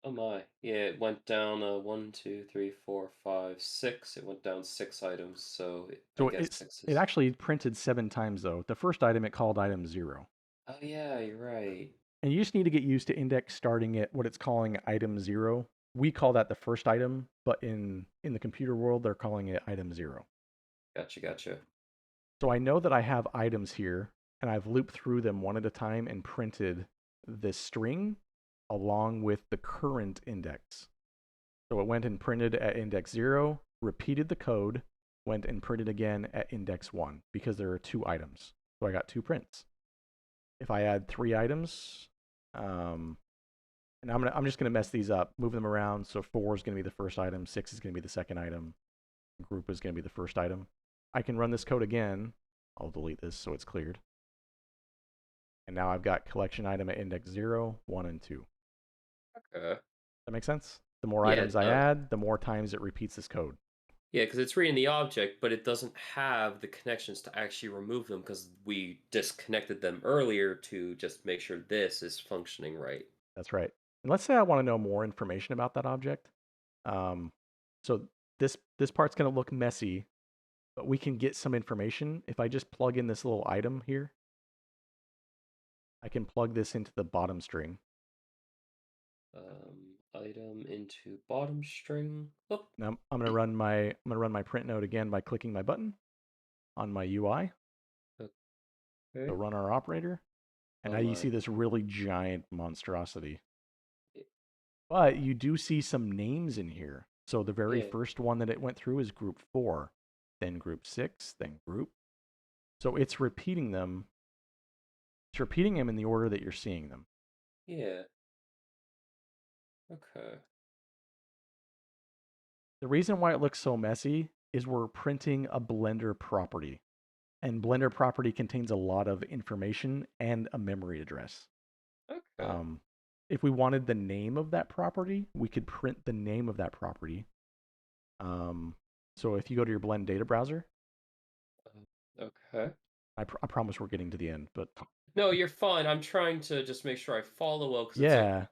Oh my. Yeah, it went down 1, 2, 3, 4, 5, 6. It went down 6 items, so I So guess six it is. actually printed 7 times though. The first item it called item 0. Oh yeah, you're right. And you just need to get used to index starting at what it's calling item 0. We call that the first item, but in the computer world they're calling it item 0. Gotcha, gotcha. So I know that I have items here, and I've looped through them one at a time and printed this string along with the current index. So it went and printed at index 0, repeated the code, went and printed again at index 1 because there are 2 items. So I got 2 prints. If I add 3 items, and I'm just gonna mess these up, move them around. So 4 is gonna be the first item, 6 is gonna be the second item, group is gonna be the first item. I can run this code again. I'll delete this so it's cleared. And now I've got collection item at index 0, 1, and 2. Okay. That makes sense? The more Yeah, items it I does. add, the more times it repeats this code. Yeah, because it's reading the object, but it doesn't have the connections to actually remove them because we disconnected them earlier to just make sure this is functioning right. That's right. And let's say I want to know more information about that object. Um, so this part's going to look messy, but we can get some information. If I just plug in this little item here, I can plug this into the bottom string. Item into bottom string. Oh, Now I'm gonna run my print node again by clicking my button on my UI. So okay. run our operator, and Oh now you my. see this really giant monstrosity. But you do see some names in here. So the very Yeah, first one that it went through is group 4, then group 6, then group. So it's repeating them. It's repeating them in the order that you're seeing them. yeah. Okay. The reason why it looks so messy is we're printing a Blender property, and Blender property contains a lot of information and a memory address. Okay. Um, if we wanted the name of that property, we could print the name of that property. Um, so if you go to your Blend data browser, Okay. I promise we're getting to the end, but No, you're fine. I'm trying to just make sure I follow well because it's like yeah,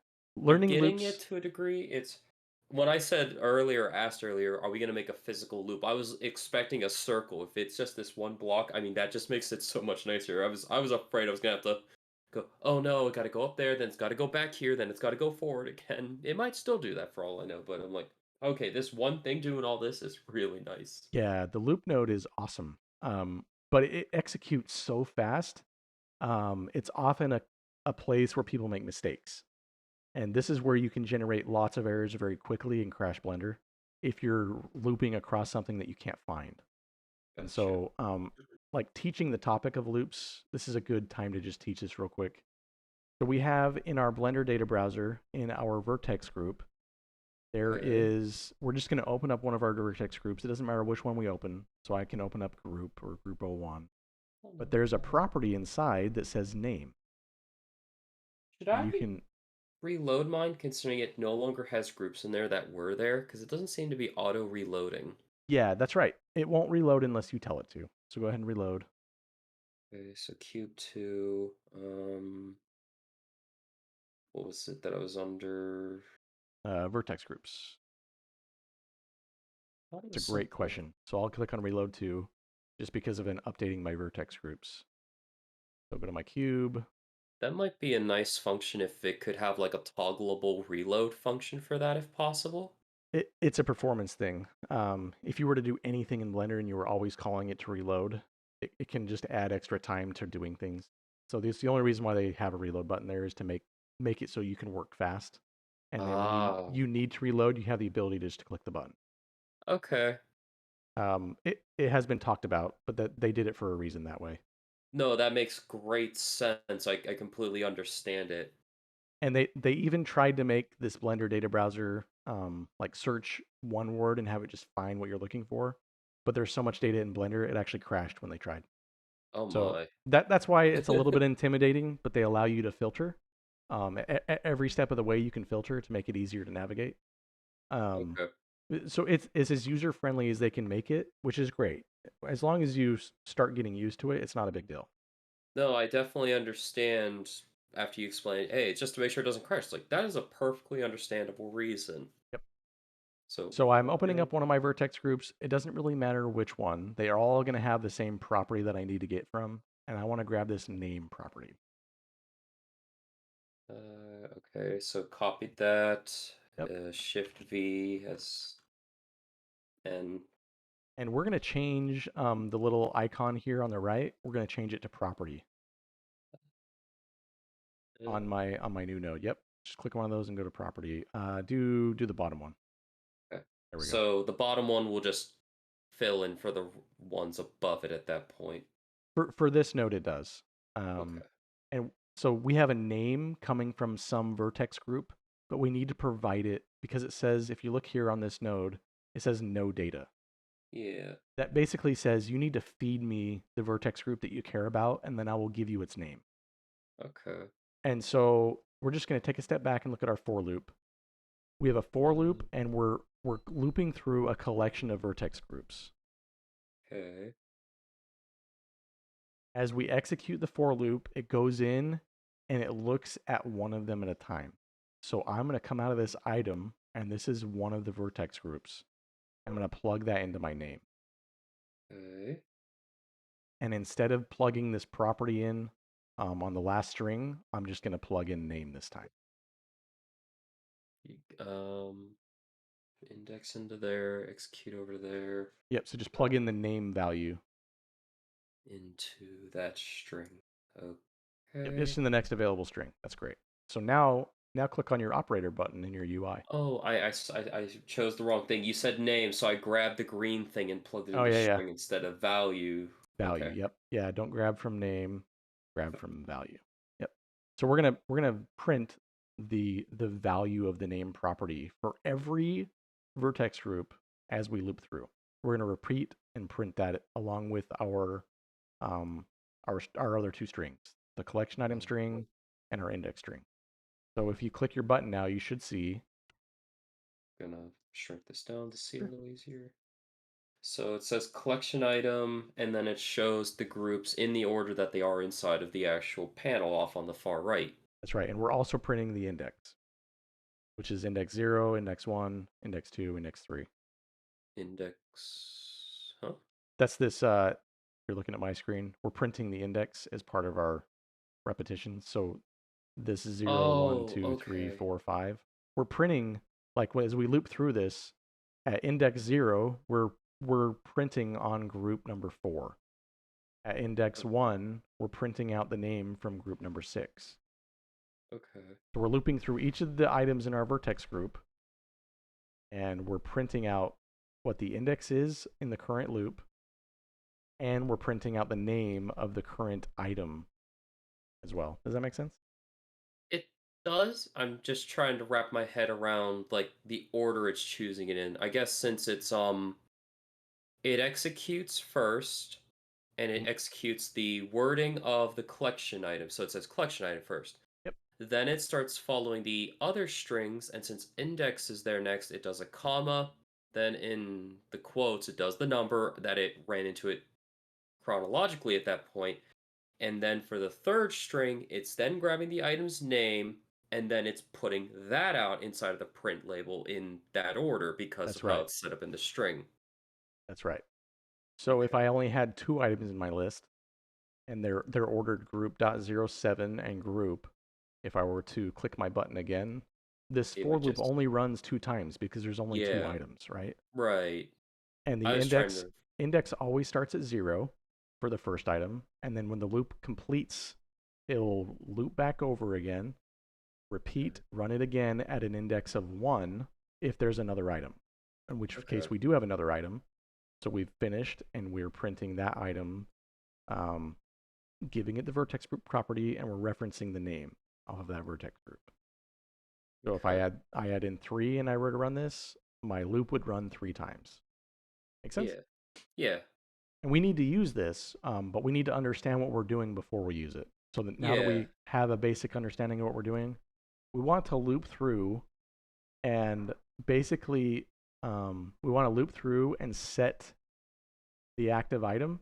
I'm learning getting it loops. to a degree. It's when I said earlier, asked earlier, are we going to make a physical loop? I was expecting a circle. If it's just this one block, I mean, that just makes it so much nicer. I was afraid I was going to have to go, oh no, it got to go up there, then it's got to go back here, then it's got to go forward again. It might still do that for all I know, but I'm like, okay, this one thing doing all this is really nice. Yeah, the loop node is awesome, but it executes so fast. It's often a place where people make mistakes. And this is where you can generate lots of errors very quickly in Crash Blender if you're looping across something that you can't find. And Gotcha. so, like teaching the topic of loops, this is a good time to just teach this real quick. So we have in our Blender data browser, in our Vertex group, Okay. we're just going to open up one of our Vertex groups. It doesn't matter which one we open. So I can open up group or group 01. But there's a property inside that says name. Should And I you can, reload mine considering it no longer has groups in there that were there? Because it doesn't seem to be auto reloading. yeah, that's right. It won't reload unless you tell it to. So go ahead and reload. Okay, so cube 2. What was it that I was under? Vertex groups. I thought it It's a was great something. question. So I'll click on reload too, just because of an updating my vertex groups. So go to my cube. That might be a nice function if it could have like a toggleable reload function for that if possible. It's a performance thing. If you were to do anything in Blender and you were always calling it to reload, it can just add extra time to doing things. So this the only reason why they have a reload button there is to make it so you can work fast. And then when Ah, you need to reload, you have the ability to just click the button. okay. It has been talked about, but that they did it for a reason that way. No, that makes great sense. I completely understand it. And they even tried to make this Blender data browser like search one word and have it just find what you're looking for. But there's so much data in Blender, it actually crashed when they tried. Oh So my. that's why it's a little bit intimidating, but they allow you to filter. Every step of the way you can filter to make it easier to navigate. Um, Okay. so it's as user friendly as they can make it, which is great. As long as you start getting used to it, it's not a big deal. No, I definitely understand after you explain, hey, it's just to make sure it doesn't crash. Like, that is a perfectly understandable reason. Yep. So, So I'm opening okay. up one of my vertex groups. It doesn't really matter which one. They are all going to have the same property that I need to get from, and I want to grab this name property. Okay, so copied that. Yep. Shift V as N. And we're going to change the little icon here on the right. We're going to change it to property on my new node. Yep. Just click one of those and go to property. Do the bottom one. Okay. There we go. So the bottom one will just fill in for the ones above it at that point. For this node, it does. Okay. And so we have a name coming from some vertex group, but we need to provide it because it says if you look here on this node, it says no data. Yeah. That basically says you need to feed me the vertex group that you care about, and then I will give you its name. Okay. And so we're just going to take a step back and look at our for loop. We have a for loop, Um, and we're looping through a collection of vertex groups. okay. As we execute the for loop, it goes in and it looks at one of them at a time. So I'm going to come out of this item, and this is one of the vertex groups. I'm going to plug that into my name. Okay. And instead of plugging this property in on the last string, I'm just going to plug in name this time. Um, index into there, execute over there, Yep, so just plug in the um, name value. into that string. Yep, just Okay. in the next available string. That's great. So now click on your operator button in your UI. Oh, I chose the wrong thing. You said name, so I grabbed the green thing and plugged it Oh into yeah, yeah. string instead of value. Value. Okay. Yep. Yeah, don't grab from name, grab from value. Yep. So we're gonna print the value of the name property for every vertex group as we loop through. We're gonna repeat and print that along with um our other two strings, the collection item Oh, string and our index string. So if you click your button now, you should see. gonna shrink this down to see it a Sure. little easier. So it says collection item, and then it shows the groups in the order that they are inside of the actual panel off on the far right. That's right. And we're also printing the index, which is index 0, index 1, index 2, index 3. Index, huh? That's this you're looking at my screen. We're printing the index as part of our repetition. So this is 0, 1, Oh, 2, 3, okay. 4, 5. We're printing like as we loop through this at index 0, we're printing on group number 4. At index Okay. 1, we're printing out the name from group number 6. Okay. So we're looping through each of the items in our vertex group and we're printing out what the index is in the current loop and we're printing out the name of the current item as well. Does that make sense? It does. I'm just trying to wrap my head around like the order it's choosing it in. I guess since it executes first and it Mm. executes the wording of the collection item. So it says collection item first. Yep, Then it starts following the other strings, and since index is there next, it does a comma. Then in the quotes, it does the number that it ran into it chronologically at that point. And then for the third string, it's then grabbing the item's name, and then it's putting that out inside of the print label in that order because that's of how right. it's set up in the string. That's right. So if Okay. I only had two items in my list and they're ordered group dot zero seven and group, if I were to click my button again, this It for would loop just, only runs two times because there's only two yeah, items, right? right. And I the was trying to, index always starts at 0 for the first item, and then when the loop completes, it'll loop back over again, repeat, run it again at an index of 1 if there's another item. In which case okay. we do have another item. So we've finished and we're printing that item, um, giving it the vertex group property, and we're referencing the name of that vertex group. So if Okay. I add in 3 and I were to run this, my loop would run 3 times. Make sense? Yeah. Yeah. And we need to use this, but we need to understand what we're doing before we use it. So that now that Yeah. we have a basic understanding of what we're doing, we want to loop through and basically we want to loop through and set the active item.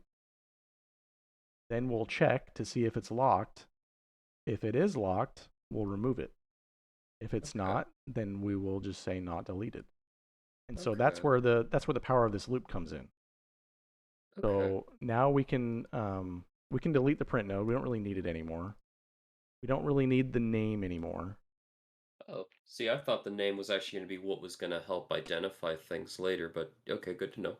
Then we'll check to see if it's locked. If it is locked, we'll remove it. If it's Okay. not, then we will just say not deleted. And so Okay. that's where the power of this loop comes in. Okay. So now we can delete the print node. We don't really need it anymore. We don't really need the name anymore. Oh, see, I thought the name was actually going to be what was going to help identify things later, but okay, good to know.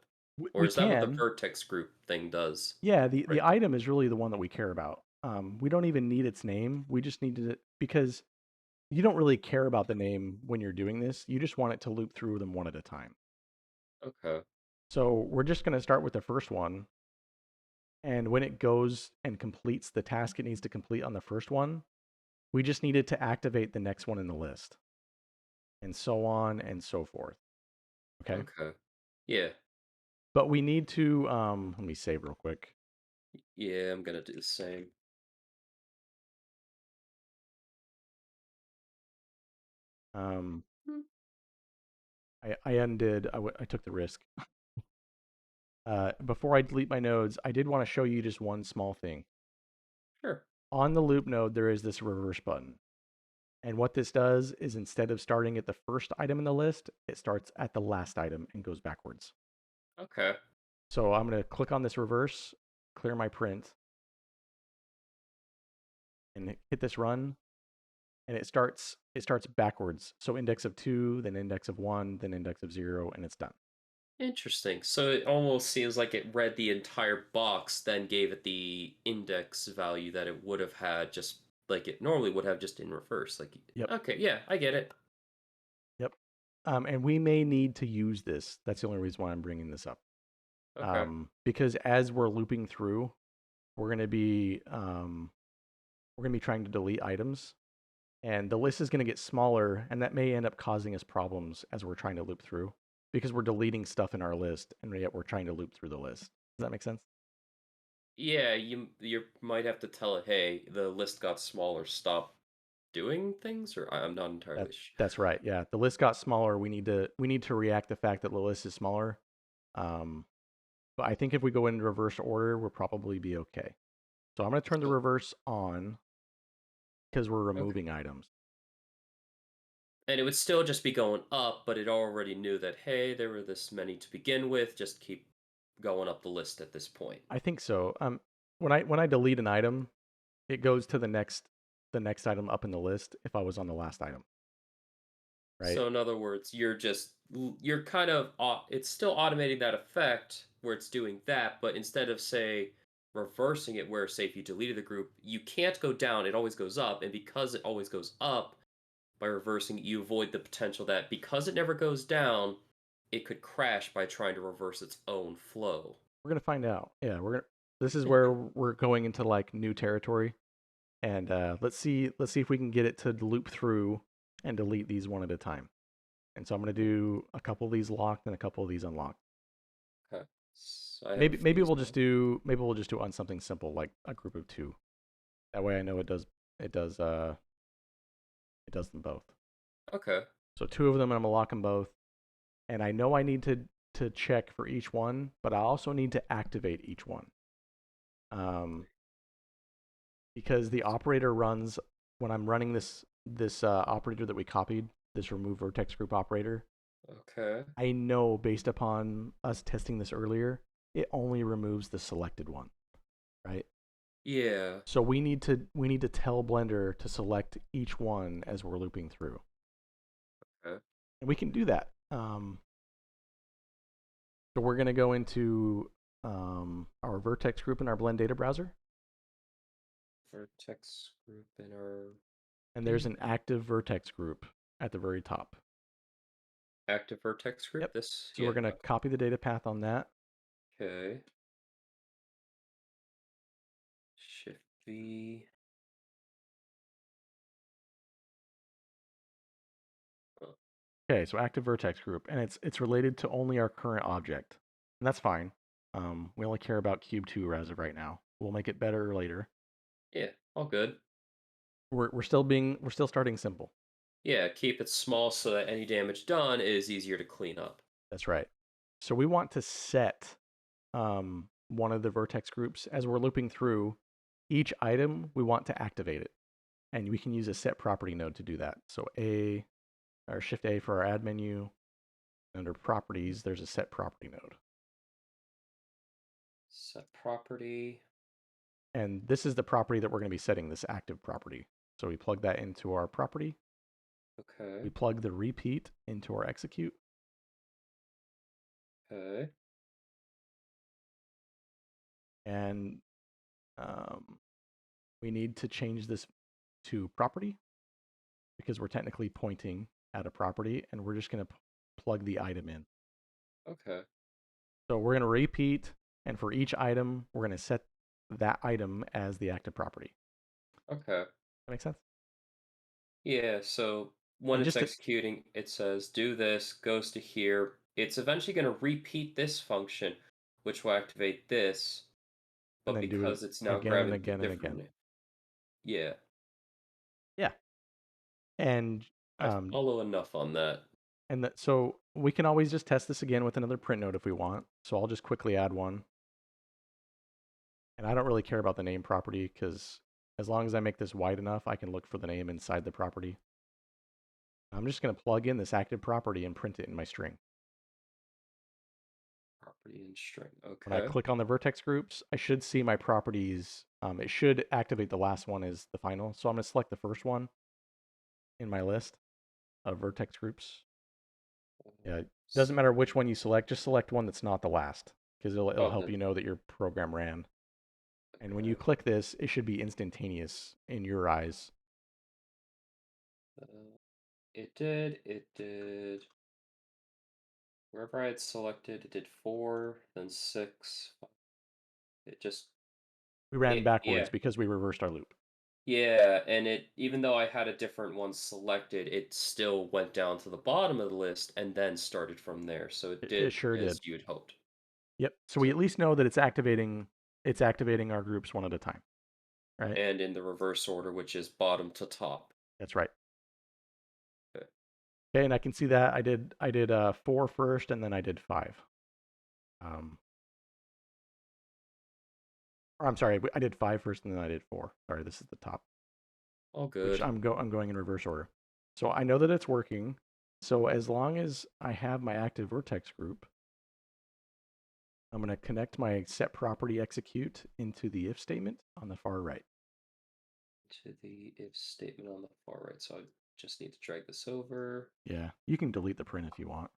Or We is that what the can, vertex group thing does? yeah. The Right. item is really the one that we care about. We don't even need its name. We just need it because you don't really care about the name when you're doing this. You just want it to loop through them one at a time. Okay. So we're just going to start with the first one. And when it goes and completes the task it needs to complete on the first one, we just need it to activate the next one in the list, and so on and so forth. Okay. Okay. Yeah. But we need to, let me save real quick. Yeah, I'm going to do the same. Um, Hmm. I undid, I took the risk. Before I delete my nodes, I did want to show you just one small thing. Sure. On the loop node, there is this reverse button. And what this does is instead of starting at the first item in the list, it starts at the last item and goes backwards. Okay. So I'm going to click on this reverse, clear my print, and hit this run. And it it starts backwards. So index of 2, then index of 1, then index of 0, and it's done. Interesting. So it almost seems like it read the entire box, then gave it the index value that it would have had just like it normally would have just in reverse. Like, Yep. okay, yeah, I get it. Yep. And we may need to use this. That's the only reason why I'm bringing this up. Okay. Because as we're looping through, we're going to be trying to delete items, and the list is going to get smaller, and that may end up causing us problems as we're trying to loop through because we're deleting stuff in our list, and yet we're trying to loop through the list. Does that make sense? Yeah, you might have to tell it, hey, the list got smaller. Stop doing things, or I'm not That entirely that's right. Yeah, the list got smaller. We need to react the fact that the list is smaller. Um, but I think if we go in reverse order, we'll probably be okay. So I'm going to turn the So, reverse on because we're okay. removing items. And it would still just be going up, but it already knew that, hey, there were this many to begin with. Just keep going up the list at this point. I think so. When I delete an item, it goes to the next item up in the list if I was on the last item, right? So in other words, you're kind of it's still automating that effect where it's doing that, but instead of say reversing it where say if you deleted the group, you can't go down, it always goes up, and because it always goes up, by reversing it, you avoid the potential that because it never goes down, it could crash by trying to reverse its own flow. We're gonna find out. Yeah, we're gonna. This is where we're going into like new territory, and let's see if we can get it to loop through and delete these one at a time. And so I'm gonna do a couple of these locked and a couple of these unlocked. Okay. So I have a Maybe few as we'll just well. do on something simple like a group of 2. That way I know it does it does them both. Okay. So 2 of them, I'm gonna lock them both, and I know I need to check for each one, but I also need to activate each one. Um, because the operator runs when I'm running this operator that we copied, this remove vertex group operator. Okay. I know based upon us testing this earlier, it only removes the selected one, right? Yeah. So we need to tell Blender to select each one as we're looping through, Okay. and we can do that. So we're going to go into our vertex group in our Blend data browser, Vertex group in our and there's an active vertex group at the very top. active vertex Yep. group. This, So we're yeah. going to copy the data path on that. Okay. Shift V. Oh, Okay, so active vertex group, and it's related to only our current object, and that's fine. We only care about cube 2 as of right now. We'll make it better later. yeah, all good. We're still starting simple. Yeah, keep it small so that any damage done is easier to clean up. That's right. So we want to set one of the vertex groups as we're looping through each item. We want to activate it, and we can use a set property node to do that. So A or Shift A for our add menu. Under properties, there's a set property node. Set property. And this is the property that we're going to be setting, this active property. So we plug that into our property. Okay. We plug the repeat into our execute. Okay. And um, we need to change this to property because we're technically pointing at a property, and we're just going to plug the item in. Okay. So we're going to repeat, and for each item, we're going to set that item as the active property. Okay. That makes sense? Yeah, so when And it's just to, executing, it says do this, goes to here. It's eventually going to repeat this function, which will activate this, and but then do it because it's now again and grabbing the again and different again. name. Yeah, Yeah. And I um, follow enough on that. so we can always just test this again with another print node if we want. So I'll just quickly add one. And I don't really care about the name property because as long as I make this wide enough, I can look for the name inside the property. I'm just going to plug in this active property and print it in my string. Property and string. When I Okay. click on the vertex groups, I should see my properties. It should activate the last one as the final. So I'm going to select the first one. in my list of vertex groups. Yeah, it doesn't So, matter which one you select, just select one that's not the last because it'll oh, help then you know that your program ran. And when you okay. click this, it should be instantaneous in your eyes. It did. It did. Wherever I had selected, it did 4, then 6. It just We ran yeah. backwards because we reversed our loop. Yeah, and it even though I had a different one selected, it still went down to the bottom of the list and then started from there. So it It did sure did. as you'd hoped. Yep. So we So at least know that it's activating our groups one at a time, right? and in the reverse order, which is bottom to top. That's right. Okay. Okay, and I can see that I did 4 first, and then I did 5. Um, or I'm sorry, I did 5 first, and then I did 4. Sorry, this is the top, All which good. I'm going in reverse order. So I know that it's working. So as long as I have my active vertex group, I'm going to connect my set property execute into the if statement on the far right. To the if statement on the far right. So I just need to drag this over. Yeah, you can delete the print if you want.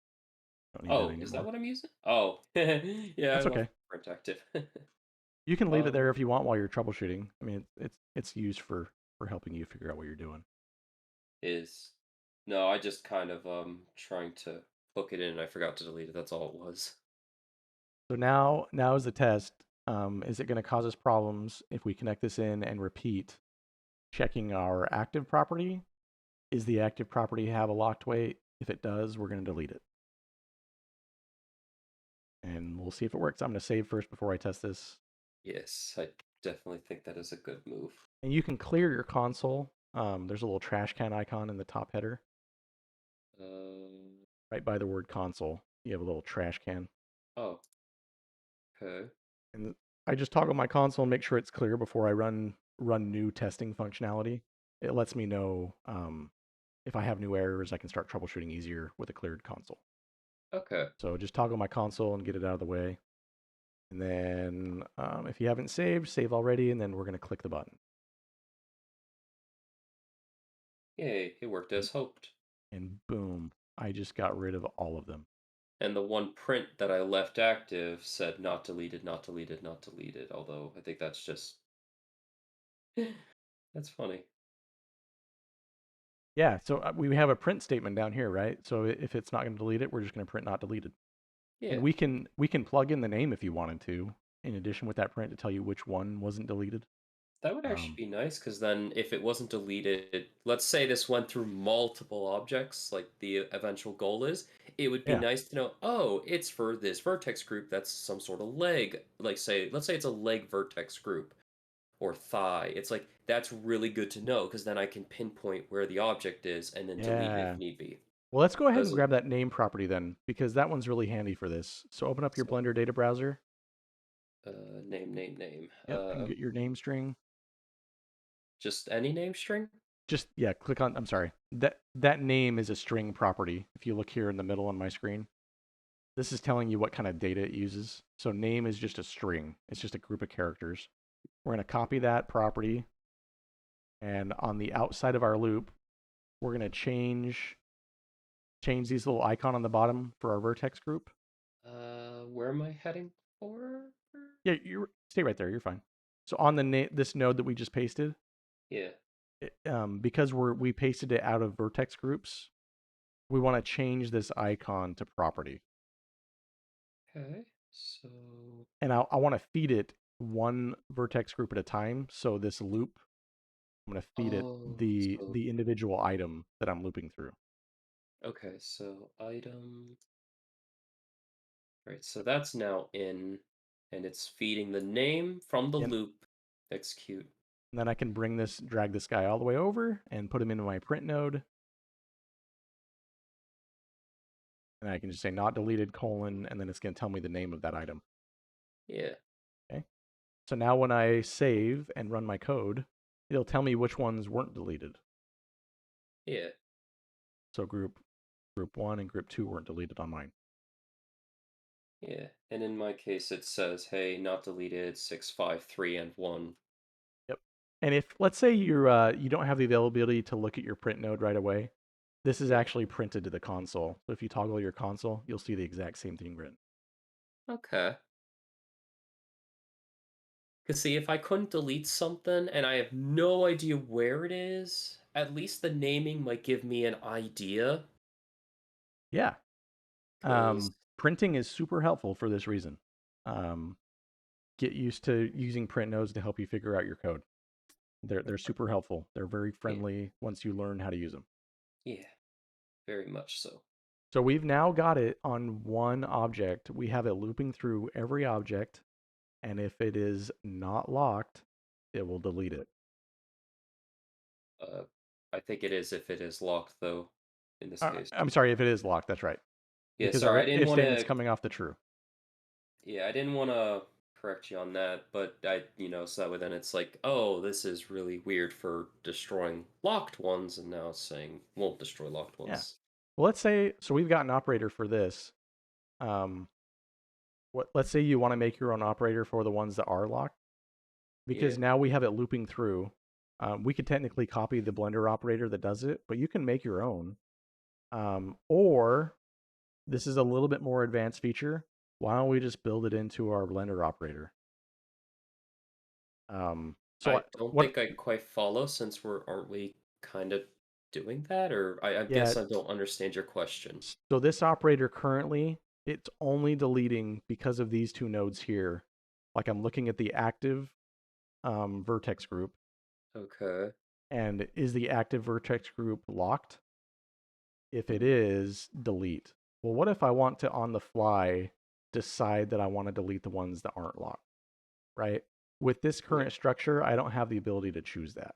Don't need that Oh, is that anymore. what I'm using? Oh, yeah, I That's left okay. print active. You can leave it there um, if you want while you're troubleshooting. I mean, it's used for helping you figure out what you're doing. is no, I just kind of trying to hook it in and I forgot to delete it. That's all it was. So now is the test. Is it going to cause us problems if we connect this in and repeat checking our active property? Is the active property have a locked wait? If it does, we're going to delete it. And we'll see if it works. I'm going to save first before I test this. Yes, I definitely think that is a good move. And you can clear your console. There's a little trash can icon in the top header, Um, right by the word console. You have a little trash can. oh, okay. And I just toggle my console and make sure it's clear before I run new testing functionality. It lets me know if I have new errors, I can start troubleshooting easier with a cleared console. Okay. So just toggle my console and get it out of the way. And then if you haven't saved, save already, and then we're going to click the button. Yay, it worked And, as hoped. and boom, I just got rid of all of them. And the one print that I left active said not deleted, not deleted, not deleted. Although I think that's just that's funny. Yeah, so we have a print statement down here, right? So if it's not going to delete it, we're just going to print not deleted. And Yeah, we can plug in the name if you wanted to, in addition with that print to tell you which one wasn't deleted. that would actually Um, be nice because then if it wasn't deleted, let's say this went through multiple objects, like the eventual goal is, it would be yeah, nice to know, oh, it's for this vertex group that's some sort of leg. Like say, let's say it's a leg vertex group or thigh. It's like that's really good to know because then I can pinpoint where the object is and then delete it if yeah. need be. Well, let's go ahead As and a, grab that name property then, because that one's really handy for this. So open up your so, Blender data browser. name. Yep, and get your name string. Just any name string. Just yeah, click on. I'm sorry. That name is a string property. If you look here in the middle on my screen, this is telling you what kind of data it uses. So name is just a string. It's just a group of characters. We're going to copy that property, and on the outside of our loop, we're going to change these little icon on the bottom for our vertex group. Where am I heading for? Yeah, you stay right there. You're fine. So on this node that we just pasted, Yeah. because we pasted it out of vertex groups, we want to change this icon to property, Okay. So. and I want to feed it one vertex group at a time. So this loop, I'm going to feed it Oh. So. the individual item that I'm looping through. Okay. So item. Right. So that's now in, and it's feeding the name from the And, loop. Execute. and then I can drag this guy all the way over and put him into my print node. And I can just say not deleted colon, and then it's going to tell me the name of that item. Yeah. Okay. So now when I save and run my code, it'll tell me which ones weren't deleted. Yeah. So group 1 and group 2 weren't deleted on mine. Yeah. And in my case, it says, "Hey, not deleted. 6, 5, 3, and 1." Yep. And if let's say you don't have the availability to look at your print node right away, this is Yeah. actually printed to the console. So if you toggle your console, you'll see the exact same thing written. Okay. Because see, if I couldn't delete something and I have no idea where it is, at least the naming might give me an idea. Yeah. Because, Printing is super helpful for this reason. Um, get used to using print nodes to help you figure out your code. They're super helpful. They're very yeah, friendly once you learn how to use them. yeah, very much so. So we've now got it on one object. We have it looping through every object, and if it is not locked, it will delete it. Uh, I think it is if it is locked, though, in this case. I'm sorry, if it is locked, that's right. Yeah, Because our sorry, I didn't if want statement's to. coming off the true. Yeah, I didn't want to correct you on that, but so that way then it's like, oh, this is really weird for destroying locked ones, and now it's saying won't destroy locked Yeah. ones. Well, let's say so we've got an operator for this. Um, let's say you want to make your own operator for the ones that are locked, Yeah. because now we have it looping through. We could technically copy the Blender operator that does it, but you can make your own. Or this is a little bit more advanced feature. Why don't we just build it into our Blender operator? So I don't what? think I quite follow since aren't we kind of doing that? Or I Yeah. guess I don't understand your question. So this operator currently, it's only deleting because of these two nodes here. Like I'm looking at the active vertex group, Okay. and is the active vertex group locked? If it Hmm. is, delete. Well, what if I want to on the fly decide that I want to delete the ones that aren't locked, right? With this Yeah. current structure, I don't have the ability to choose that.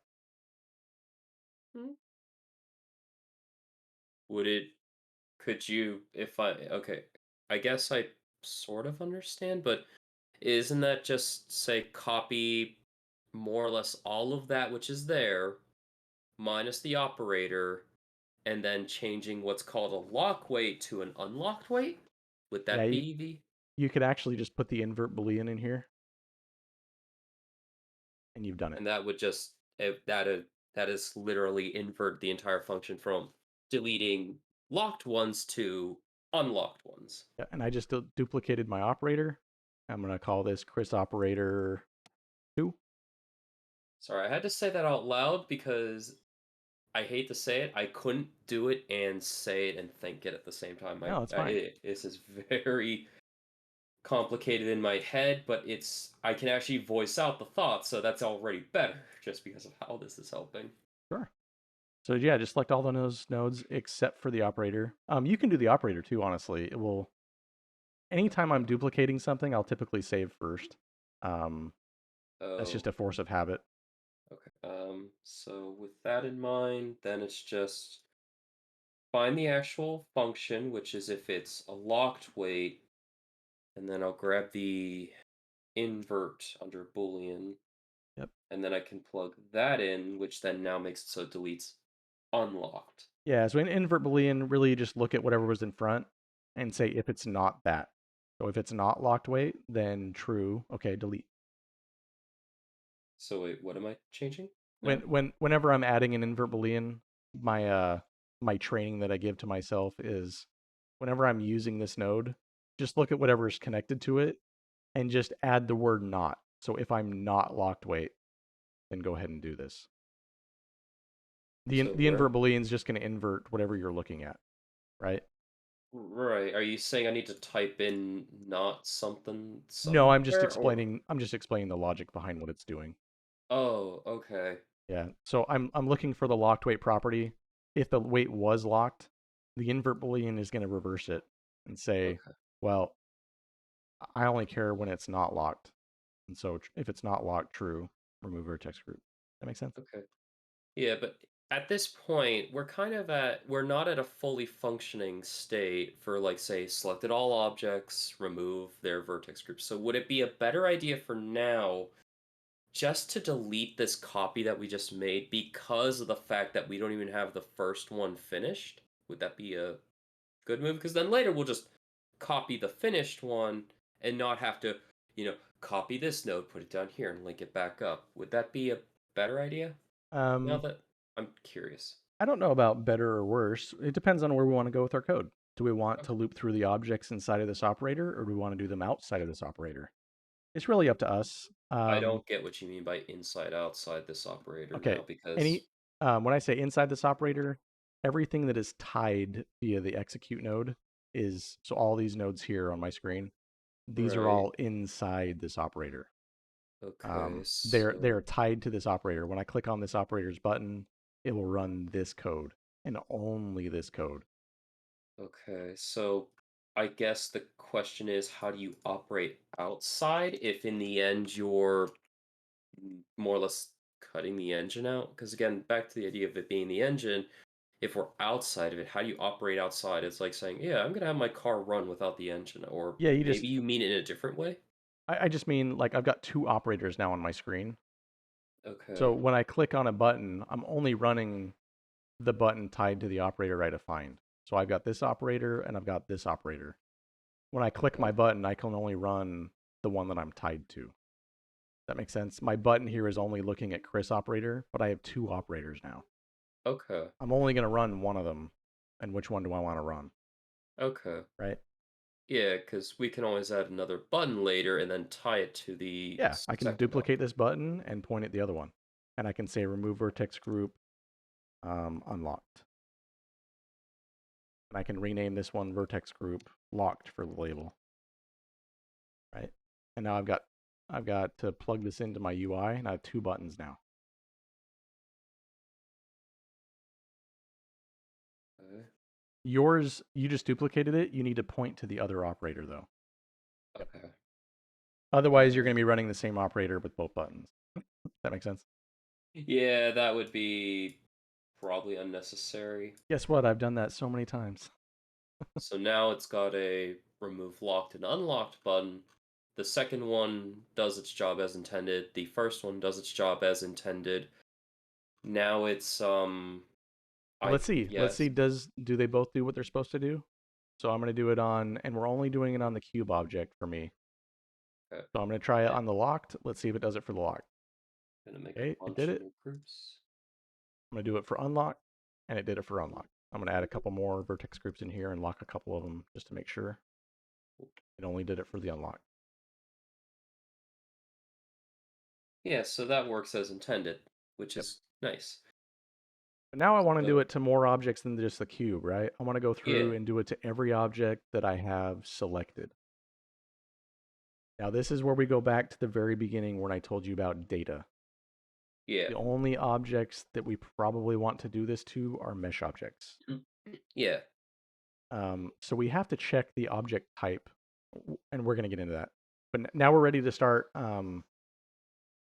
Hmm. Would it, could you, if okay, I guess I sort of understand, but isn't that just say copy more or less all of that which is there, minus the operator, and then changing what's called a lock weight to an unlocked weight? Would Yeah, that be the you could actually just put the invert boolean in here, and you've done it. and that would just that is literally invert the entire function from deleting locked ones to unlocked ones. Yeah, and I just duplicated my operator. I'm going to call this Chris operator 2. Sorry, I had to say that out loud because I hate to say it, I couldn't do it and say it and think it at the same time. No, it's fine. This is very complicated in my head, but I can actually voice out the thoughts, so that's already better just because of how this is helping. Sure. So yeah, just select all those nodes except for the operator. You can do the operator too, honestly. It will anytime I'm Okay. duplicating something, I'll typically save first. Um, that's Oh, just a force of habit. okay. So with that in mind, then it's just find the actual function, which is if it's a locked weight, and then I'll grab the invert under Boolean, Yep. and then I can plug that in, which then now makes it so it deletes unlocked. Yeah, so in invert boolean, really just look at whatever was in front and say if it's not that. So if it's not locked weight, then true. Okay, delete. So wait, what am I changing now? Whenever I'm adding an invert boolean, my training that I give to myself is whenever I'm using this node, just look at whatever is connected to it and just add the word not. So if I'm not locked weight, then go ahead and do this. So The where? invert boolean is just going to invert whatever you're looking at, right? Right. Are you saying I need to type in not something No, somewhere or? I'm just explaining the logic behind what it's doing. Oh, okay. Yeah. So I'm looking for the locked weight property. If the weight was locked, the invert boolean is going to reverse it and say, Okay. well, I only care when it's not locked. And so if it's not locked, true, remove vertex group. That makes sense? Okay. Yeah, but at this point, we're not at a fully functioning state for, like, say, selected all objects, remove their vertex group. So would it be a better idea for now just to delete this copy that we just made because of the fact that we don't even have the first one finished? Would that be a good move? Because then later we'll just copy the finished one and not have to, copy this node, put it down here, and link it back up. Would that be a better idea? Now Um, that I'm curious. I don't know about better or worse. It depends on where we want to go with our code. Do we want to Okay. loop through the objects inside of this operator, or do we want to do them outside of this operator? It's really up to us. I don't get what you mean by inside outside this operator Okay. now because Any when I say inside this operator, everything that is tied via the execute node is so all these nodes here on my screen, these are right. all inside this operator. Okay, They're so tied to this operator. When I click on this operator's button, it will run this code and only this code. okay, so I guess the question is how do you operate outside if in the end you're more or less cutting the engine out? Because again, back to the idea of it being the engine, if we're outside of it, how do you operate outside? It's like saying, yeah, I'm gonna have my car run without the engine, or Yeah, maybe you mean it in a different way. I just mean like I've got two operators now on my screen. So Okay. when I click on a button, I'm only running the button tied to the operator I defined. So I've got this operator and I've got this operator. When I click my Okay. button, I can only run the one that I'm tied to. That makes sense. My button here is only looking at Chris operator, but I have two operators now. Okay. I'm only going to run one of them. And which one do I want to run? Okay. Right? Yeah, because we can always add another button later and then tie it to the Yeah, I can second duplicate this operator. button and point at the other one. And I can say remove vertex group unlocked. And I can rename this one vertex group locked for the label. Right? And now I've got to plug this into my UI and I have two buttons now. Okay. Yours, you just duplicated it. You need to point to the other operator though. Yep. Okay. Otherwise, you're Uh, going to be running the same operator with both buttons. That makes sense? yeah, that would be probably unnecessary. Guess what? I've done that so many times. So now it's got a remove locked and unlocked button. The second one does its job as intended. The first one does its job as intended. Now it's Well, I let's see. Let's guess see. Do they both do what they're supposed to do? So I'm going to do it on, and we're only doing it on the cube object for me. okay. So I'm going to try it I'm on the locked. Let's see if it does it for the locked. gonna make a Okay, it did bunch of it. new groups. I'm going to do it for unlocked, and it did it for unlocked. I'm going to add a couple more vertex groups in here and lock a couple of them just to make sure. It only did it for the unlock. Yeah, so that works as intended, which Yep. is nice. But now I want to do So it to more objects than just the cube, right? I want to go yeah, through and do it to every object that I have selected. Now this is where we go back to the very beginning when I told you about data. yeah, The only objects that we probably want to do this to are mesh objects. mm, yeah, So we have to check the object type, and we're going to get into that. But now we're ready to start.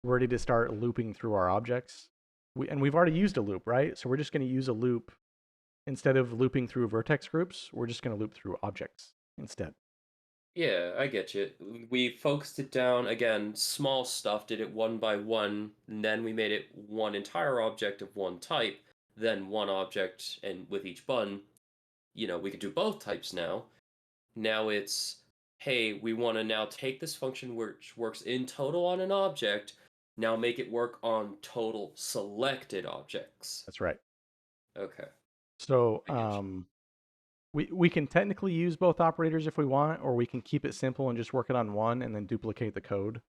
Ready to start looping through our objects. We've already used a loop, right? So we're just going to use a loop instead of looping through vertex groups. We're just going to loop through objects instead. yeah. I get you. We focused it down again. Small stuff. Did it one by one, and then we made it one entire object of one type. Then one object, and with each button, we could do both types now. Now it's, hey, we want to now take this function which works in total on an object, now make it work on total selected objects. That's right. Okay, So I get you. we can technically use both operators if we want, or we can keep it simple and just work it on one and then duplicate the code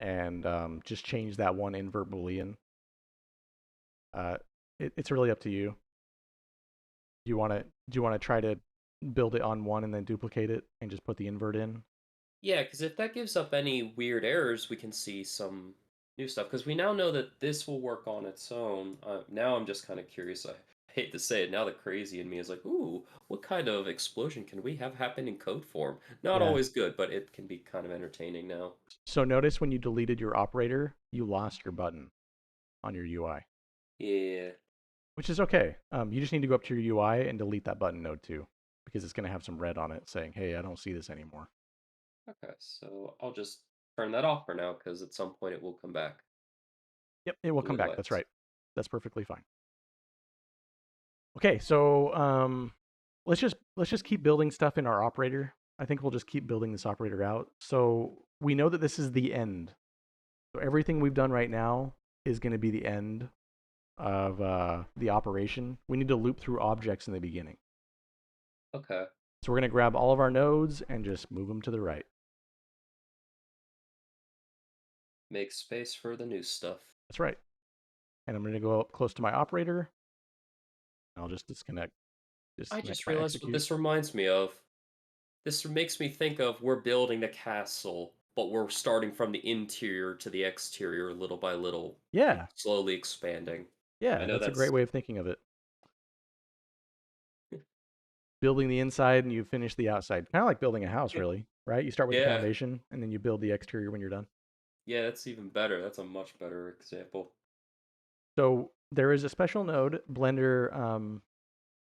and just change that one invert boolean. Uh, it's really up to you. Do you want to try to build it on one and then duplicate it and just put the invert in? Yeah, because if that gives up any weird errors, we can see some new stuff. Because we now know that this will work on its own. Now I'm just kind of curious. I hate to say it. Now the crazy in me is like, ooh, what kind of explosion can we have happen in code form? Not Yeah. always good, but it can be kind of entertaining now. So notice when you deleted your operator, you lost your button on your UI, Yeah. which is okay. You just need to go up to your UI and delete that button node too, because it's going to have some red on it saying, "Hey, I don't see this anymore." Okay, so I'll just turn that off for now because at some point it will come back Yep, it will the come way it back. That's likes. right. That's perfectly fine. Okay, so let's just keep building stuff in our operator. I think we'll just keep building this operator out. So we know that this is the end. So everything we've done right now is going to be the end of the operation. We need to loop through objects in the beginning. Okay. So we're going to grab all of our nodes and just move them to the right. Make space for the new stuff. That's right. And I'm going to go up close to my operator. I'll just disconnect. I Disconnect just my realized what execute. this reminds me of. This makes me think of we're building the castle, but we're starting from the interior to the exterior little by little, Yeah. slowly expanding. I Yeah. know That's a great that's way of thinking of it. Building the inside and you finish the outside. Kind of like building a house, really, right? You start with the yeah, foundation and then you build the exterior when you're done. yeah, that's even better. That's a much better example. So there is a special node, Blender.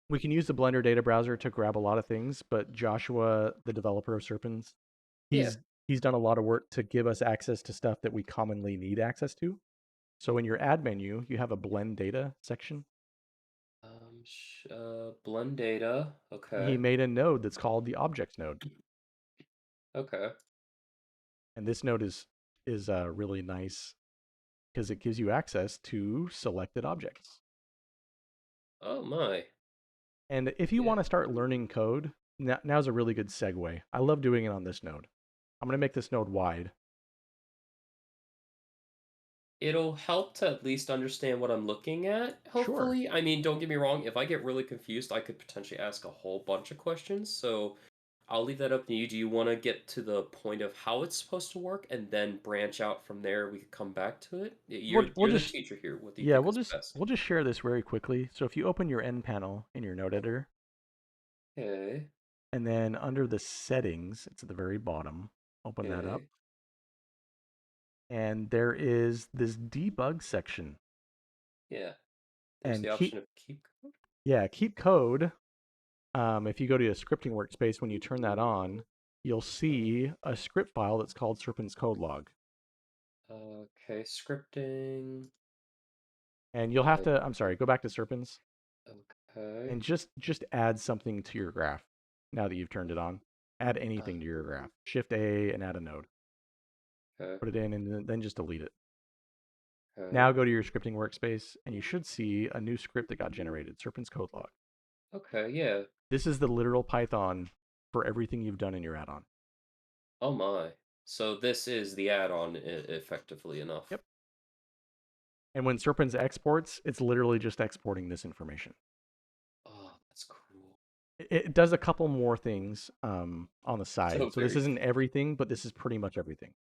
We can use the Blender data browser to grab a lot of things, but Joshua, the developer of Serpens, Yeah. he's he's done a lot of work to give us access to stuff that we commonly need access to. So in your add menu, you have a blend data section. Blend data. He Okay. made a node that's called the objects node, Okay. and this node is really nice because it gives you access to selected objects. Oh my. And if you Yeah. want to start learning code, now's a really good segue. I love doing it on this node. I'm going to make this node wide. It'll help to at least understand what I'm looking at, Sure. hopefully. I mean, don't get me wrong, if I get really confused, I could potentially ask a whole bunch of questions. So I'll leave that up to you. Do you want to get to the point of how it's supposed to work and then branch out from there? We could come back to it. We'll You're the just teacher here. What do you Yeah, think is best? we'll just share this very quickly. So if you open your end panel in your node editor, Okay. and then under the settings, it's at the very bottom, open that up. Okay. And there is this debug section. Yeah. There's And the option of keep code. keep code. If you go to a scripting workspace, when you turn that on, you'll see a script file that's called Serpens code log. Okay. Scripting. And you'll have Uh, to, I'm sorry, go back to Serpens okay. and just add something to your graph now that you've turned it on. Add Uh, anything to your graph. Shift A and add a node. okay. Put it in and then just delete it. Okay. Now go to your scripting workspace and you should see a new script that got generated, Serpens code log. Okay. Yeah. This is the literal Python for everything you've done in your add-on. Oh my. So this is the add-on effectively enough. Yep. And when Serpens exports, it's literally just exporting this information. Oh, that's cool. It does a couple more things on the So side. So this very isn't everything, but this is pretty much everything.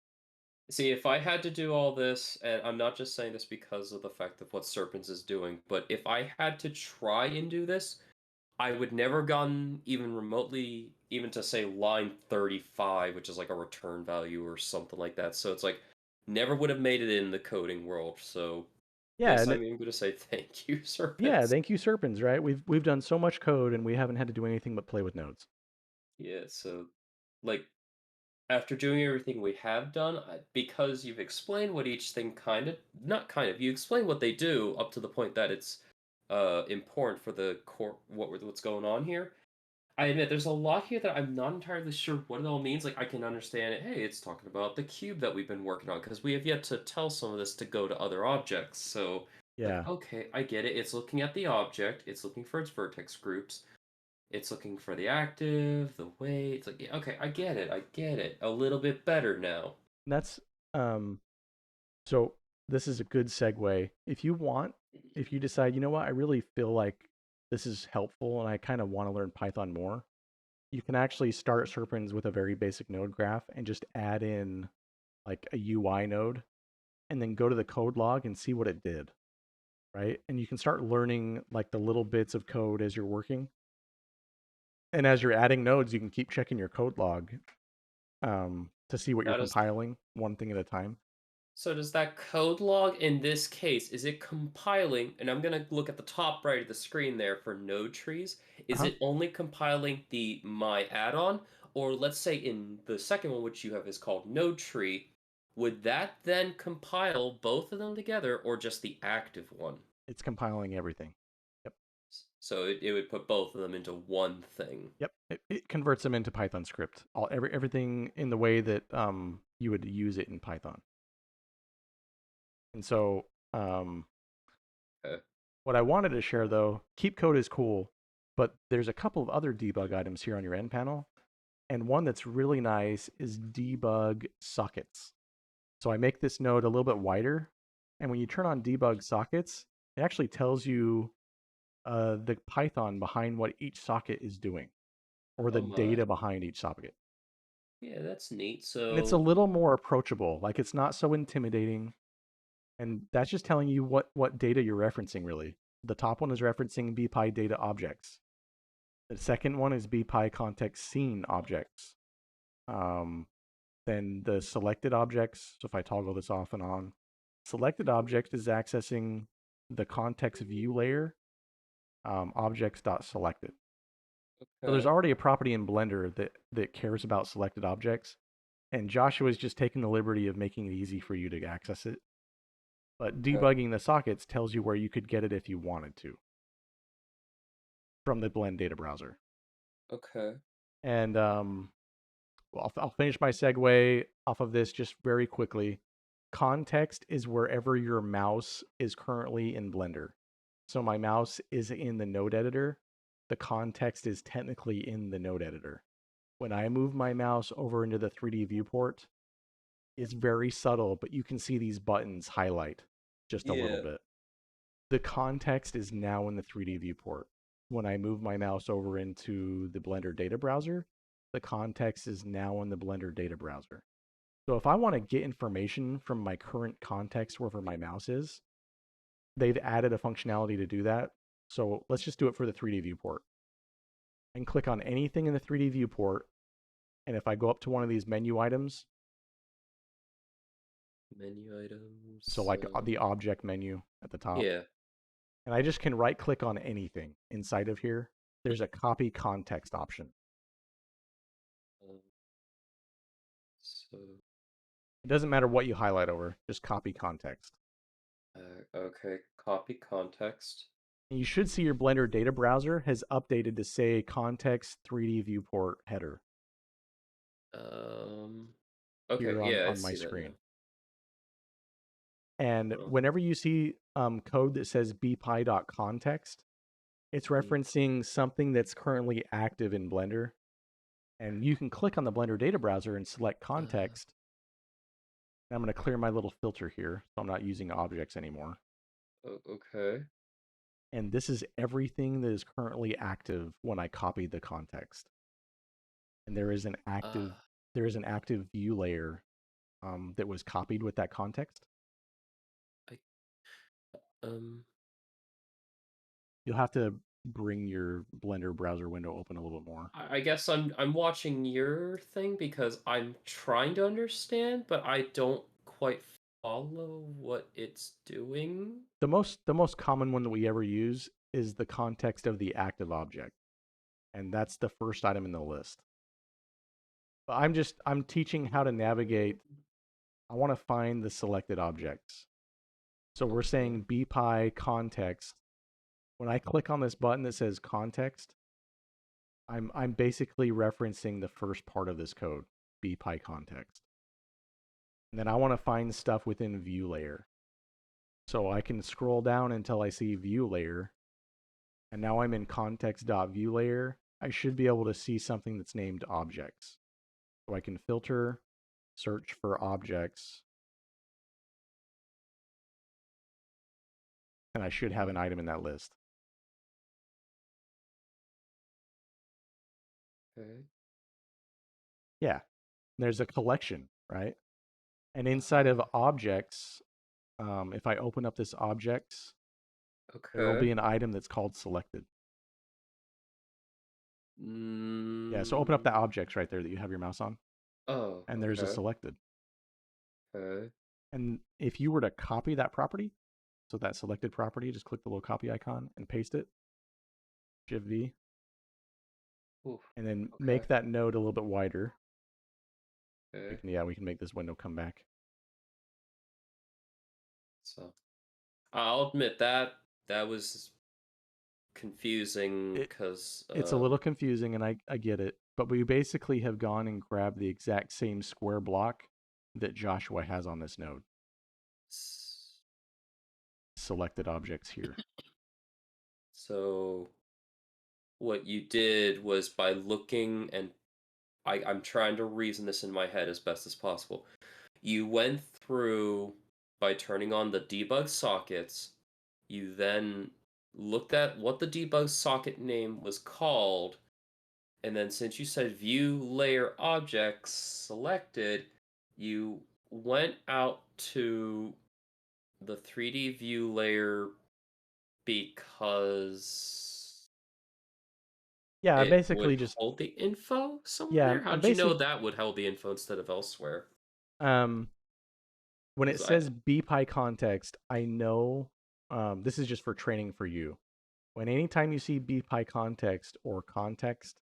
See, if I had to do all this, and I'm not just saying this because of the fact of what Serpents is doing, but if I had to try and do this, I would never gotten even remotely, even to say line 35, which is like a return value or something like that. So it's like, never would have made it in the coding world. So Yeah, yes, and I'm even going to say thank you, yeah, Serpents. thank you, Serpens, right? We've done so much code and we haven't had to do anything but play with nodes. Yeah, so like after doing everything we have done, because you've explained what each thing kind of, not kind of, you explain what they do up to the point that it's important for the core, what's going on here. I admit there's a lot here that I'm not entirely sure what it all means. Like I can understand it. Hey, it's talking about the cube that we've been working on because we have yet to tell some of this to go to other objects. So like, Yeah. okay, I get it. It's looking at the object. It's looking for its vertex groups. It's looking for the active, the weight. It's like, yeah, okay, I get it. I get it. A little bit better now. And that's so this is a good segue. If you want, if you decide, you know what, I really feel like this is helpful and I kind of want to learn Python more, you can actually start Serpens with a very basic node graph and just add in like a UI node and then go to the code log and see what it did, right? And you can start learning like the little bits of code as you're working. And as you're adding nodes, you can keep checking your code log to see what you're Now does compiling one thing at a time. so does that code log in this case, is it compiling, and I'm gonna look at the top right of the screen there for node trees, is Uh-huh. it only compiling the my add-on? Or let's say in the second one, which you have is called node tree, would that then compile both of them together or just the active one? It's compiling everything. Yep. So it would put both of them into one thing. Yep. It converts them into Python script. Everything in the way that you would use it in Python. And so Um, Okay. what I wanted to share though, keep code is cool, but there's a couple of other debug items here on your end panel. And one that's really nice is debug sockets. So I make this node a little bit wider. And when you turn on debug sockets, it actually tells you the Python behind what each socket is doing, or the Oh my. data behind each socket. Yeah, that's neat. And it's a So, little more approachable. Like it's not so intimidating. And that's just telling you what data you're referencing, really. The top one is referencing bpy data objects. The second one is bpy context scene objects. Um, then the selected objects, so if I toggle this off and on, selected object is accessing the context view layer, objects.selected. So there's okay. already a property in Blender that cares about selected objects, and Joshua is just taking the liberty of making it easy for you to access it. But Okay. debugging the sockets tells you where you could get it if you wanted to from the Blend data browser. Okay. And well, I'll finish my segue off of this just very quickly. Context is wherever your mouse is currently in Blender. So my mouse is in the node editor. The context is technically in the node editor. When I move my mouse over into the 3D viewport, it's very subtle, but you can see these buttons highlight just a little Yeah. bit. The context is now in the 3D viewport. When I move my mouse over into the Blender data browser, the context is now in the Blender data browser. So if I want to get information from my current context wherever my mouse is, they've added a functionality to do that. So let's just do it for the 3D viewport. I can click on anything in the 3D viewport, and if I go up to one of these menu items, Menu so items. like the object menu at the top, Yeah. and I just can right click on anything inside of here, there's a copy context option. Um, so, It doesn't matter what you highlight over, just copy context. okay. Copy context. And you should see your Blender data browser has updated to say context 3D viewport header Um. Okay. here Yeah, I on my see that now. screen. And Huh. whenever you see code that says bpy.context, it's Mhm. referencing something that's currently active in Blender. And you can click on the Blender data browser and select Uh, context. And I'm going to clear my little filter here, so I'm not using objects anymore. okay. And this is everything that is currently active when I copy the context. And Uh, there is an active view layer that was copied with that context. I um. You'll have to bring your Blender browser window open a little bit more. I guess I'm watching your thing because I'm trying to understand, but I don't quite follow what it's doing. The most common one that we ever use is the context of the active object, and that's the first item in the list. But I'm teaching how to navigate. I want to find the selected objects. So we're Okay. saying bpy context. When I click on this button that says context, I'm basically referencing the first part of this code, bpy context. And then I want to find stuff within view layer. So I can scroll down until I see view layer. And now I'm in context.view layer. I should be able to see something that's named objects. So I can filter, search for objects, and I should have an item in that list. Okay. Yeah, there's a collection, right? And inside of Uh, objects, if I open up this objects, there will okay. be an item that's called selected. Yeah, so open up that Mm, objects right there that you have your mouse on, oh, and there's a okay. selected. Okay. And if you were to copy that property, so that selected property, just click the little copy icon and paste it, Shift V, Oof. and then Okay. make that node a little bit wider. Okay. We can make this window come back. So I'll admit that that was confusing It because it's a little confusing, and I get it, but we basically have gone and grabbed the exact same square block that Joshua has on this node. selected objects here. So what you did was by looking and I'm trying to reason this in my head as best as possible. You went through by turning on the debug sockets. You then looked at what the debug socket name was called. And then since you said view layer objects selected, you went out to the 3D view layer because Yeah, I it would basically just hold the info yeah, somewhere? I'm How'd you know basically that would hold the info instead of elsewhere? um when it Because I says bpy context, I know this is just for training for you. When anytime you see bpy context or context,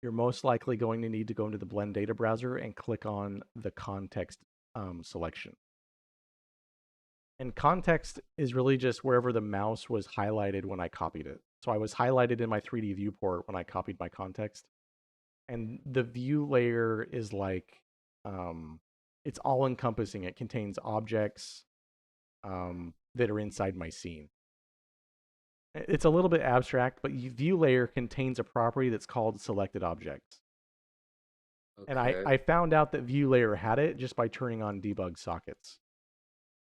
you're most likely going to need to go into the Blend data browser and click on the context selection. And context is really just wherever the mouse was highlighted when I copied it. So I was highlighted in my 3D viewport when I copied my context. And the view layer is like, it's all encompassing. It contains objects that are inside my scene. It's a little bit abstract, but view layer contains a property that's called selected objects. And okay. I found out that view layer had it just by turning on debug sockets.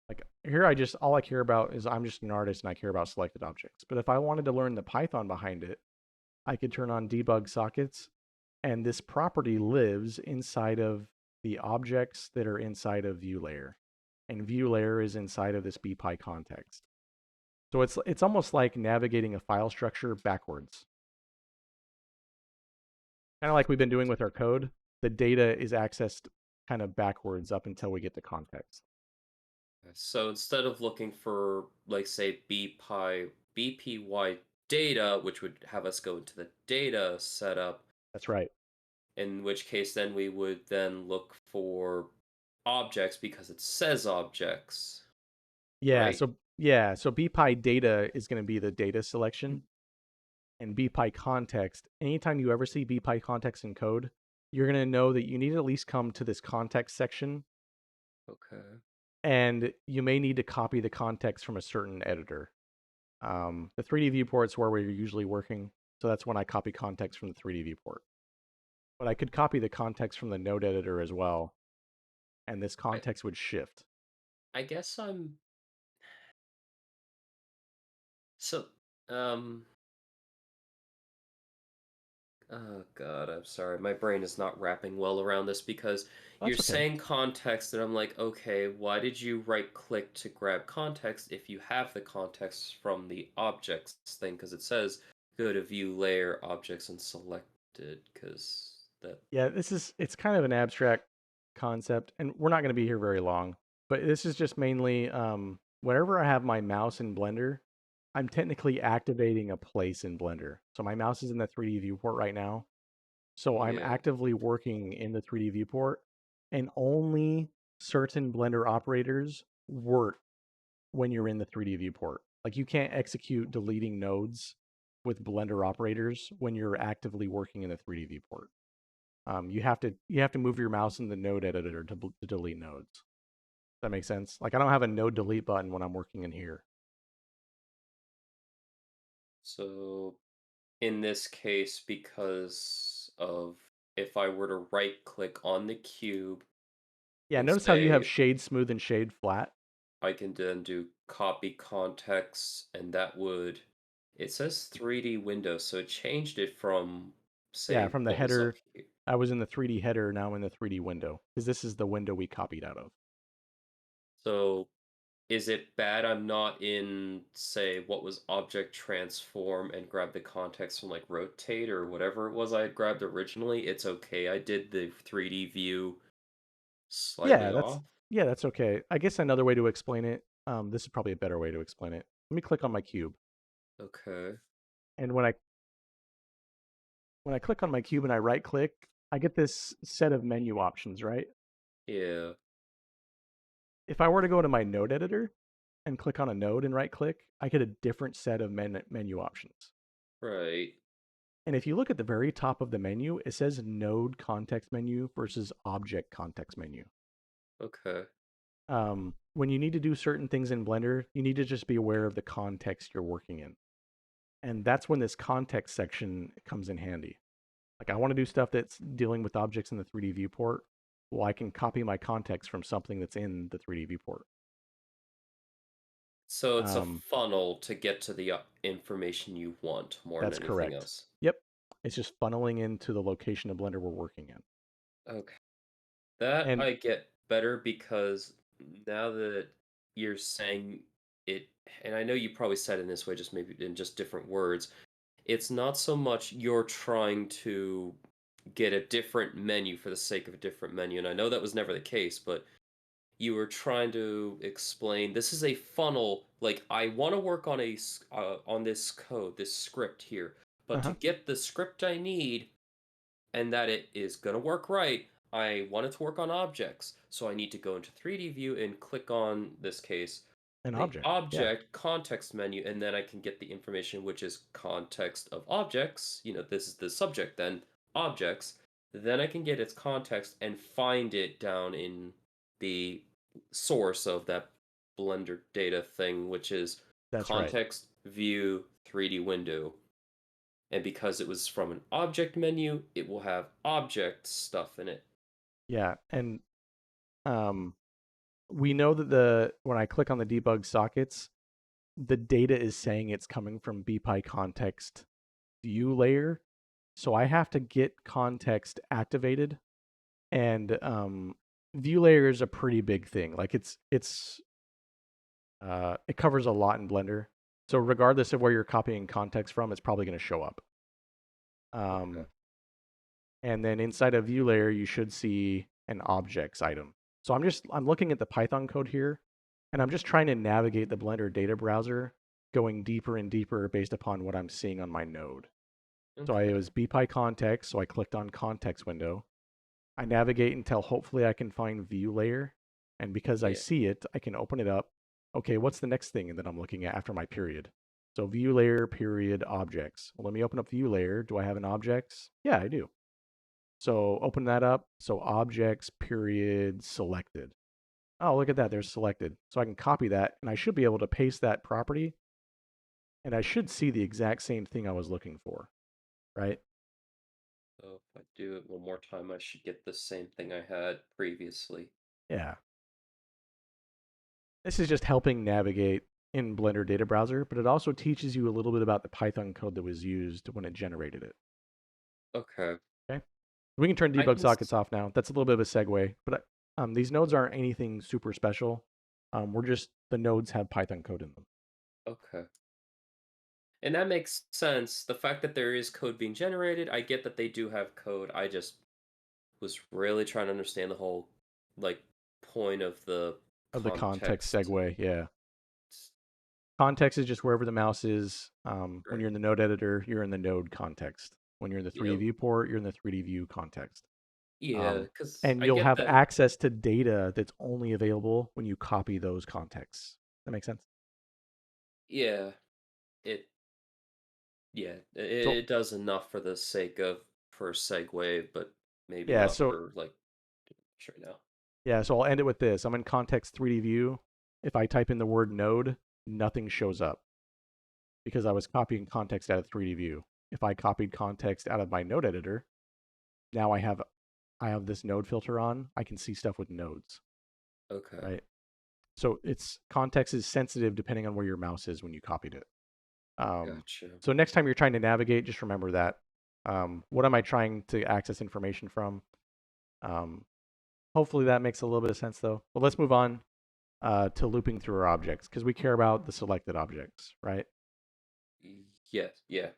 Like here, all I care about is I'm just an artist and I care about selected objects. But if I wanted to learn the Python behind it, I could turn on debug sockets, and this property lives inside of the objects that are inside of view layer, and view layer is inside of this bpy context. So it's almost like navigating a file structure backwards, kind of like we've been doing with our code. The data is accessed kind of backwards up until we get to context. So instead of looking for, like, say, BPY data, which would have us go into the data setup, That's right. in which case then we would then look for objects because it says objects, Yeah. right? So bpy data is going to be the data selection, and bpy context. Anytime you ever see bpy context in code, you're going to know that you need to at least come to this context section, Okay. and you may need to copy the context from a certain editor. The 3D viewport's where we're usually working, so that's when I copy context from the 3D viewport. But I could copy the context from the node editor as well, and this I context would shift. I guess I'm so um oh god, I'm sorry. My brain is not wrapping well around this because you're That's okay. saying context and I'm like, okay, why did you right click to grab context if you have the context from the objects thing? Because it says go to view layer objects and selected because that Yeah, it's kind of an abstract concept, and we're not going to be here very long. But this is just mainly whenever I have my mouse in Blender, I'm technically activating a place in Blender. So my mouse is in the 3D viewport right now. So I'm yeah. actively working in the 3D viewport, and only certain Blender operators work when you're in the 3D viewport. Like you can't execute deleting nodes with Blender operators when you're actively working in the 3D viewport. You have to move your mouse in the node editor to delete nodes. Does that make sense? Like I don't have a node delete button when I'm working in here. So in this case, because of if I were to right click on the cube Yeah, and notice how you have say shade smooth and shade flat. I can then do copy context, and that would. It says 3D window, so it changed it from, Yeah, say, from the what was up header, here. I was in the 3D header, now I'm in the 3D window because this is the window we copied out of. So is it bad I'm not in, say, what was object transform and grab the context from like rotate or whatever it was I had grabbed originally? It's okay. I did the 3D view Yeah, slightly that's off. yeah, that's okay. I guess another way to explain it, this is probably a better way to explain it. Let me click on my cube, Okay. and when I click on my cube and I right click, I get this set of menu options, right? Yeah. If I were to go to my node editor and click on a node and right click, I get a different set of menu options. Right. And if you look at the very top of the menu, it says node context menu versus object context menu. Okay. when you need to do certain things in Blender, you need to just be aware of the context you're working in. And that's when this context section comes in handy. Like I want to do stuff that's dealing with objects in the 3D viewport. Well, I can copy my context from something that's in the 3D viewport. So it's a Um, funnel to get to the information you want more than that's anything correct. else. Yep. It's just funneling into the location of Blender we're working in. Okay. That And I get better because now that you're saying it, and I know you probably said it in this way, just maybe in just different words, it's not so much you're trying to get a different menu for the sake of a different menu. And I know that was never the case, but you were trying to explain this is a funnel. Like I want to work on on this code, this script here, but to uh-huh. get the script I need and that it is going to work right, I want it to work on objects. So I need to go into 3D view and click on this case An the object. Yeah, object context menu, and then I can get the information which is context of objects. This is the subject, then objects. Then I can get its context and find it down in the source of that Blender data thing, which is that's right. context view 3D window. And because it was from an object menu, it will have object stuff in it. Yeah. And um, we know that the when I click on the debug sockets, the data is saying it's coming from bpy context view layer. So I have to get context activated, and view layer is a pretty big thing. Like it covers a lot in Blender. So regardless of where you're copying context from, it's probably going to show up. Okay. Um, and then inside of view layer, you should see an objects item. So I'm looking at the Python code here, and I'm just trying to navigate the Blender data browser, going deeper and deeper based upon what I'm seeing on my node. So I Okay. was bpy context, so I clicked on context window. I navigate until hopefully I can find view layer, and because I Yeah. see it, I can open it up. Okay, what's the next thing that I'm looking at after my period? So view layer period objects. Well, let me open up view layer. Do I have an objects? Yeah, I do. So open that up. So objects period selected. Oh, look at that. There's selected. So I can copy that, and I should be able to paste that property, and I should see the exact same thing I was looking for, right? So if I do it one more time, I should get the same thing I had previously. Yeah. This is just helping navigate in Blender Data Browser, but it also teaches you a little bit about the Python code that was used when it generated it. Okay. Okay. We can turn I debug can. sockets off now. That's a little bit of a segue, but these nodes aren't anything super special. We're just the nodes have Python code in them. Okay. And that makes sense. The fact that there is code being generated, I get that they do have code. I just was really trying to understand the whole like point of the Of the context context. segue, yeah. Context is just wherever the mouse is. When Right. you're in the node editor, you're in the node context. When you're in the You 3D know, viewport, you're in the 3D view context. yeah, Um, because and I you'll get have that. access to data that's only available when you copy those contexts. That makes sense? Yeah, it yeah, So it does enough for the sake of for a segue, but maybe yeah, not so for like sure now. yeah, so I'll end it with this. I'm in context 3D view. If I type in the word node, nothing shows up because I was copying context out of 3D view. If I copied context out of my node editor, now I have this node filter on. I can see stuff with nodes, Okay, right? So it's context is sensitive depending on where your mouse is when you copied it. gotcha. So next time you're trying to navigate, just remember that. What am I trying to access information from? Um, Hopefully that makes a little bit of sense though. But let's move on to looping through our objects because we care about the selected objects, right? Yes, yeah.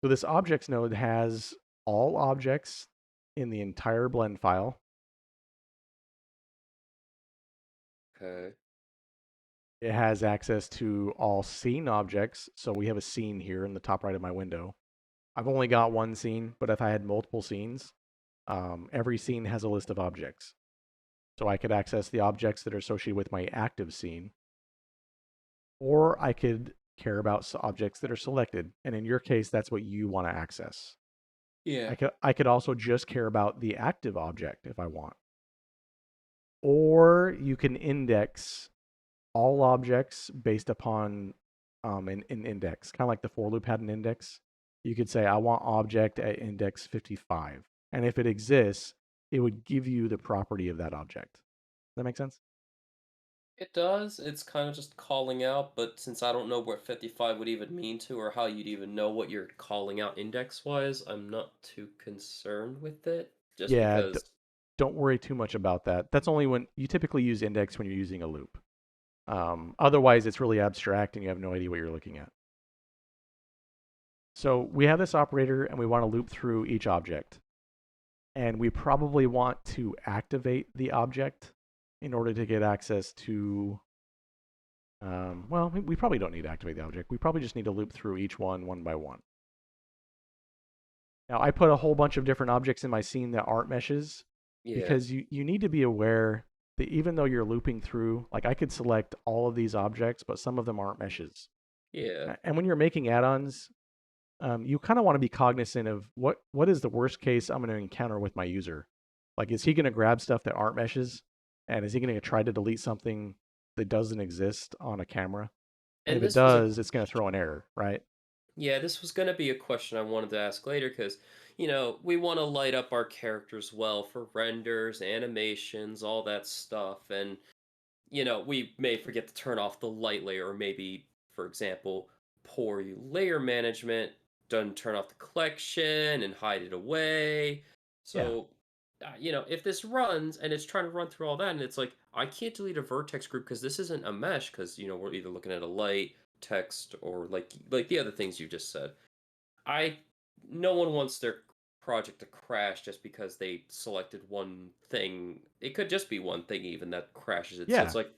So this objects node has all objects in the entire blend file. Okay, It has access to all scene objects. So we have a scene here in the top right of my window. I've only got one scene, but if I had multiple scenes, every scene has a list of objects. So I could access the objects that are associated with my active scene, or I could care about objects that are selected. And in your case, that's what you want to access. yeah. I could also just care about the active object if I want. Or you can index all objects based upon an index, kind of like the for loop had an index. You could say, I want object at index 55. And if it exists, it would give you the property of that object. Does that make sense? It does. It's kind of just calling out, but since I don't know what 55 would even mean to or how you'd even know what you're calling out index-wise, I'm not too concerned with it. Just Yeah, because, don't worry too much about that. That's only when you typically use index when you're using a loop. Otherwise, it's really abstract and you have no idea what you're looking at. So we have this operator and we want to loop through each object. And we probably want to activate the object in order to get access to, well, we probably don't need to activate the object. We probably just need to loop through each one by one. Now, I put a whole bunch of different objects in my scene that aren't meshes yeah, because you need to be aware that even though you're looping through, like I could select all of these objects, but some of them aren't meshes. yeah. And when you're making add-ons, you kind of want to be cognizant of what is the worst case I'm going to encounter with my user. Like, is he going to grab stuff that aren't meshes, and is he going to try to delete something that doesn't exist on a camera? And And if it this was a does, it's going to throw an error, right? Yeah, this was going to be a question I wanted to ask later because, we want to light up our characters well for renders, animations, all that stuff. And, we may forget to turn off the light layer, or maybe, for example, poor layer management doesn't turn off the collection and hide it away. Yeah, So, if this runs and it's trying to run through all that, and it's like, I can't delete a vertex group because this isn't a mesh, because, we're either looking at a light, text, or like the other things you just said. I No one wants their project to crash just because they selected one thing. It could just be one thing even that crashes it. So it's yeah, like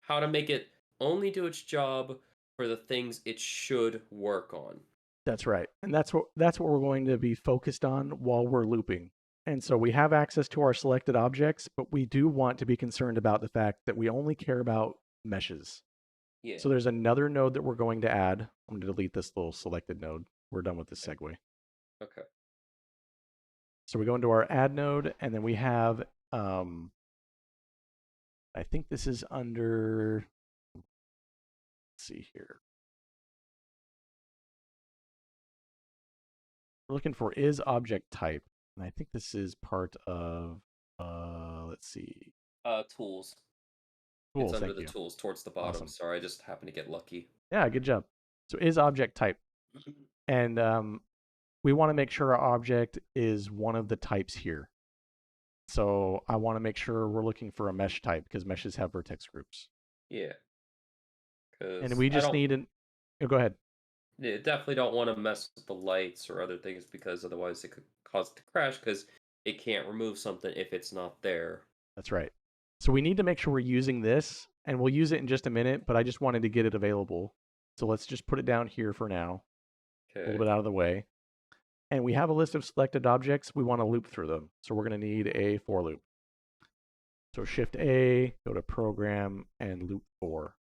how to make it only do its job for the things it should work on. that's right. And that's what we're going to be focused on while we're looping. And so we have access to our selected objects, but we do want to be concerned about the fact that we only care about meshes. Yeah. So there's another node that we're going to add. I'm going to delete this little selected node. We're done with this Okay. segue. Okay. So we go into our add node, and then we have, I think this is under, let's see here. We're looking for is object type. And I think this is part of, let's see, Tools. It's tools. under Thank the you. tools towards the bottom. Awesome. Sorry, I just happened to get lucky. Yeah, good job. So is object type. And we want to make sure our object is one of the types here. So I want to make sure we're looking for a mesh type because meshes have vertex groups. Yeah, And because we I just don't need an, oh, go ahead. Yeah, definitely don't want to mess with the lights or other things because otherwise it could cause it to crash because it can't remove something if it's not there. That's right. So we need to make sure we're using this, and we'll use it in just a minute, but I just wanted to get it available. So let's just put it down here for now, a little Okay. bit out of the way. And we have a list of selected objects. We want to loop through them. So we're going to need a for loop. So Shift A, go to Program, and loop for.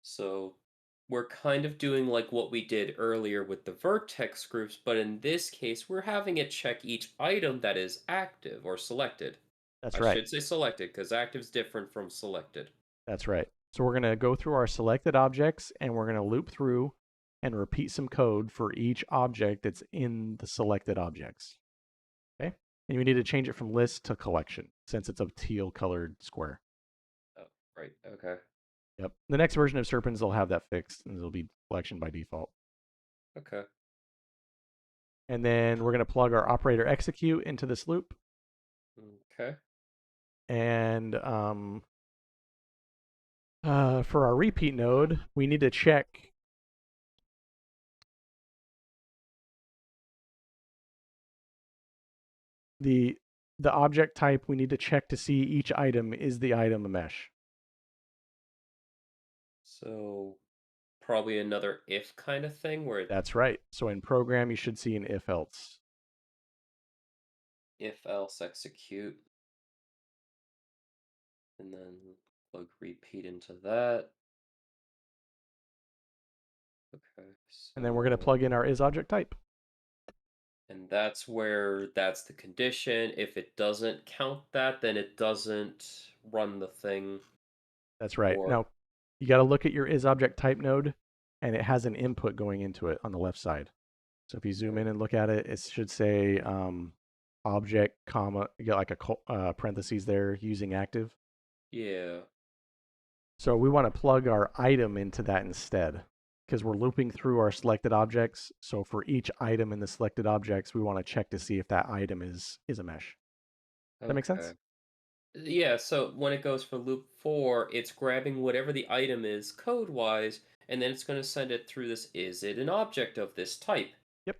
So we're kind of doing like what we did earlier with the vertex groups, but in this case, we're having it check each item that is active or selected. That's I right. should say selected because active is different from selected. That's right. So we're going to go through our selected objects, and we're going to loop through and repeat some code for each object that's in the selected objects. Okay? And we need to change it from list to collection since it's a teal colored square. Oh, right. Okay. Yep. The next version of Serpens will have that fixed and it'll be collection by default. Okay. And then we're going to plug our operator execute into this loop. Okay. And for our repeat node, we need to check the object type. We need to check to see each item is the item a mesh. So probably another if kind of thing where That's right. So in program, you should see an if else. if else execute and then plug repeat into that. Okay, And then we're going to plug in our is object type. And that's the condition. If it doesn't count that, then it doesn't run the thing. That's right. Or Now, you got to look at your isObjectType node, and it has an input going into it on the left side. So if you zoom in and look at it, it should say object, comma, you got like a parentheses there using active. yeah. So we want to plug our item into that instead because we're looping through our selected objects. So for each item in the selected objects, we want to check to see if that item is a mesh. Does that make Okay. sense? Yeah, so when it goes for loop 4, it's grabbing whatever the item is code-wise, and then it's going to send it through this is it an object of this type? Yep.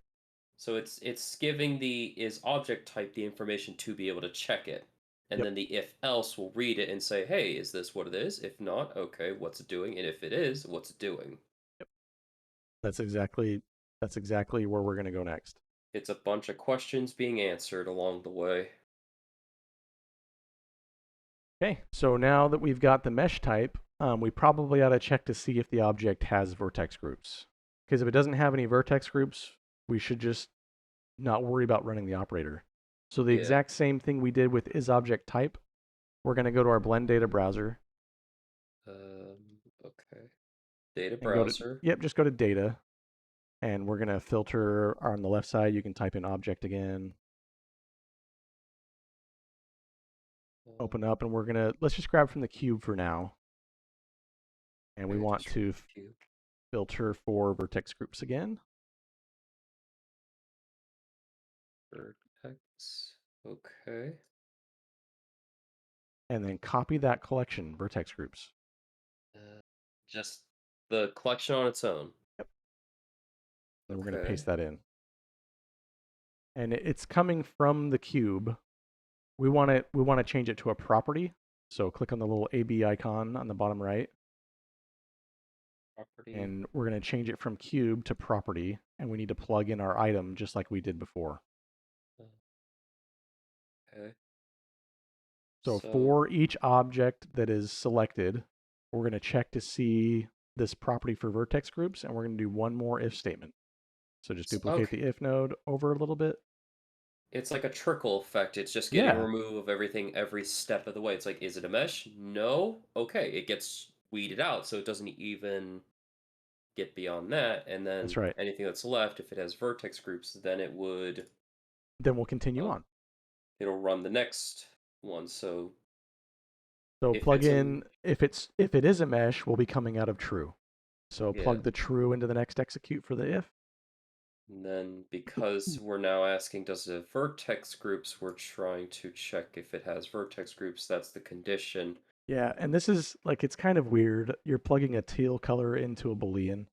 So it's giving the is object type the information to be able to check it. And Yep. then the if else will read it and say, "Hey, is this what it is? If not, okay, what's it doing? And if it is, what's it doing?" Yep. That's exactly where we're going to go next. It's a bunch of questions being answered along the way. Okay, so now that we've got the mesh type, we probably ought to check to see if the object has vertex groups. Because if it doesn't have any vertex groups, we should just not worry about running the operator. So the Yeah. exact same thing we did with isObjectType, we're going to go to our blend data browser Okay. Data and go to, browser. yep, just go to data. And we're going to filter on the left side. You can type in object again, open up, and we're going to, let's just grab from the cube for now. And we Okay, want just to cube. filter for vertex groups again. Vertex. Okay. And then copy that collection, vertex groups. Just the collection on its own. Yep. And we're going to Okay. paste that in. And it's coming from the cube. We want to change it to a property. So click on the little AB icon on the bottom right. Property. And we're going to change it from cube to property. And we need to plug in our item just like we did before. Okay. So So, for each object that is selected, we're going to check to see this property for vertex groups, and we're going to do one more if statement. So just duplicate okay. the if node over a little bit. It's like a trickle effect. It's just getting a Yeah, remove of everything every step of the way. It's like, is it a mesh? No. Okay. It gets weeded out, so it doesn't even get beyond that. And that's then right. anything that's left, if it has vertex groups, then it would, Then we'll continue uh, on. it'll run the next one. So So if plug it's a, in if it is a mesh, we'll be coming out of true. So yeah. plug the true into the next execute for the if. And then because we're now asking does it have vertex groups, we're trying to check if it has vertex groups. That's the condition. Yeah, and this is like it's kind of weird. You're plugging a teal color into a boolean.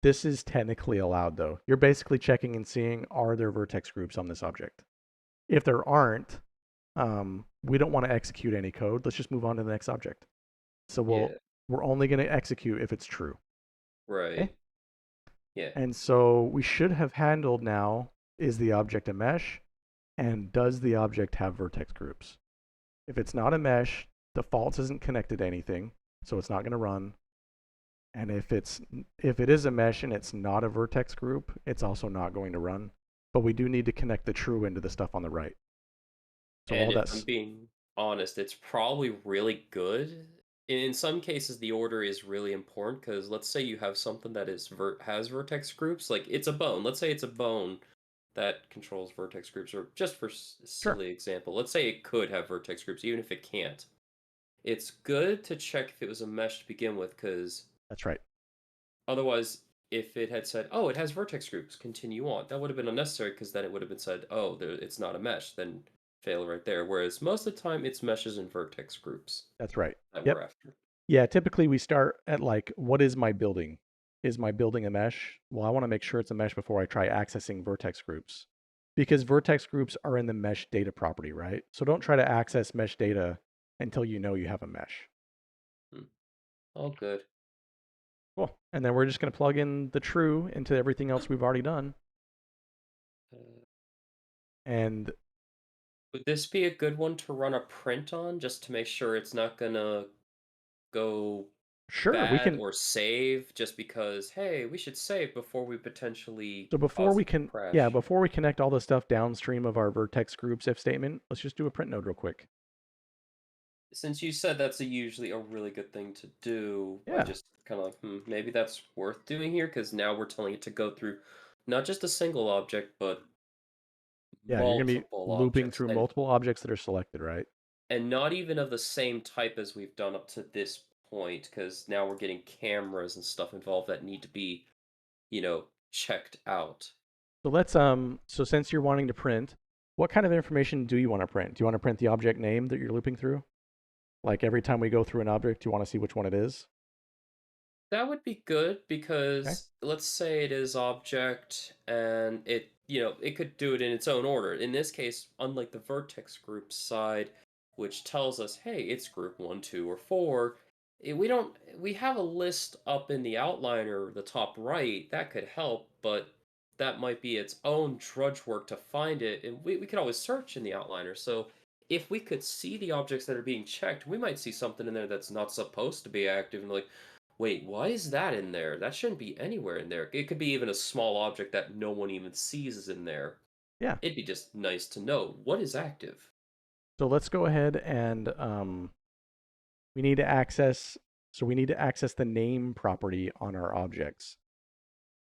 This is technically allowed though. You're basically checking and seeing are there vertex groups on this object. If there aren't, we don't want to execute any code. Let's just move on to the next object. So Yeah, we're only going to execute if it's true. Okay. right. Yeah. And so we should have handled now is the object a mesh and does the object have vertex groups? If it's not a mesh, defaults isn't connected to anything, so it's not going to run. And if it is a mesh and it's not a vertex group, it's also not going to run. But we do need to connect the true into the stuff on the right. So all And if I'm that's being honest, it's probably really good. In some cases, the order is really important because let's say you have something that is has vertex groups, like it's a bone. Let's say it's a bone that controls vertex groups, or just for sure. silly example, let's say it could have vertex groups, even if it can't. It's good to check if it was a mesh to begin with, because That's right. otherwise, if it had said, "Oh, it has vertex groups, continue on," that would have been unnecessary because then it would have been said, "Oh, it's not a mesh." Then fail right there. Whereas most of the time, it's meshes and vertex groups That's right. that we're Yep. after. Yeah, typically we start at like, what is my building? Is my building a mesh? Well, I want to make sure it's a mesh before I try accessing vertex groups because vertex groups are in the mesh data property, right? So don't try to access mesh data until you know you have a mesh. Hmm. All good. Cool. And then we're just going to plug in the true into everything else we've already done. Uh, And would this be a good one to run a print on, just to make sure it's not gonna go? Sure, we bad can. or save just because, hey, we should save before we potentially So before cause we it to can, yeah, crash. before we connect all the stuff downstream of our vertex groups if statement, let's just do a print node real quick. Since you said that's usually a really good thing to do, I Yeah, just kind of like, maybe that's worth doing here because now we're telling it to go through not just a single object, but yeah, you're gonna be multiple looping objects, through multiple objects that are selected, right? and not even of the same type as we've done up to this point, because now we're getting cameras and stuff involved that need to be, checked out. So so since you're wanting to print, what kind of information do you want to print? Do you want to print the object name that you're looping through? Like every time we go through an object, you want to see which one it is? That would be good Okay. because let's say it is object and it could do it in its own order. In this case, unlike the vertex group side, which tells us, hey, it's group 1, 2, or 4, we don't we have a list up in the outliner, the top right, that could help, but that might be its own drudge work to find it, and we could always search in the outliner. So if we could see the objects that are being checked, we might see something in there that's not supposed to be active and like, wait, why is that in there? That shouldn't be anywhere in there. It could be even a small object that no one even sees is in there. Yeah. It'd be just nice to know what is active. So let's go ahead and we need to access. So we need to access the name property on our objects,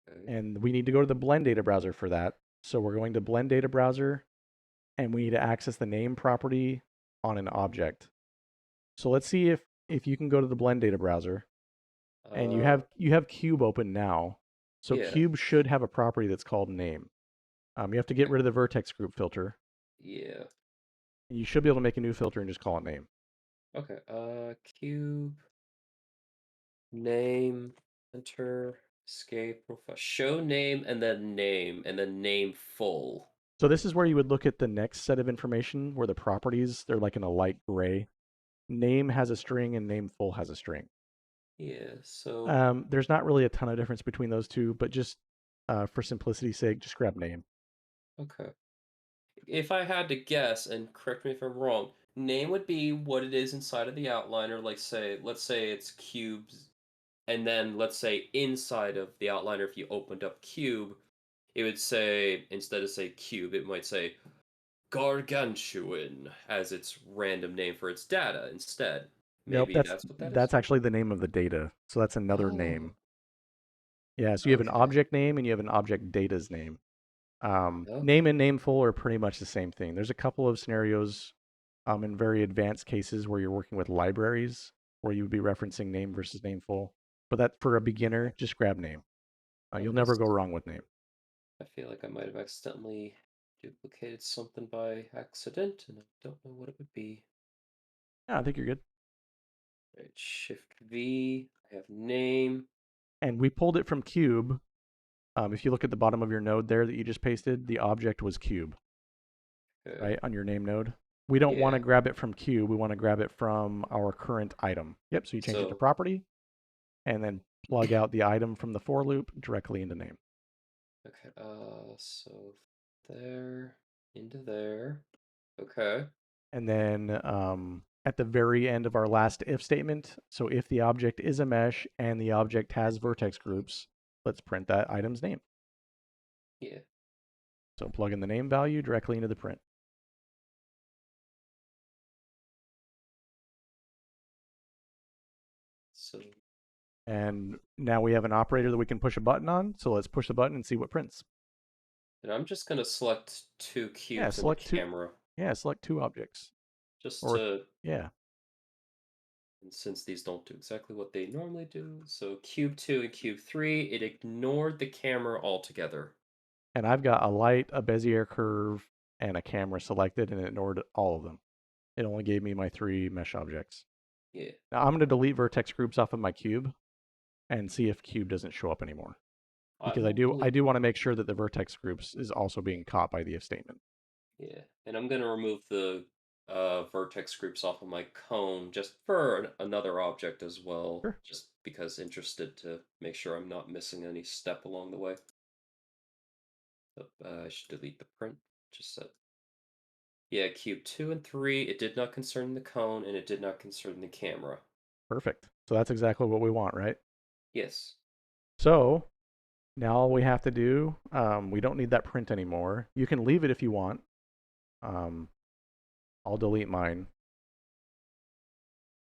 Okay. and we need to go to the Blend Data Browser for that. So we're going to Blend Data Browser, and we need to access the name property on an object. So let's see if you can go to the Blend Data Browser, and Uh, you have Cube open now. So yeah. Cube should have a property that's called name. You have to get Okay. rid of the vertex group filter. Yeah. You should be able to make a new filter and just call it name. Okay. Cube, name, enter, escape, profile, show name, and then name full. So this is where you would look at the next set of information where the properties, they're like in a light gray. Name has a string and name full has a string. Yeah. So, There's not really a ton of difference between those two, but just for simplicity's sake, just grab name. okay. If I had to guess, and correct me if I'm wrong, name would be what it is inside of the outliner. Like let's say it's cubes, and then let's say inside of the outliner, if you opened up cube, it would say instead of say cube, it might say gargantuan as its random name for its data instead. Nope, Maybe that's what that is. that's actually the name of the data. So that's another Oh, name. Yeah, so you have an okay. object name and you have an object data's name. Name Okay. and nameful are pretty much the same thing. There's a couple of scenarios in very advanced cases where you're working with libraries where you would be referencing name versus nameful. But that for a beginner, just grab name. You'll Okay. never go wrong with name. I feel like I might have accidentally duplicated something by accident, and I don't know what it would be. Yeah, I think you're good. Right, Shift V. I have name. And we pulled it from cube. If you look at the bottom of your node there that you just pasted, the object was cube, Okay. right, on your name node. We don't want to Yeah. grab it from cube. We want to grab it from our current item. Yep, so you change it to So, property and then plug out the item from the for loop directly into name. okay. So there into there. Okay. And then at the very end of our last if statement, so if the object is a mesh and the object has vertex groups, let's print that item's name. Yeah. So plug in the name value directly into the print. So, And now we have an operator that we can push a button on. So let's push the button and see what prints. and I'm just gonna select two Yeah, cubes in the select two. camera, Yeah, select two objects. just Or to, yeah. and since these don't do exactly what they normally do. So cube 2 and cube 3, it ignored the camera altogether. And I've got a light, a Bezier curve, and a camera selected, and it ignored all of them. It only gave me my three mesh objects. Yeah. Now I'm going to delete vertex groups off of my cube and see if cube doesn't show up anymore. I Because will I delete. do want to make sure that the vertex groups is also being caught by the if statement. Yeah, and I'm gonna remove the vertex groups off of my cone just for another object as well, Sure. just because interested to make sure I'm not missing any step along the way. So, I should delete the print. Just said, yeah, cube 2 and 3. It did not concern the cone, and it did not concern the camera. Perfect. So that's exactly what we want, right? Yes. So now all we have to do, we don't need that print anymore. You can leave it if you want. Um, I'll delete mine.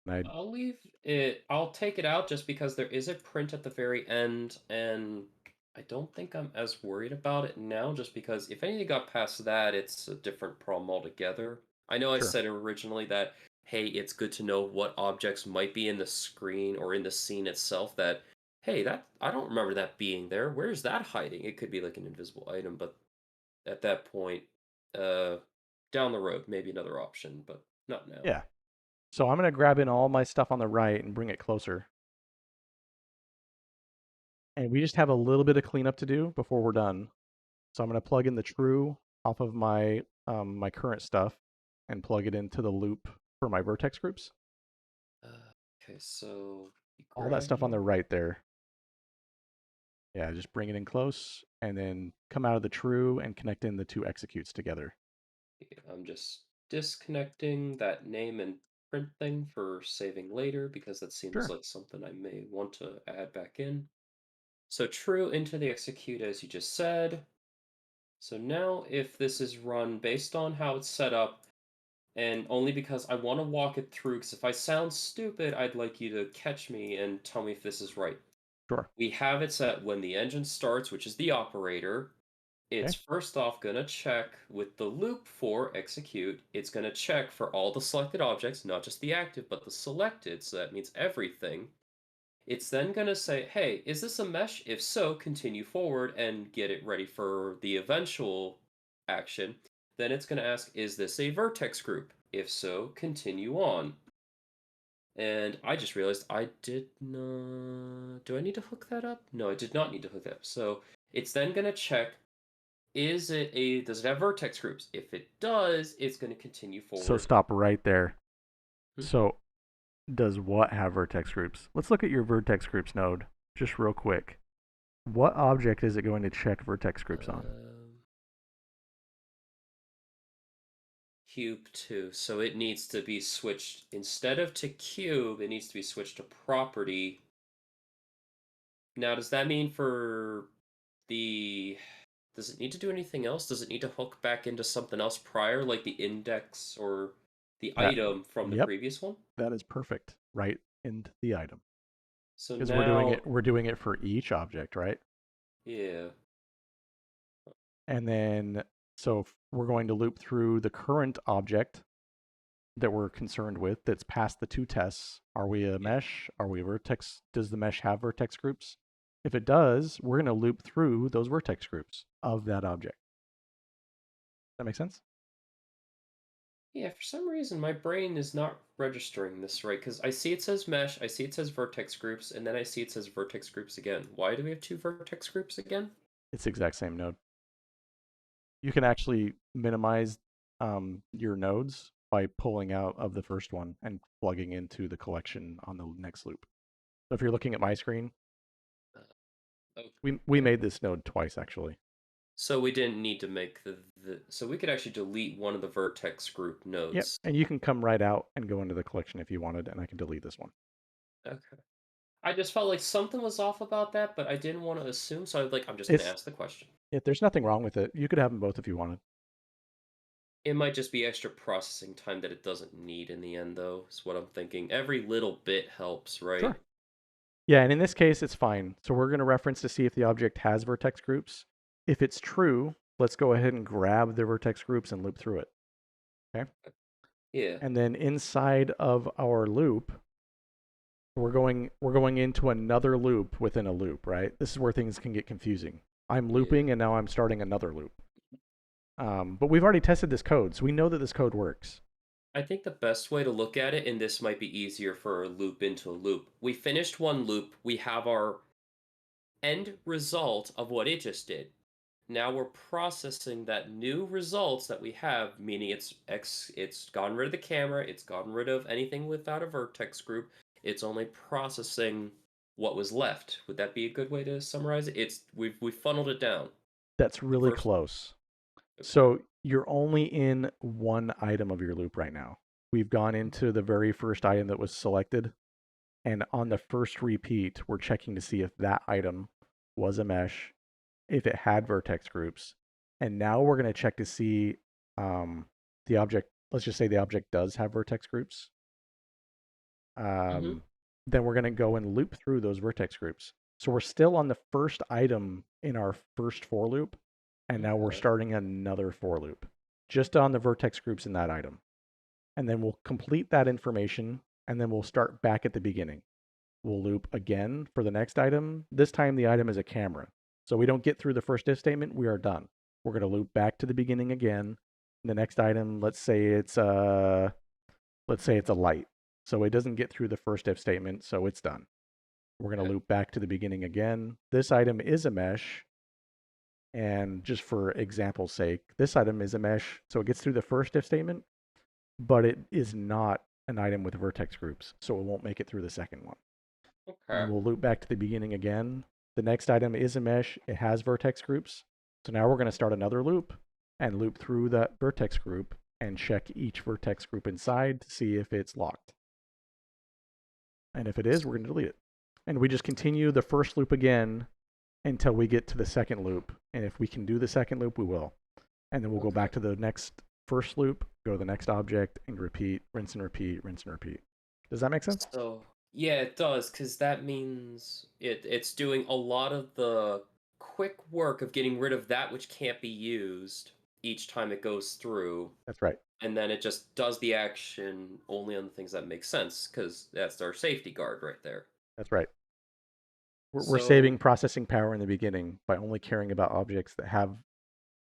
And I'll leave it. I'll take it out just because there is a print at the very end, and I don't think I'm as worried about it now, just because if anything got past that, it's a different problem altogether. I know I sure, said originally that, hey, it's good to know what objects might be in the screen or in the scene itself that, hey, that I don't remember that being there. Where's that hiding? It could be like an invisible item, but at that point, uh, down the road, maybe another option, but not now. yeah. So I'm gonna grab in all my stuff on the right and bring it closer. And we just have a little bit of cleanup to do before we're done. So I'm gonna plug in the true off of my current stuff and plug it into the loop for my vertex groups. Okay, so you All that grab stuff on the your. right there. Yeah, just bring it in close and then come out of the true and connect in the two executes together. Yeah, I'm just disconnecting that name and print thing for saving later because that seems Sure. like something I may want to add back in. So true into the execute as you just said. So now if this is run based on how it's set up, and only because I want to walk it through, because if I sound stupid, I'd like you to catch me and tell me if this is right. Sure. We have it set when the engine starts, which is the operator. It's Okay. first off going to check with the loop for execute. It's going to check for all the selected objects, not just the active, but the selected. So that means everything. It's then going to say, hey, is this a mesh? If so, continue forward and get it ready for the eventual action. Then it's going to ask, is this a vertex group? If so, continue on. And I just realized I did not. Do I need to hook that up? No, I did not need to hook that up. So it's then going to check, does it have vertex groups? If it does, it's going to continue So forward. stop right there. Hmm? So does what have vertex groups? Let's look at your vertex groups node just real quick. What object is it going to check vertex groups on? Um, Cube 2. So it needs to be switched. Instead of to cube, it needs to be switched to property. Now, does that mean for the. Does it need to do anything else? Does it need to hook back into something else prior, like the index or the That item from the yep, previous one? that is perfect. Right into the item. So Because now, we're doing it for each object, right? yeah. And then we're going to loop through the current object that we're concerned with that's past the two tests. Are we a Yeah. mesh? Are we a vertex? Does the mesh have vertex groups? If it does, we're going to loop through those vertex groups of that object. That make sense? Yeah, for some reason my brain is not registering this right because I see it says mesh, I see it says vertex groups, and then I see it says vertex groups again. Why do we have two vertex groups again? It's the exact same node. You can actually minimize your nodes by pulling out of the first one and plugging into the collection on the next loop. So if you're looking at my screen, we Okay. made this node twice actually. So we didn't need to make so we could actually delete one of the vertex group Yep, nodes. and you can come right out and go into the collection if you wanted, and I can delete this one. Okay. I just felt like something was off about that, but I didn't want to assume, so I was like, I'm just gonna It's ask the question. if there's nothing wrong with it, you could have them both if you wanted. It might just be extra processing time that it doesn't need in the end, though, is what I'm thinking. Every little bit helps, right? Sure. Yeah, and in this case, it's fine. So we're going to reference to see if the object has vertex groups. If it's true, let's go ahead and grab the vertex groups and loop through it. Okay. Yeah. And then inside of our loop, we're going into another loop within a loop, right? This is where things can get confusing. I'm Yeah. looping and now I'm starting another loop. But we've already tested this code, so we know that this code works. I think the best way to look at it, and this might be easier for a loop into a loop. We finished one loop, we have our end result of what it just did. Now we're processing that new results that we have, meaning it's gotten rid of the camera, it's gotten rid of anything without a vertex group. It's only processing what was left. Would that be a good way to summarize it? We've funneled it down. That's The really first close. okay. So you're only in one item of your loop right now. We've gone Hmm. into the very first item that was selected, And on the first repeat, we're checking to see if that item was a mesh, if it had vertex groups. And now we're going to check to see the object, let's just say the object does have vertex groups. Mm-hmm. Um, then we're going to go and loop through those vertex groups. So we're still on the first item in our first for loop, and now we're Okay. starting another for loop just on the vertex groups in that item. And then we'll complete that information, and then we'll start back at the beginning. We'll loop again for the next item. This time the item is a camera. So we don't get through the first if statement, we are done. We're going to loop back to the beginning again. The next item, let's say it's a light. So it doesn't get through the first if statement, so it's done. We're going to Okay. loop back to the beginning again. This item is a mesh, and just for example's sake, this item is a mesh, so it gets through the first if statement, but it is not an item with vertex groups, so it won't make it through the second one. And Okay. then we'll loop back to the beginning again. The next item is a mesh, it has vertex groups. So now we're going to start another loop and loop through that vertex group and check each vertex group inside to see if it's locked. And if it is, we're going to delete it. And we just continue the first loop again until we get to the second loop. And if we can do the second loop, we will. And then we'll go Okay. back to the next first loop, go to the next object, and repeat, rinse and repeat, rinse and repeat. Does that make sense? So yeah, it does, because that means it's doing a lot of the quick work of getting rid of that which can't be used each time it goes through, That's right. and then it just does the action only on the things that make sense, because that's our safety guard right there. That's right. We're So saving processing power in the beginning by only caring about objects that have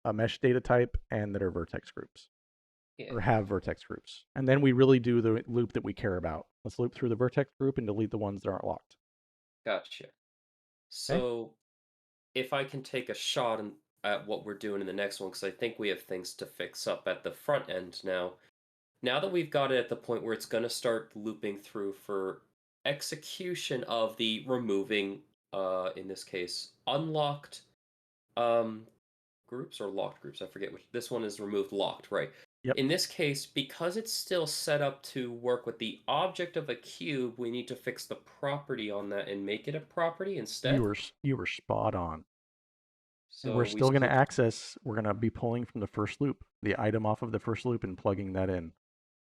a mesh data type and that are vertex groups yeah, or have vertex groups. And then we really do the loop that we care about. Let's loop through the vertex group and delete the ones that aren't locked. gotcha. Okay? So if I can take a shot at what we're doing in the next one, because I think we have things to fix up at the front end now. Now that we've got it at the point where it's going to start looping through for execution of the removing, in this case, unlocked um, groups or locked groups. I forget which. This one is removed locked, right? Yep. In this case, because it's still set up to work with the object of a cube, we need to fix the property on that and make it a property instead. You were spot on. And we're So we still going to still access, we're going to be pulling from the first loop, the item off of the first loop and plugging that in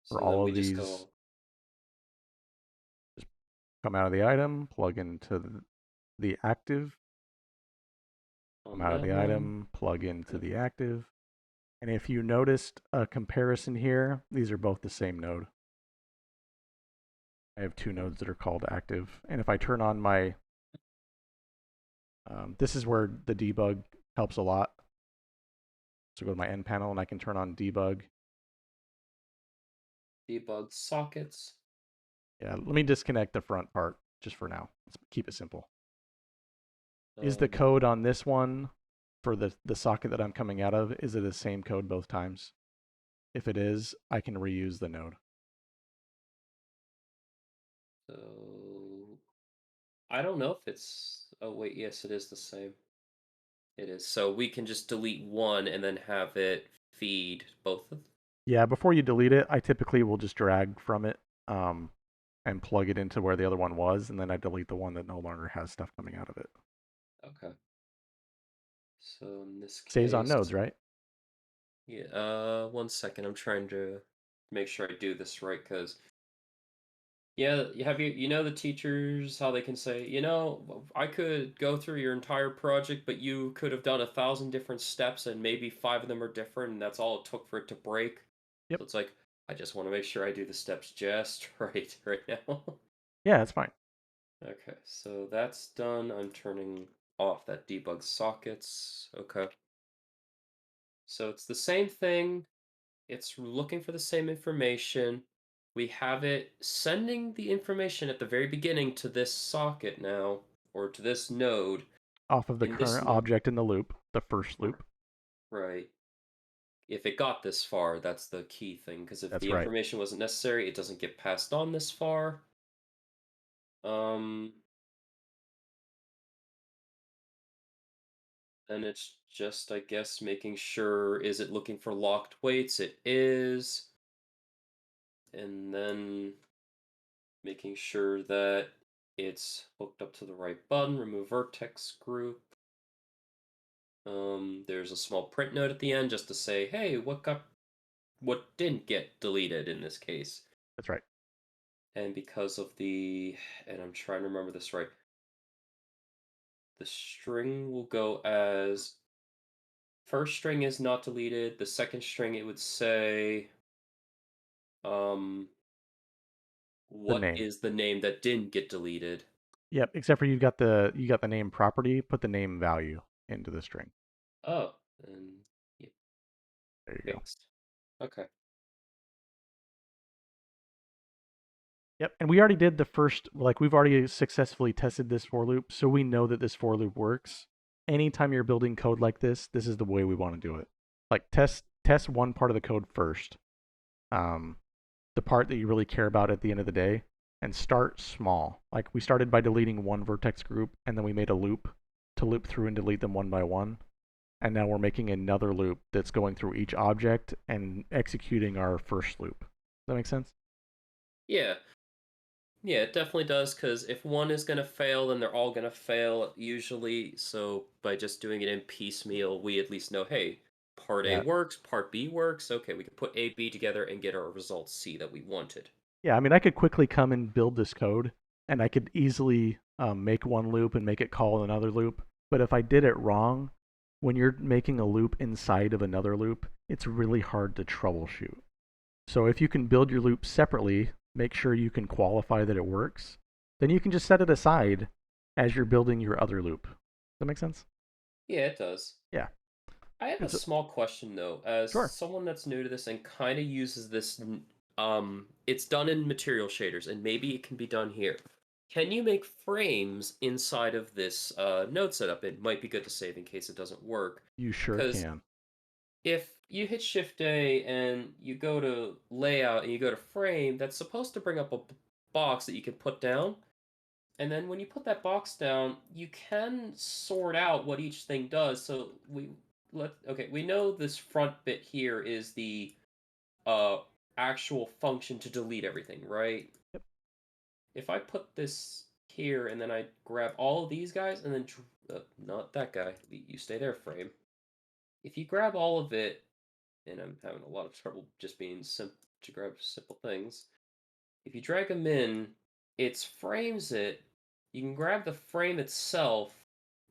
for so then all we of just these. go Just come out of the item, plug into the active, come on out of that the one. item, plug into Okay. the active. And if you noticed a comparison here, these are both the same node. I have two nodes that are called active. And if I turn on my, this is where the debug helps a lot. So go to my end panel and I can turn on debug. Debug sockets. Yeah, let me disconnect the front part just for now. Let's keep it simple. Is the Um, code on this one for the socket that I'm coming out of, is it the same code both times? If it is, I can reuse the node. so I don't know if it's. Oh wait, yes, it is the same. It is. So we can just delete one and then have it feed both of. Yeah, before you delete it, I typically will just drag from it and plug it into where the other one was, and then I delete the one that no longer has stuff coming out of it. Okay. So in this Saves on case, nodes, right? yeah. One second. I'm trying to make sure I do this right, because yeah, you know the teachers how they can say, I could go through your entire project, but you could have done 1,000 different steps, and maybe five of them are different, and that's all it took for it to break. Yep. So it's like I just want to make sure I do the steps just right now. Yeah, it's fine. Okay, so that's done. I'm turning off that debug sockets. Okay. So it's the same thing. It's looking for the same information. We have it sending the information at the very beginning to this socket now, or to this node. Off of the In this current node, object in the loop, the first loop. right. If it got this far, that's the key thing, because if That's the right. information wasn't necessary, it doesn't get passed on this far. Um, and it's just, I guess, making sure, is it looking for locked weights? It is. And then making sure that It's hooked up to the right button. Remove vertex group. There's a small print note at the end just to say, hey, what didn't get deleted in this case. That's right. And because of and I'm trying to remember this right, the string will go as first string is not deleted. The second string, it would say, um, The what name. is the name that didn't get deleted? Yep. Except for you got the name property. Put the name value into the string. Oh, and yeah, There you go. fixed. Okay. Yep. And we already did the first. Like we've already successfully tested this for loop, so we know that this for loop works. Anytime you're building code like this is the way we want to do it. Like test one part of the code first. Um, the part that you really care about at the end of the day, and start small. Like we started by deleting one vertex group, and then we made a loop to loop through and delete them one by one. And now we're making another loop that's going through each object and executing our first loop. Does that make sense? Yeah. Yeah, it definitely does, because if one is going to fail, then they're all going to fail usually. So by just doing it in piecemeal, we at least know, hey, part A Yeah. works, part B works. Okay, we can put A, B together and get our result C that we wanted. Yeah, I mean, I could quickly come and build this code, and I could easily make one loop and make it call another loop. But if I did it wrong, when you're making a loop inside of another loop, it's really hard to troubleshoot. So if you can build your loop separately, make sure you can qualify that it works, then you can just set it aside as you're building your other loop. Does that make sense? Yeah, it does. Yeah. I have a And so, small question though, as sure. someone that's new to this and kind of uses this. It's done in material shaders, and maybe it can be done here. Can you make frames inside of this node setup? It might be good to save in case it doesn't work, You sure because can. if you hit Shift A and you go to Layout and you go to Frame, that's supposed to bring up a box that you can put down. And then when you put that box down, you can sort out what each thing does. So we know this front bit here is the uh actual function to delete everything, right? Yep. If I put this here and then I grab all of these guys and then not that guy, you stay there, frame. If you grab all of it, and I'm having a lot of trouble just being simple to grab simple things. If you drag them in, it frames it. You can grab the frame itself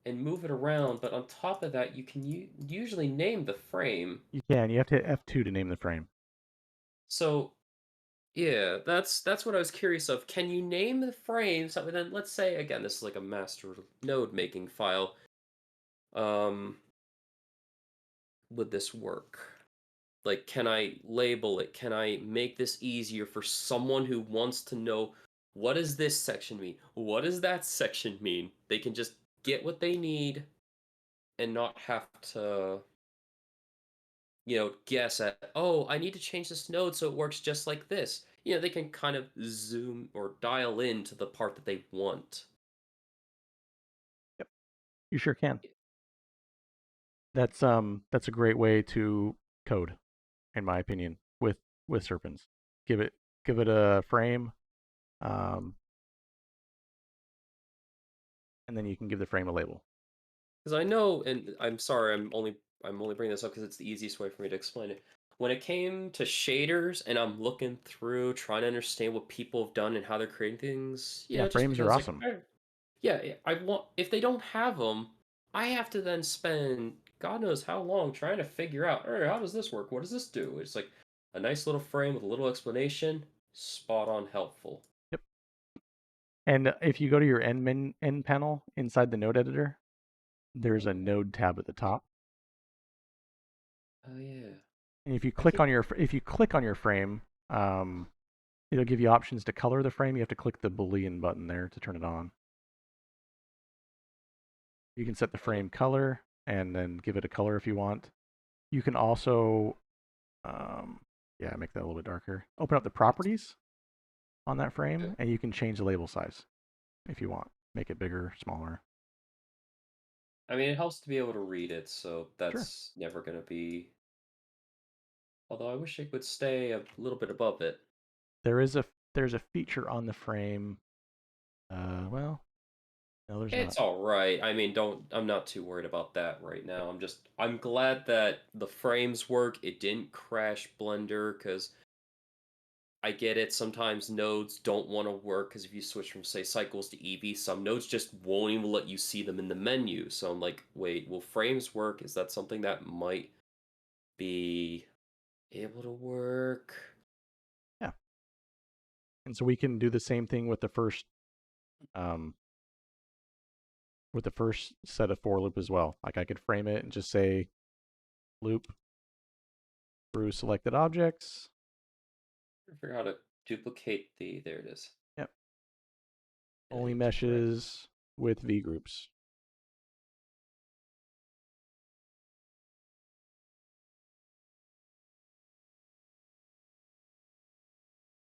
and move it around, but on top of that, you can usually name the frame. You can. You have to hit F2 to name the frame. So yeah, that's what I was curious of. Can you name the frame? So then, let's say again, this is like a master node making file. Um, would this work? Like, can I label it? Can I make this easier for someone who wants to know what does this section mean? What does that section mean? They can just get what they need and not have to, guess at, oh, I need to change this node so it works just like this. They can kind of zoom or dial in to the part that they want. Yep. You sure can. That's a great way to code, in my opinion, with Serpens. Give it give it a frame, um, and then you can give the frame a label. Because I know, and I'm sorry, I'm only bringing this up because it's the easiest way for me to explain it. When it came to shaders, and I'm looking through trying to understand what people have done and how they're creating things, Yeah, just frames are because like, awesome. yeah, I want if they don't have them, I have to then spend God knows how long trying to figure out, all right, how does this work? What does this do? It's like a nice little frame with a little explanation, spot on helpful. Yep. And if you go to your end panel inside the node editor, there's a Oh, node tab at the top. oh yeah. And I keep if you click on your frame, it'll give you options to color the frame. You have to click the Boolean button there to turn it on. You can set the uh, frame color and then give it a color if you want. You can also, um, yeah, make that a little bit darker. Open up the properties on that frame, okay. and you can change the label size if you want. Make it bigger, smaller. I mean, it helps to be able to read it, so Sure. that's never going to be. Although I wish it would stay a little bit above it. There is a there's a feature on the frame. Well, no, there's not. It's all right. I mean, I'm not too worried about that right now. I'm glad that the frames work. It didn't crash Blender because I get it. Sometimes nodes don't want to work because if you switch from, say, cycles to EV, some nodes just won't even let you see them in the menu. So I'm like, wait, will frames work? Is that something that might be able to work? Yeah. And so we can do the same thing um, with the first set of for loop as well. Like I could frame it and just say loop through selected objects. I figure out how to duplicate the. There it is. Yep. Only Edit rect. meshes with V groups.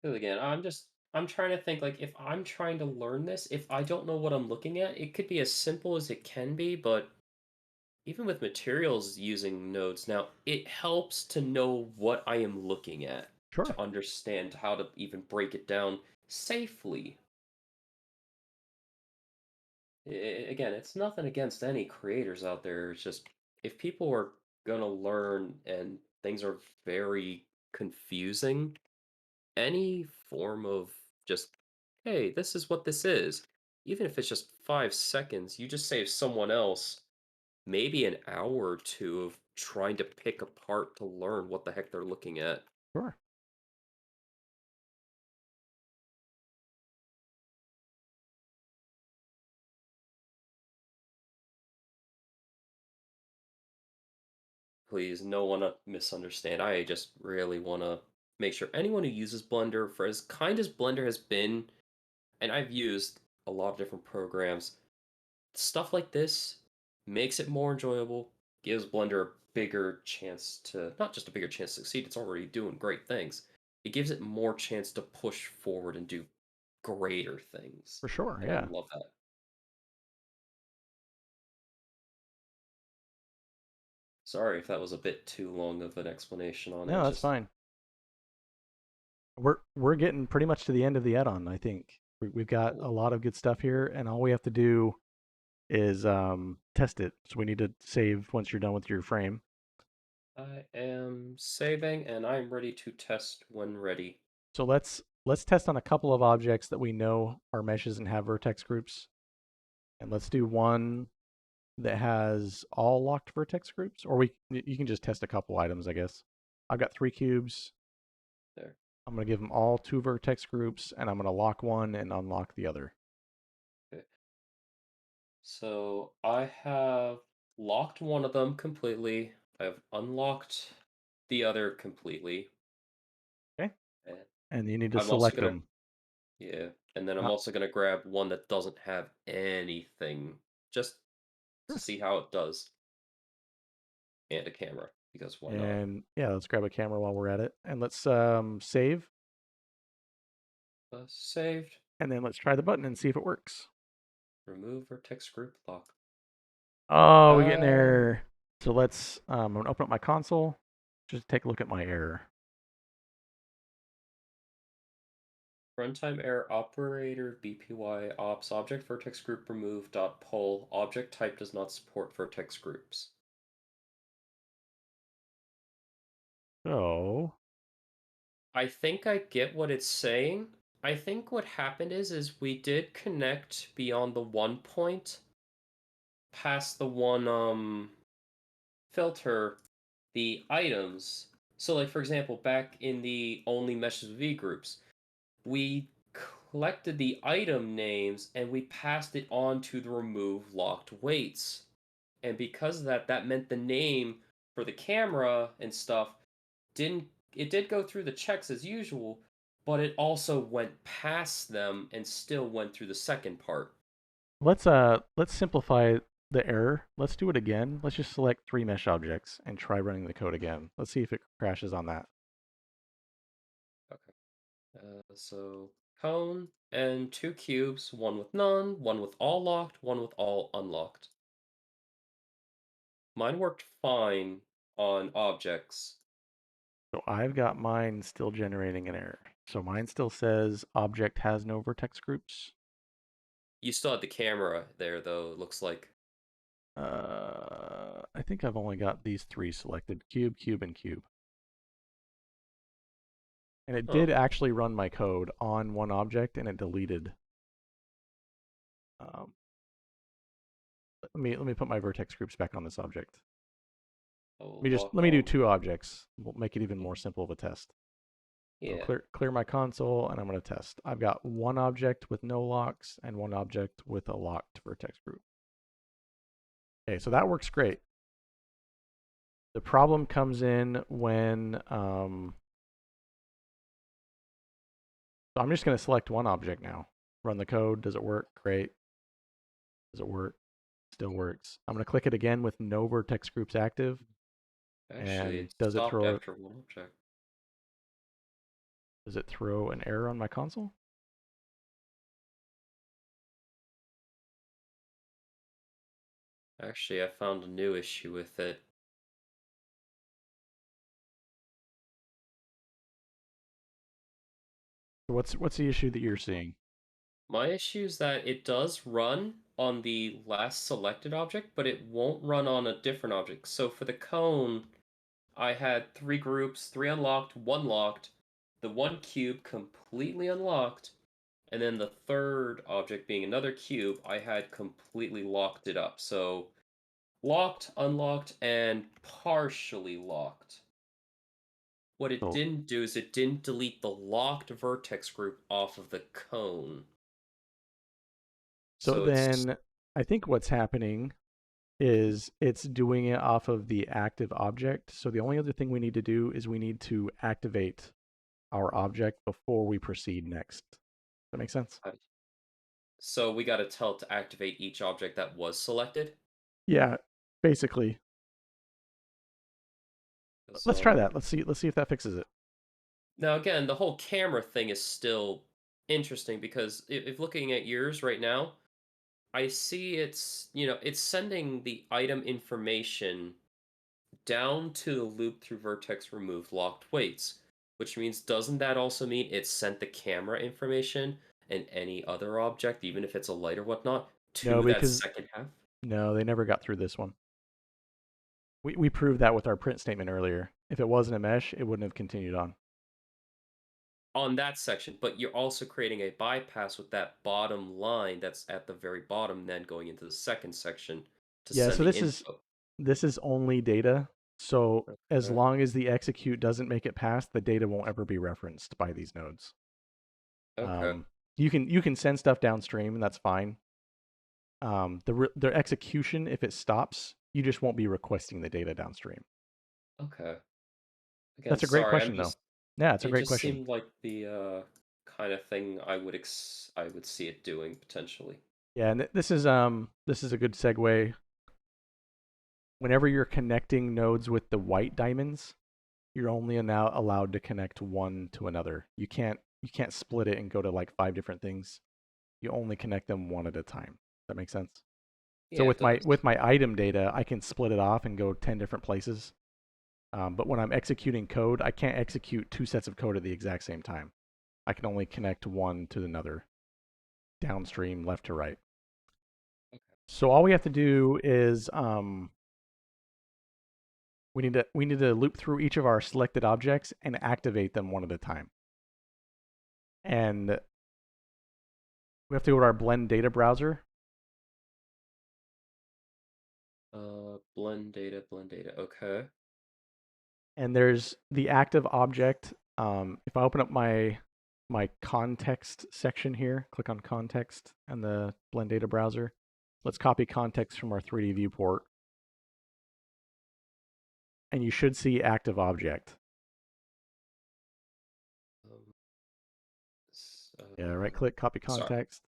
Because again, I'm trying to think like if I'm trying to learn this, if I don't know what I'm looking at, it could be as simple as it can be, but even with materials using nodes now, it helps to know what I am looking at Sure. to understand how to even break it down safely. Again, it's nothing against any creators out there. It's just if people are gonna learn and things are very confusing, any form of just, hey, this is what this is, even if it's just 5 seconds, you just save someone else maybe an hour or two of trying to pick apart to learn what the heck they're looking at. Sure. Please, no one misunderstand. I just really want to make sure anyone who uses Blender, for as kind as Blender has been, and I've used a lot of different programs, stuff like this makes it more enjoyable, gives Blender a bigger chance to, not just a bigger chance to succeed, it's already doing great things. It gives it more chance to push forward and do greater things. For sure. And I Yeah. love that. Sorry if that was a bit too long of an explanation on it. No, that's Just fine. We're getting pretty much to the end of the add-on. I think we've got a cool. lot of good stuff here, and all we have to do is test it. So we need to save once you're done with your frame. I am saving and I'm ready to test when ready. So let's test on a couple of objects that we know are meshes and have vertex groups, and let's do one that has all locked vertex groups, or you can just test a couple items, I guess. I've got 3 cubes. There. I'm gonna give them all 2 vertex groups, and I'm gonna lock one and unlock the other. Okay. So I have locked one of them completely. I've unlocked the other completely. Okay, And and you need to I'm also select gonna, them. yeah. And then I'm Uh, also gonna grab one that doesn't have anything just to sure. see how it does. And a camera, because why not? And yeah, let's grab a camera while we're at it, and let's save, Saved. and then let's try the button and see if it works. Remove vertex group lock. Oh, we get an Uh, error. So let's I'm gonna open up my console. Just take a look at my error. Runtime error operator BPY ops object vertex group remove dot pull object type does not support vertex groups. So I think I get what it's saying. I think what happened is we did connect beyond the one point past the one filter the items. So like for example, back in the only meshes V groups, we collected the item names and we passed it on to the remove locked weights. And because of that, that meant the name for the camera and stuff didn't it did go through the checks as usual, but it also went past them and still went through the second part. let's simplify the error. Let's do it again. Let's just select 3 mesh objects and try running the code again. Let's see if it crashes on that. Okay. So cone and 2 cubes, one with none, one with all locked, one with all unlocked. Mine worked fine on objects. So I've got mine still generating an error. So mine still says object has no vertex groups. You still have the camera there, though, it looks like. I think I've only got these 3 selected: cube, cube, and cube. And it Huh. did actually run my code on one object, and it deleted. Let me put my vertex groups back on this object. Oh, Let lock me do on. 2 objects. We'll make it even more simple of a test. So Yeah. clear my console, and I'm going to test. I've got 1 object with no locks and 1 object with a locked vertex group. Okay, so that works great. The problem comes in when so I'm just going to select 1 object now. Run the code. Does it work? Great. Does it work? Still works. I'm going to click it again with no vertex groups active. Actually, And it stopped after one object. does it throw an error on my console? Actually, I found a new issue with it. What's the issue that you're seeing? My issue is that it does run on the last selected object, but it won't run on a different object. So for the cone, I had 3 groups, 3 unlocked, 1 locked, the 1 cube completely unlocked, and then the third object being another cube, I had completely locked it up. So locked, unlocked, and partially locked. What it So didn't do is it didn't delete the locked vertex group off of the cone. so So it's then I think what's happening is it's doing it off of the active object. So the only other thing we need to do is we need to activate our object before we proceed next. Does that make sense? so we got to tell it to activate each object that was selected. Yeah, basically. 'Cause, Let's try that. Let's see if that fixes it. now again, the whole camera thing is still interesting because if looking at yours right now, I see it's sending the item information down to the loop through vertex remove locked weights, which means doesn't that also mean it sent the camera information and any other object, even if it's a light or whatnot, No, to that because second half? no, they never got through this one. We proved that with our print statement earlier. If it wasn't a mesh, it wouldn't have continued on. On that section, but you're also creating a bypass with that bottom line that's at the very bottom, then going into the second section to Yeah, send so the info. this is only data. So as Okay. long as the execute doesn't make it past, the data won't ever be referenced by these nodes. Okay. You can send stuff downstream, and that's fine. The execution, if it stops, you just won't be requesting the data downstream. Okay. Again, That's a great sorry, I'm question, though. just Yeah, it's a it great just question. seemed like the kind of thing I would see it doing potentially. Yeah, and this is a good segue. Whenever you're connecting nodes with the white diamonds, you're only now allowed to connect one to another. You can't split it and go to like 5 different things. You only connect them one at a time. Does that make sense? So Yeah, it does. with my item data, I can split it off and go 10 different places. But when I'm executing code, I can't execute 2 sets of code at the exact same time. I can only connect one to another, downstream, left to right. Okay. So all we have to do is we need to loop through each of our selected objects and activate them one at a time. And we have to go to our blend data browser. Blend data, blend data. Okay. And there's the active object. If I open up my context section here, click on context and the blend data browser. Let's copy context from our 3D viewport. And you should see active object. Um, Yeah, right click, copy sorry. context.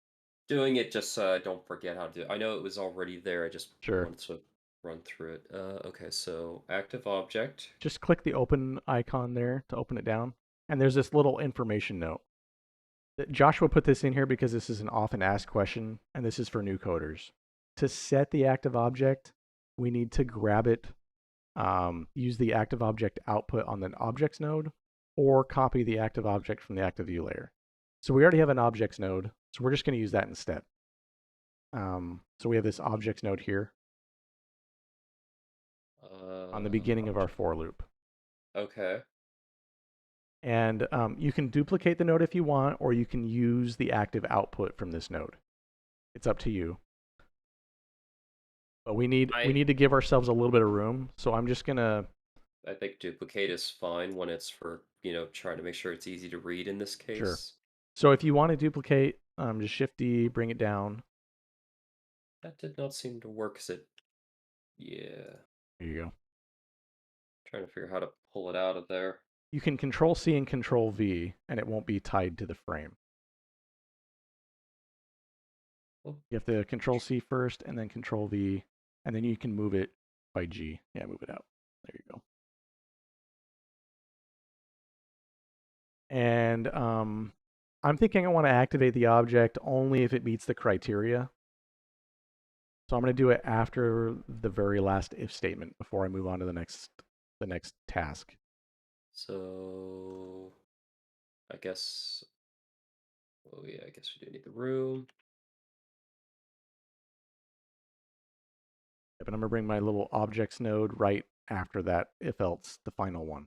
Doing it just so I don't forget how to do it. I know it was already there. I just Sure. wanted to run through it. Okay, so active object. Just click the open icon there to open it down. And there's this little information note. Joshua put this in here because this is an often asked question, and this is for new coders. To set the active object, we need to grab it, use the active object output on the objects node, or copy the active object from the active view layer. So we already have an objects node, so we're just going to use that instead. So we have this objects node here on the beginning of our Object. for loop. Okay. And you can duplicate the node if you want, or you can use the active output from this node. It's up to you. But we need I to give ourselves a little bit of room. So I'm just gonna I think duplicate is fine when it's for, trying to make sure it's easy to read in this sure. case. So if you want to duplicate, just Shift D, bring it down. That did not seem to work, 'cause yeah. There you go. Trying to figure out how to pull it out of there. You can Control C and Control V, and it won't be tied to the frame. Oh, You have to Control C first, and then Control V, and then you can move it by G. Yeah, move it out. There you go. And I'm thinking I want to activate the object only if it meets the criteria. So I'm going to do it after the very last if statement before I move on to the next task. so I guess. Oh yeah, I guess we do need the room. But I'm going to bring my little objects node right after that if else, the final one.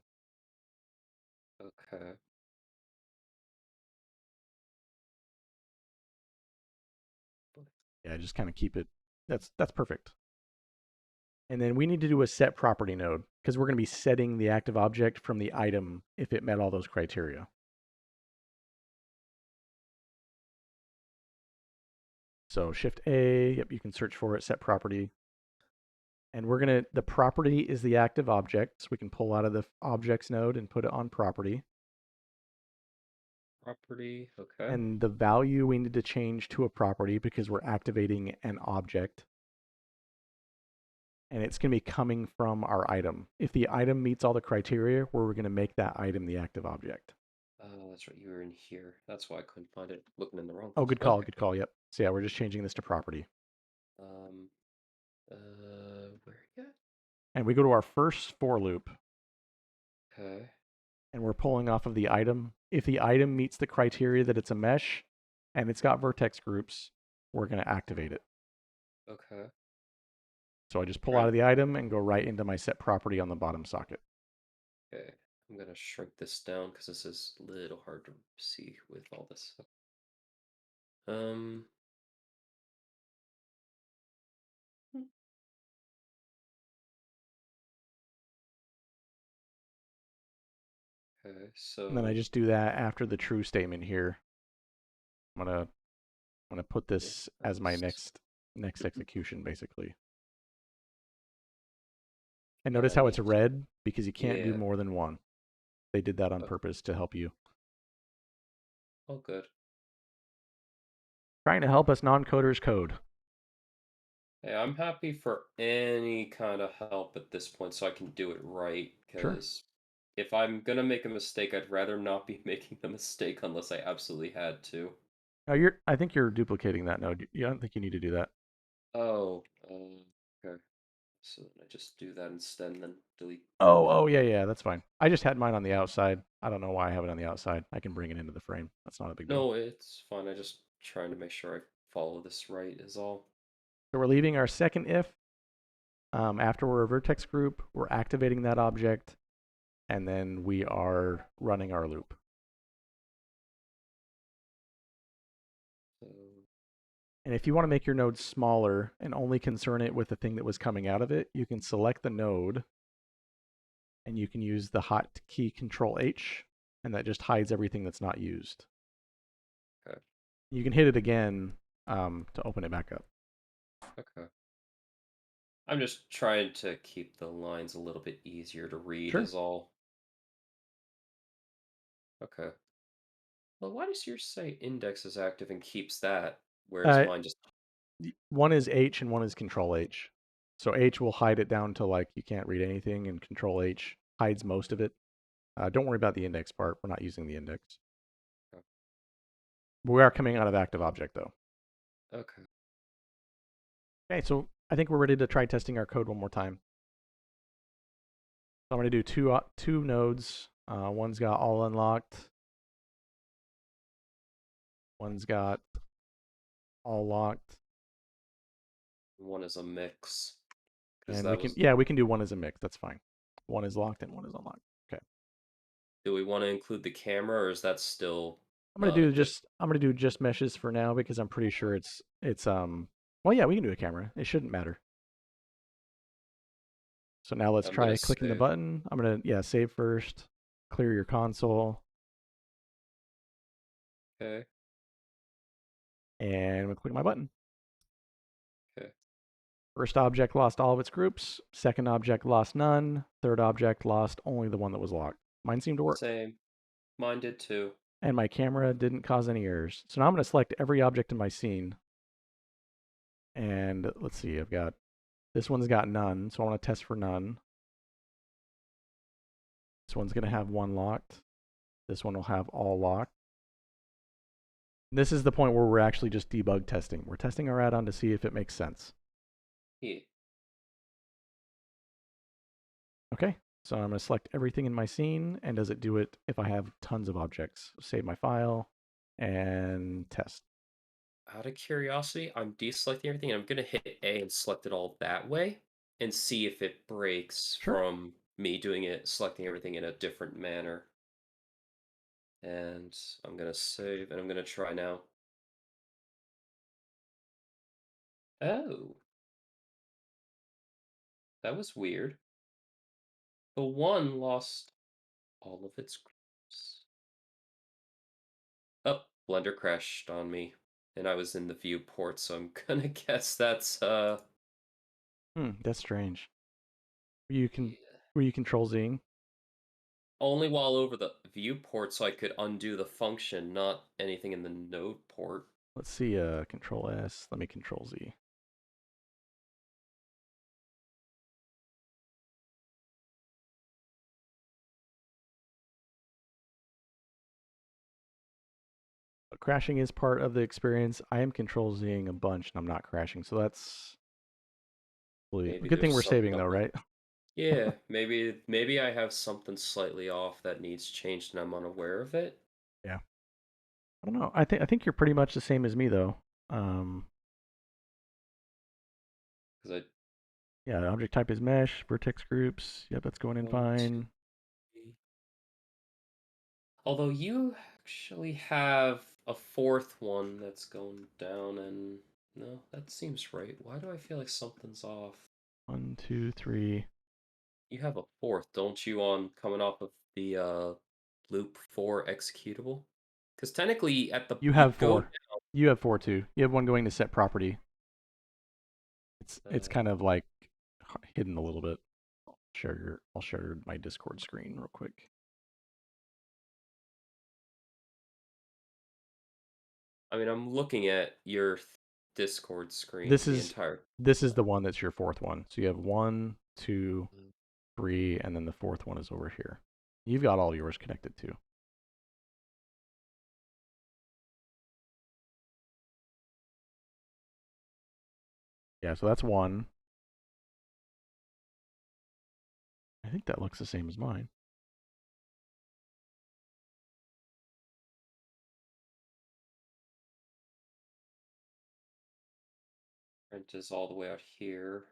Okay. Yeah, just kind of keep it. That's perfect. And then we need to do a set property node because we're going to be setting the active object from the item if it met all those criteria. So Shift A, yep, you can search for it, set property. And we're going to, the property is the active object. So we can pull out of the objects node and put it on property. Property. Okay. And the value we need to change to a property because we're activating an object. And it's going to be coming from our item. If the item meets all the criteria, we're going to make that item the active object. Oh, that's right. You were in here. That's why I couldn't find it. Looking in the wrong Oh, place. good call, Okay. good call. Yep. So yeah, we're just changing this to property. Um. Where you at? And we go to our first for loop. Okay. And we're pulling off of the item. If the item meets the criteria that it's a mesh and it's got vertex groups, we're going to activate it. Okay. So I just pull out Trying. of the item and go right into my set property on the bottom socket. Okay. I'm gonna shrink this down because this is a little hard to see with all this stuff. Um. Okay. And then I So. just do that after the true statement here. I'm gonna put this as my next execution basically. And Yeah, notice that how it's needs. red because you can't do Yeah. more than one. They did that on Oh, purpose to help you. oh, good. Trying to help us non-coders code. Hey, I'm happy for any kind of help at this point so I can do it right. Sure. Because if I'm gonna make a mistake, I'd rather not be making the mistake unless I absolutely had to. No, I think you're duplicating that node. I don't think you need to do that. Oh, okay. So then I just do that instead and then delete Oh, that. yeah, that's fine. I just had mine on the outside. I don't know why I have it on the outside. I can bring it into the frame. That's not a big deal. No, it's fine. I just trying to make sure I follow this right is all. So we're leaving our second if. After we're a vertex group, we're activating that object, and then we are running our loop. So, And if you want to make your node smaller and only concern it with the thing that was coming out of it, you can select the node and you can use the hotkey Control H, and that just hides everything that's not used. okay. You can hit it again to open it back up. Okay. I'm just trying to keep the lines a little bit easier to read Sure. is all. Okay. Well, why does yours say index is active and keeps that, whereas Uh, mine just. one is H and one is Control H. So H will hide it down to like you can't read anything, and Control H hides most of it. Don't worry about the index part. We're not using the index. Okay. We are coming out of active object though. Okay. Okay, so I think we're ready to try testing our code one more time. So I'm going to do two nodes. One's got all unlocked. One's got all locked. One is a mix. Because And that was. we can do one as a mix. That's fine. One is locked and one is unlocked. Okay. Do we want to include the camera, or is that still good? I'm gonna do just meshes for now because I'm pretty sure it's well yeah, we can do a camera. It shouldn't matter. So now let's I'm gonna try clicking the save. button. I'm gonna save first, clear your console, Okay. and we click my button. Okay. First object lost all of its groups. Second object lost none. Third object lost only the one that was locked. Mine seemed to work. Same. Mine did too. And my camera didn't cause any errors. So now I'm going to select every object in my scene. And let's see, this one's got none, so I want to test for none. This one's going to have one locked. This one will have all locked. This is the point where we're actually just debug testing. We're testing our add-on to see if it makes sense. Yeah. Okay, so I'm going to select everything in my scene, and does it do it if I have tons of objects? Save my file and test. Out of curiosity, I'm deselecting everything, and I'm gonna hit A and select it all that way, and see if it breaks Sure. from me doing it, selecting everything in a different manner. And I'm gonna save, and I'm gonna try now. Oh, that was weird. The one lost all of its groups. Oh, Blender crashed on me, and I was in the viewport, so I'm gonna guess that's That's strange. You can yeah. were you control Zing? Only while over the viewport, so I could undo the function, not anything in the node port. Let's see, control S. Let me control Z. But crashing is part of the experience. I am control Zing a bunch and I'm not crashing, so that's really a Maybe good thing there's we're something saving I'm though, not. right? Yeah, maybe I have something slightly off that needs changed and I'm unaware of it. Yeah. I don't know. I think you're pretty much the same as me though. Um, Because I yeah, object type is mesh, vertex groups. Yep, that's going in one, two, fine. three. Although you actually have a fourth one that's going down, and no, that seems right. Why do I feel like something's off? 1, 2, 3. You have a fourth, don't you, on coming off of the loop 4 executable? Because technically, at the You you have go 4. You have 4 too. You have one going to set property. It's kind uh, of like hidden a little bit. I'll share my Discord screen real quick. I mean, I'm looking at your Discord This screen, the is entire. this is the one that's your fourth one. So you have 1, 2, Mm. 3, and then the fourth one is over here. You've got all yours connected too. Yeah, so that's 1. I think that looks the same as mine. Print is all the way out here.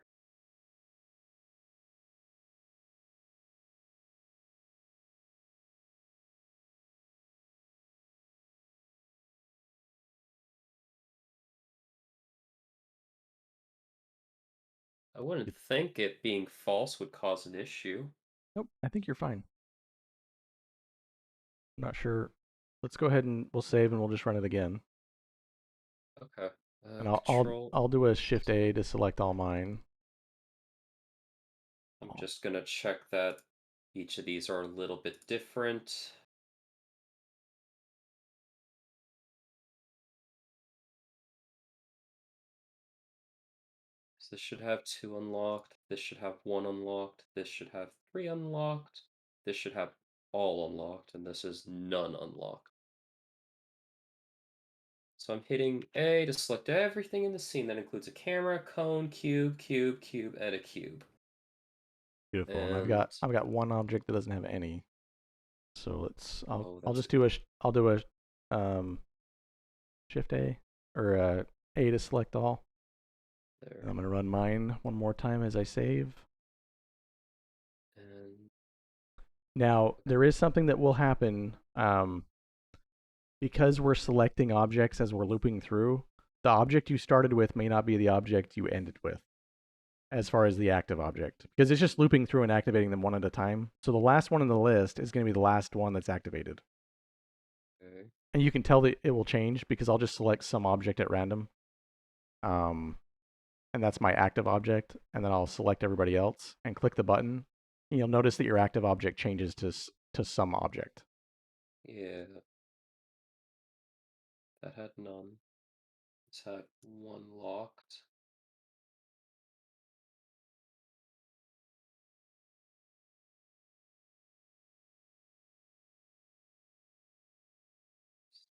I wouldn't think it being false would cause an issue. Nope, I think you're fine. I'm not sure. Let's go ahead and we'll save and we'll just run it again. Okay. And Control. I'll do a Shift A to select all mine. I'm just gonna check that each of these are a little bit different. So this should have 2 unlocked. This should have 1 unlocked. This should have 3 unlocked. This should have all unlocked, and this is none unlocked. So I'm hitting A to select everything in the scene. That includes a camera, cone, cube, cube, cube, and a cube. Beautiful. And And I've got one object that doesn't have any. So oh, I'll that's just do I'll do a Shift A or A to select all. And I'm there. going to run mine one more time as I save. And Now, there is something that will happen because we're selecting objects as we're looping through. The object you started with may not be the object you ended with as far as the active object, because it's just looping through and activating them one at a time. So the last one on the list is going to be the last one that's activated. okay. And you can tell that it will change because I'll just select some object at random. Um, and that's my active object. And then I'll select everybody else and click the button. And you'll notice that your active object changes to some object. Yeah, that had none. It's had one locked.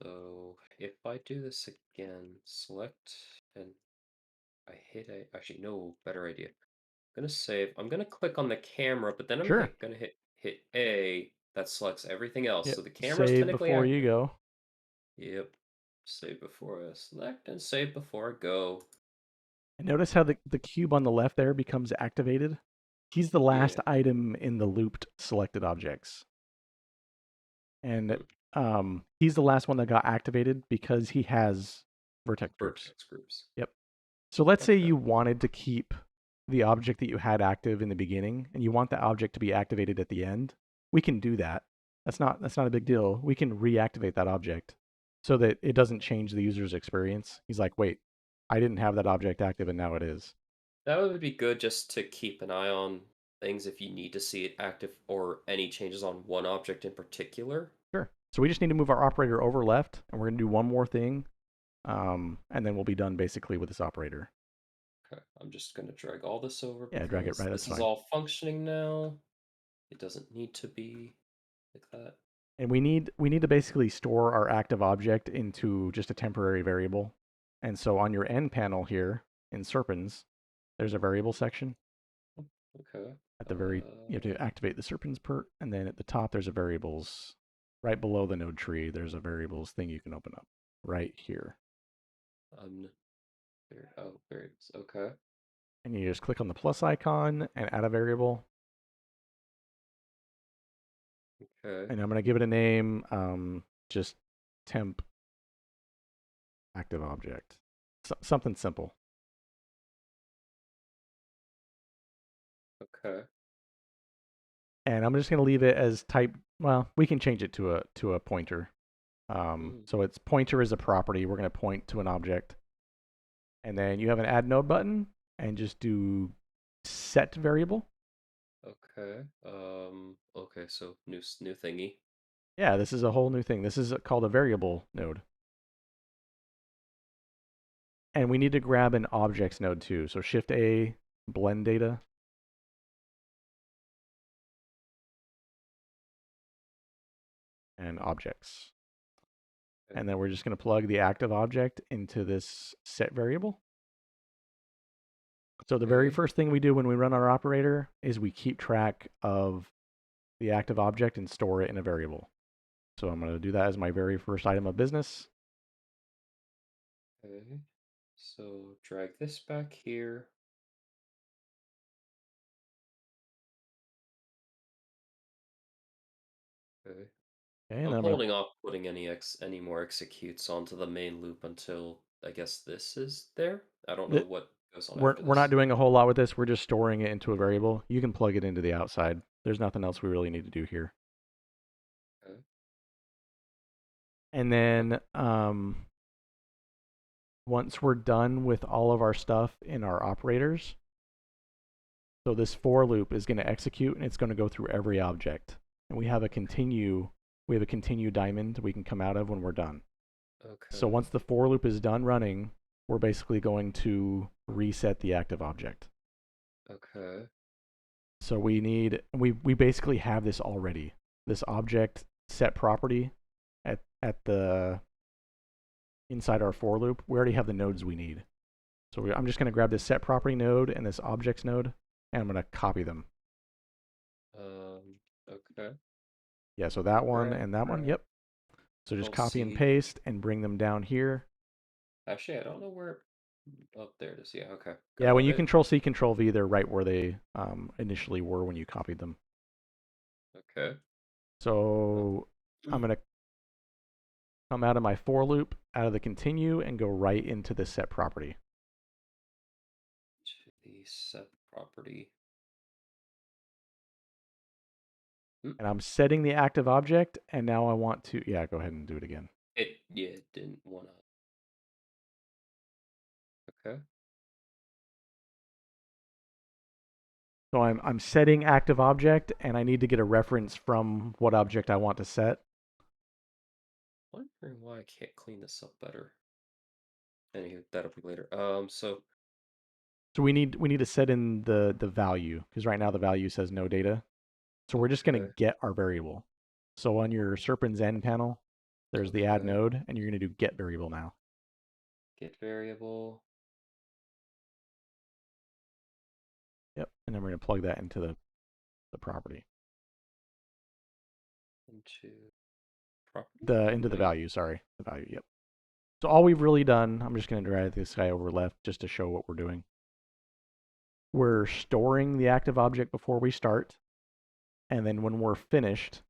So if I do this again, select and I hit a actually no better idea. I'm gonna save. I'm gonna click on the camera, but then Sure. gonna hit A. That selects everything else. Yep. So the camera's Save technically before you active. go. Yep. Save before I select and save before I go. And notice how the cube on the left there becomes activated. He's the last Yeah. item in the looped selected objects. And Hmm. he's the last one that got activated because he has vertex groups. Vertex groups. Yep. So let's say Okay. you wanted to keep the object that you had active in the beginning and you want the object to be activated at the end. We can do that. That's not a big deal. We can reactivate that object so that it doesn't change the user's experience. He's like, wait, I didn't have that object active and now it is. That would be good just to keep an eye on things if you need to see it active or any changes on one object in particular. Sure. So we just need to move our operator over left, and we're going to do one more thing, and then we'll be done basically with this operator. Okay, I'm just going to drag all this over Yeah, drag it because right. That's this is fine. all functioning now. It doesn't need to be like that. And we need to basically store our active object into just a temporary variable. And so on your end panel here in Serpens, there's a variable section. Okay. At the very, you have to activate the Serpens pert, and then at the top there's a variables. Right below the node tree, there's a variables thing you can open up right here. Variables. Okay. And you just click on the plus icon and add a variable. Okay. And I'm going to give it a name, just temp active object, something simple. Okay. And I'm just going to leave it as type. Well, we can change it to a pointer. Mm, So its pointer is a property. We're going to point to an object, and then you have an add node button, and just do set variable. okay. Okay. So new thingy. Yeah, this is a whole new thing. This is called a variable node. And we need to grab an objects node too. So Shift A, blend data, and objects. Okay. And then we're just going to plug the active object into this set variable. So the very Okay. first thing we do when we run our operator is we keep track of the active object and store it in a variable. So I'm going to do that as my very first item of business. Okay. So drag this back here. Okay. Okay, and I'm then I'm going to, holding off putting any more executes onto the main loop until I guess this is there. I don't know what goes on after we're not this. doing a whole lot with this. We're just storing it into a variable. You can plug it into the outside. There's nothing else we really need to do here. Okay. And then once we're done with all of our stuff in our operators, so this for loop is going to execute and it's going to go through every object. And we have a continue diamond we can come out of when we're done. So Okay. once the for loop is done running, we're basically going to reset the active object. Okay. So we basically have this already. This object set property at the inside our for loop, we already have the nodes we need. So I'm just going to grab this set property node and this objects node, and I'm going to copy them. Okay. Yeah, so that one Right. and that one, yep. So just Don't copy and see. paste and bring them down here. Actually, I don't know where Oh, there it is. Yeah, okay. Yeah, when Got you it. Control C, Control V, they're right where they initially were when you copied them. Okay. Uh, So I'm gonna come out of my for loop, out of the continue, and go right into the set property. to the set property. Hmm, And I'm setting the active object, and now I want to, yeah, go ahead and do it again. it didn't want to. Okay. So I'm setting active object, and I need to get a reference from what object I want to set. Wondering why I can't clean this up better. Anywho, that'll be later. So So we need to set in the value, because right now the value says no data. So we're just gonna okay, get our variable. So on your Serpens end panel, there's the add okay. node, and you're gonna do get variable now. Get variable Yep. And then we're gonna plug that into the property. into property. Into the Wait. value, sorry. The value, yep. So all we've really done, I'm just gonna drag this guy over left just to show what we're doing. We're storing the active object before we start, and then when we're finished,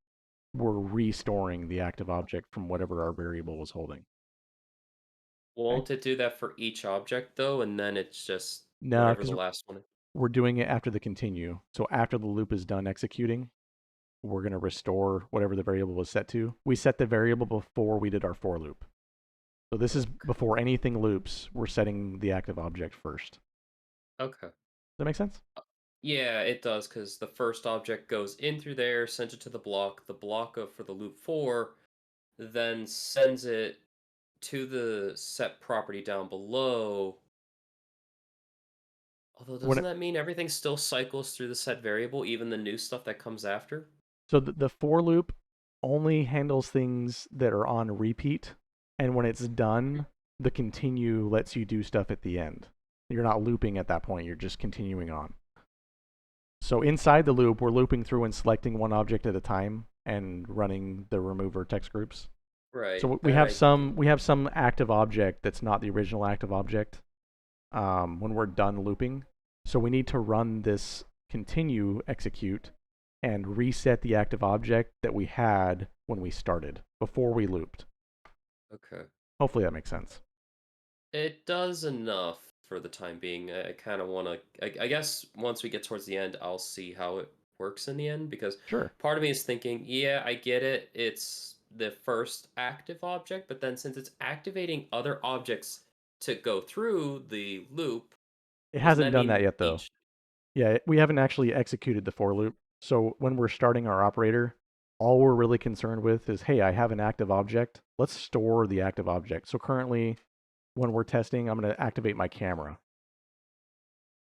we're restoring the active object from whatever our variable was holding. Okay? Won't it do that for each object though, and then it's just No, whatever because the last one is? we're doing it after the continue. So after the loop is done executing, we're going to restore whatever the variable was set to. We set the variable before we did our for loop. So this is Okay. before anything loops, we're setting the active object first. Does Okay. that make sense? Yeah, it does because the first object goes in through there, sends it to the block. The block of for the loop four then sends it to the set property down below. Although, When doesn't it, that mean everything still cycles through the set variable, even the new stuff that comes after? so the for loop only handles things that are on repeat, and when it's done, the continue lets you do stuff at the end. You're not looping at that point, you're just continuing on. So inside the loop, we're looping through and selecting one object at a time and running the remove vertex groups. Right. So we That have I get. some active object that's not the original active object when we're done looping. So we need to run this continue execute and reset the active object that we had when we started before we looped. Okay. Hopefully that makes sense. It does enough for the time being. I kind of want to. I guess once we get towards the end, I'll see how it works in the end because Sure. part of me is thinking, yeah, I get it. It's the first active object, but then since it's activating other objects to go through the loop, It doesn't hasn't that done that mean yet though. each? Yeah, we haven't actually executed the for loop. So when we're starting our operator, all we're really concerned with is, hey, I have an active object. Let's store the active object. So currently, when we're testing, I'm going to activate my camera.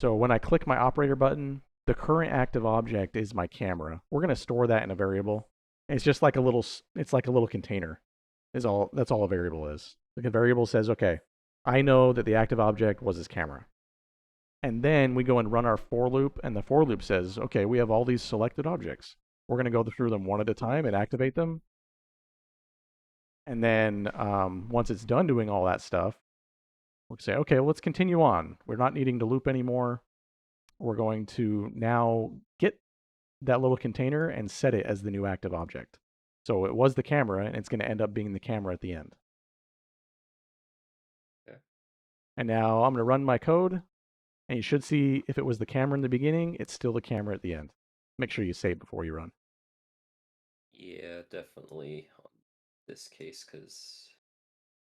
So when I click my operator button, the current active object is my camera. We're going to store that in a variable. It's just like it's like a little container. That's all a variable is. Like a variable says, okay, I know that the active object was his camera. And then we go and run our for loop, and the for loop says, okay, we have all these selected objects. We're going to go through them one at a time and activate them. And then once it's done doing all that stuff, we'll say, okay, well, let's continue on. We're not needing to loop anymore. We're going to now get that little container and set it as the new active object. So it was the camera, and it's going to end up being the camera at the end. Yeah. And now I'm going to run my code, and you should see if it was the camera in the beginning, it's still the camera at the end. Make sure you save before you run. Yeah, definitely on this case because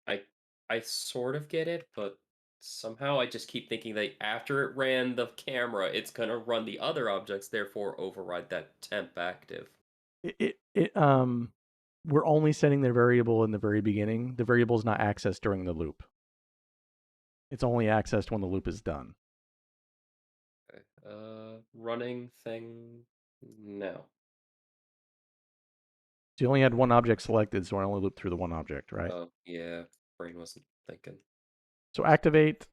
I I sort of get it, but somehow I just keep thinking that after it ran the camera, it's gonna run the other objects, therefore override that temp active. It we're only setting the variable in the very beginning. The variable is not accessed during the loop. It's only accessed when the loop is done. Okay. Running thing now. So you only had one object selected, so I only looped through the one object, right? Oh yeah, brain wasn't thinking. So activate,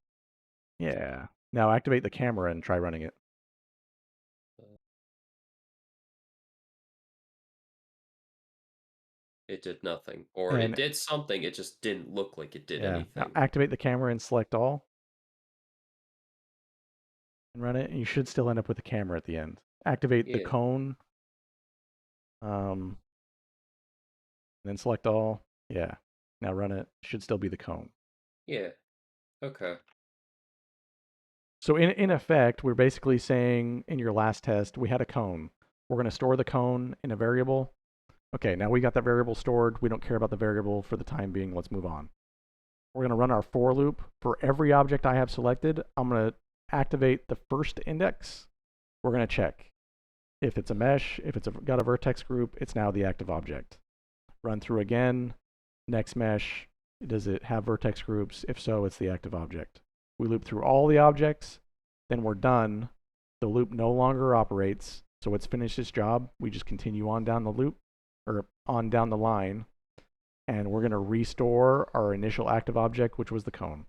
yeah. Now activate the camera and try running it. Uh, it did nothing, or it And did something. It just didn't look like it did yeah, now anything. activate the camera and select all. and run it, and you should still end up with a camera at the end. Activate the Yeah. cone, um, and then select all. Yeah. Now run it. Should still be the cone. Yeah. Okay. So in effect, we're basically saying in your last test, we had a cone. We're going to store the cone in a variable. Okay, now we got that variable stored. We don't care about the variable for the time being. Let's move on. We're going to run our for loop. For every object I have selected, I'm going to activate the first index. We're going to check. If it's a mesh, if it's got a vertex group, it's now the active object. Run through again. Next mesh, does it have vertex groups? If so, it's the active object. We loop through all the objects, then we're done. The loop no longer operates, so it's finished its job. We just continue on down the loop, or on down the line, and we're going to restore our initial active object, which was the cone.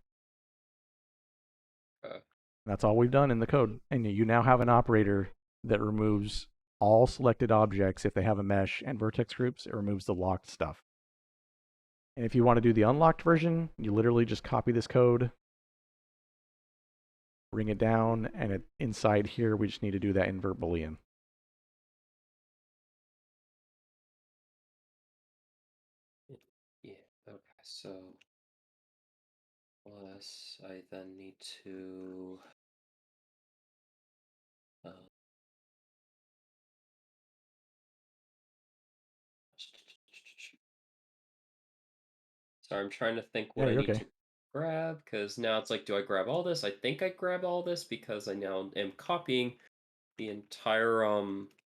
That's all we've done in the code. And you now have an operator that removes all selected objects if they have a mesh and vertex groups. It removes the locked stuff. And if you want to do the unlocked version, you literally just copy this code, bring it down, and inside here, we just need to do that invert boolean. Yeah. Okay. So plus I then need to uh, sorry, I'm trying to think Yeah, what I you're need okay. to grab because now it's like, do I grab all this? I think I grab all this because I now am copying the entire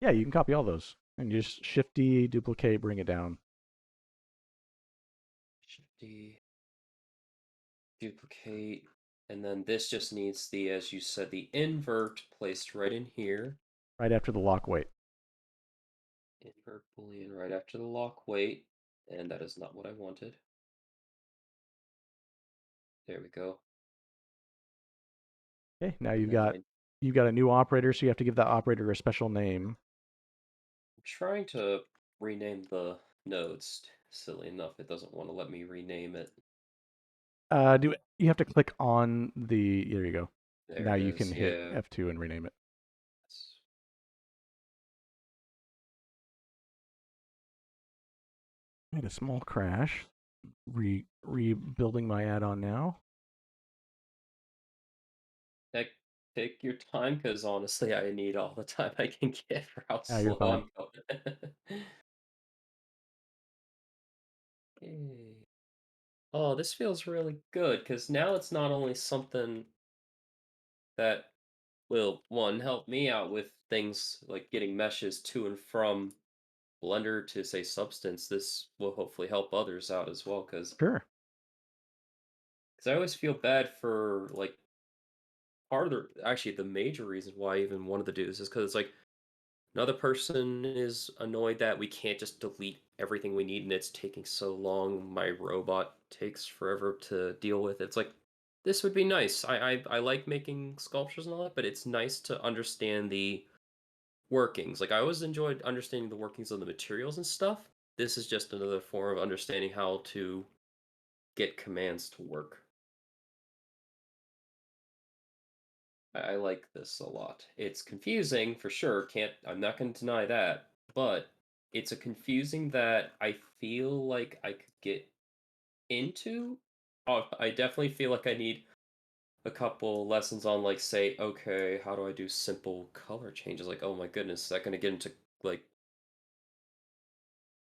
Yeah, you can copy all those. And you just Shift D, duplicate, bring it down. Shift D, duplicate, and then this just needs the, as you said, the invert placed right in here. Right after the lock wait. Invert boolean right after the lock wait, and that is not what I wanted. There we go. Okay, now And you've then got a new operator, so you have to give that operator a special name. I'm trying to rename the nodes. Silly enough, it doesn't want to let me rename it. Do you have to click on the? There you go. There Now it you can is. hit Yeah. F2 and rename it. I had a small crash. Rebuilding my add-on now. Take your time, because honestly, I need all the time I can get for how Ah, you're slow fine. I'm going. Yay. Oh, this feels really good because now it's not only something that will, one, help me out with things like getting meshes to and from Blender to, say, Substance. This will hopefully help others out as well because Sure. I always feel bad for, like, part of the, actually, the major reason why I even wanted to do this is because it's like, another person is annoyed that we can't just delete everything we need and it's taking so long. My robot takes forever to deal with. It's like, this would be nice. I like making sculptures and all that, but it's nice to understand the workings. Like, I always enjoyed understanding the workings of the materials and stuff. This is just another form of understanding how to get commands to work. I like this a lot. It's confusing for sure. I'm not going to deny that, but it's a confusing that I feel like I could get into. Oh, I definitely feel like I need a couple lessons on, like, say, okay, how do I do simple color changes? Like, oh my goodness, is that going to get into, like,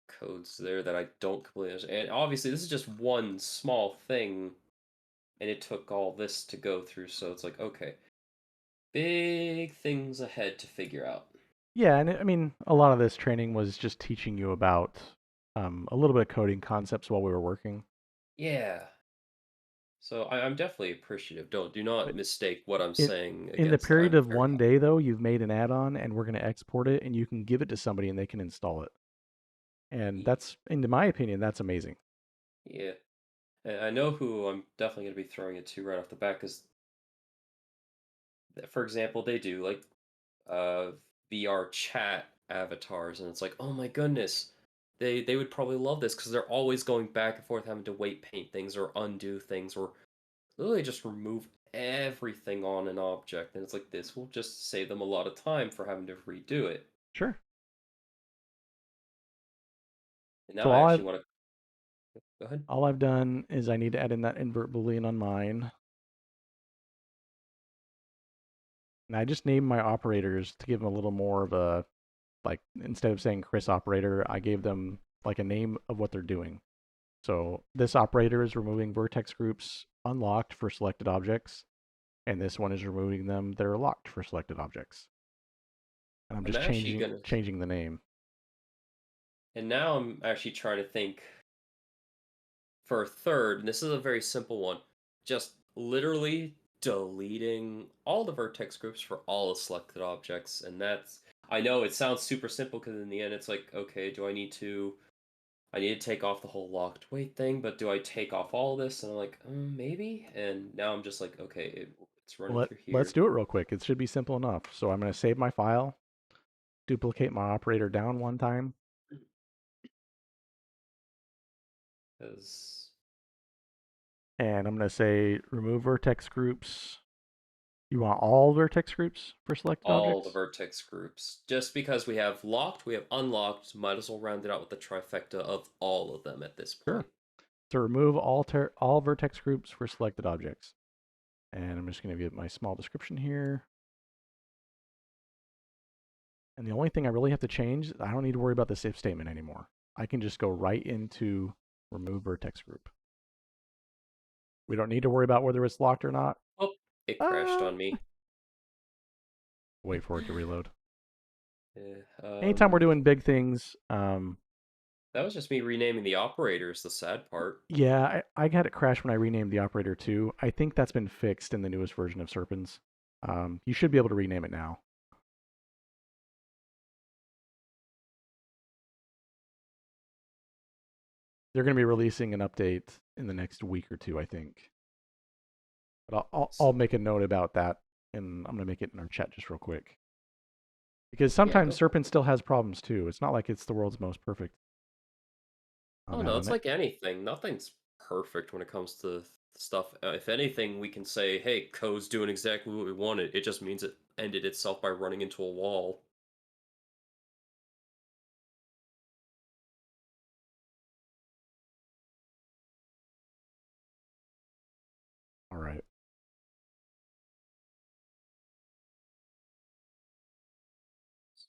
codes there that I don't completely understand? And obviously, this is just one small thing, and it took all this to go through. So it's like, okay, big things ahead to figure out. Yeah, and I mean, a lot of this training was just teaching you about a little bit of coding concepts while we were working. Yeah. So I'm definitely appreciative. Do not But mistake what I'm it saying in the against that. period I'm of very one happy. day, though, you've made an add-on, and we're going to export it, and you can give it to somebody, and they can install it. And Ye- that's, in my opinion, that's amazing. Yeah. And I know who I'm definitely going to be throwing it to right off the bat because, for example, they do like uh VR chat avatars, and it's like, oh my goodness, they would probably love this because they're always going back and forth having to weight paint things or undo things or literally just remove everything on an object, and it's like this will just save them a lot of time for having to redo it. Sure. And now So I actually want to go ahead. all I've done is I need to add in that invert boolean on mine. And I just named my operators to give them a little more of a, like, instead of saying Chris operator, I gave them like a name of what they're doing. So this operator is removing vertex groups unlocked for selected objects, and this one is removing them that are locked for selected objects. And I'm I'm just actually changing gonna, changing the name. and now I'm actually trying to think for a third, and this is a very simple one, just literally deleting all the vertex groups for all the selected objects. And that's, I know it sounds super simple because in the end it's like, okay, do I need to take off the whole locked wait thing, but do I take off all this? And I'm like, maybe. And now I'm just like, okay, it's running Well, through let's here. do it real quick. It should be simple enough. So I'm going to save my file, duplicate my operator down one time, Because and I'm going to say remove vertex groups. You want all vertex groups for selected all the objects? vertex groups, just because we have locked, we have unlocked, might as well round it out with the trifecta of all of them at this Sure. point. To remove all vertex groups for selected objects. And I'm just going to give my small description here. And the only thing I really have to change, I don't need to worry about this if statement anymore. I can just go right into remove vertex group. We don't need to worry about whether it's locked or not. Oh, it crashed Ah, on me. wait for it to reload. Yeah, Anytime we're doing big things, that was just me renaming the operators, the sad part. yeah, I had it crash when I renamed the operator too. I think that's been fixed in the newest version of Serpens. You should be able to rename it now. They're going to be releasing an update in the next week or two, I think. But I'll So, make a note about that, and I'm going to make it in our chat just real quick. Because yeah, sometimes go for Serpent it. still has problems too. It's not like it's the world's most perfect Oh no, Addon. it's like anything. Nothing's perfect when it comes to stuff. If anything, we can say, hey, code's doing exactly what we wanted. It just means it ended itself by running into a wall. All right.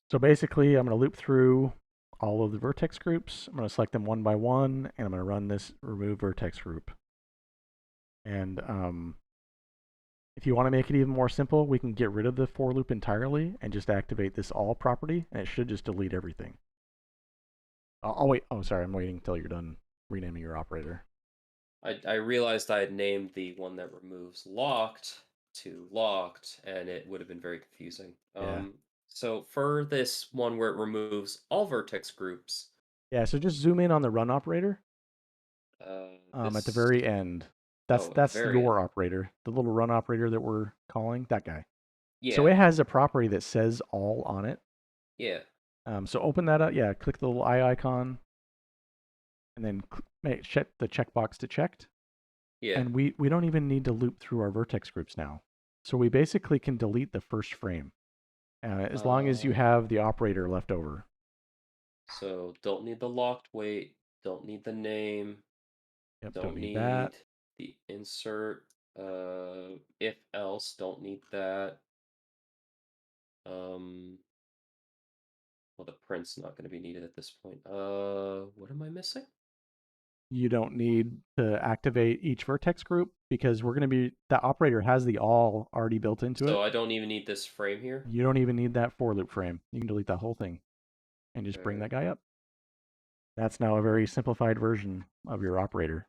So basically, I'm going to loop through all of the vertex groups. I'm going to select them one by one, and I'm going to run this remove vertex group. And if you want to make it even more simple, we can get rid of the for loop entirely and just activate this all property, and it should just delete everything. I'll wait. Oh, sorry. I'm waiting until you're done renaming your operator. I realized I had named the one that removes locked to locked, and it would have been very confusing. Yeah. So for this one where it removes all vertex groups, Yeah. So just zoom in on the run operator at the this, very end. That's oh, at the that's very end. your operator, the little run operator that we're calling, that guy. So Yeah, it has a property that says all on it. yeah, So open that up. Yeah, click the little eye icon, and then check the checkbox to checked. yeah. And we don't even need to loop through our vertex groups now. So we basically can delete the first frame as long as you Uh, have the operator left over. so don't need the locked wait, don't need the name, Yep, don't don't need that. need the insert, if else, don't need that. Um, well, the print's not going to be needed at this point. What am I missing? You don't need to activate each vertex group because we're going to be, that operator has the all already built into So it. I don't even need this frame here. You don't even need that for loop frame. You can delete that whole thing and just bring Okay. that guy up. That's now a very simplified version of your operator.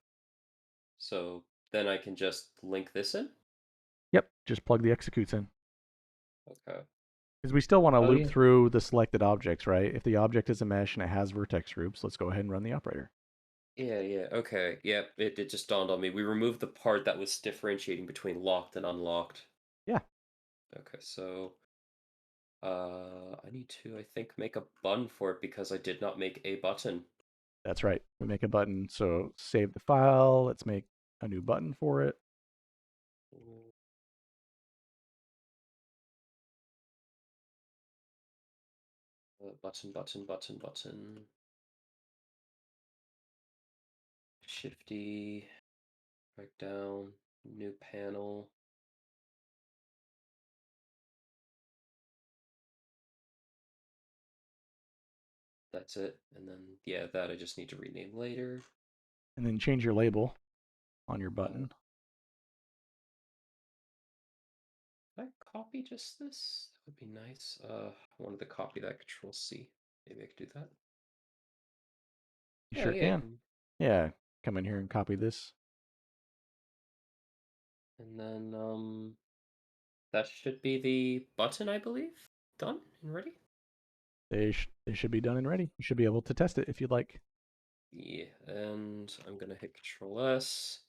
So then I can just link this in. Yep, just plug the executes in. Okay. Because we still want to Oh loop yeah. through the selected objects, right? If the object is a mesh and it has vertex groups, let's go ahead and run the operator. Yeah, yeah. Okay. Yep. It just dawned on me. We removed the part that was differentiating between locked and unlocked. Yeah, Okay, so I need to, I think, make a button for it because I did not make a button. that's right. We make a button. So save the file. Let's make a new button for it. Button. Shifty, right down, new panel. That's it. And then, yeah, that I just need to rename later. And then change your label on your Uh, button. Can I copy just this? That would be nice. I wanted to copy that Control C. Maybe I could do that. You Yeah, sure yeah. can. Yeah, come in here and copy this. And then that should be the button, I believe. Done and ready? They should be done and ready. You should be able to test it if you'd like. Yeah, and I'm gonna hit Control S.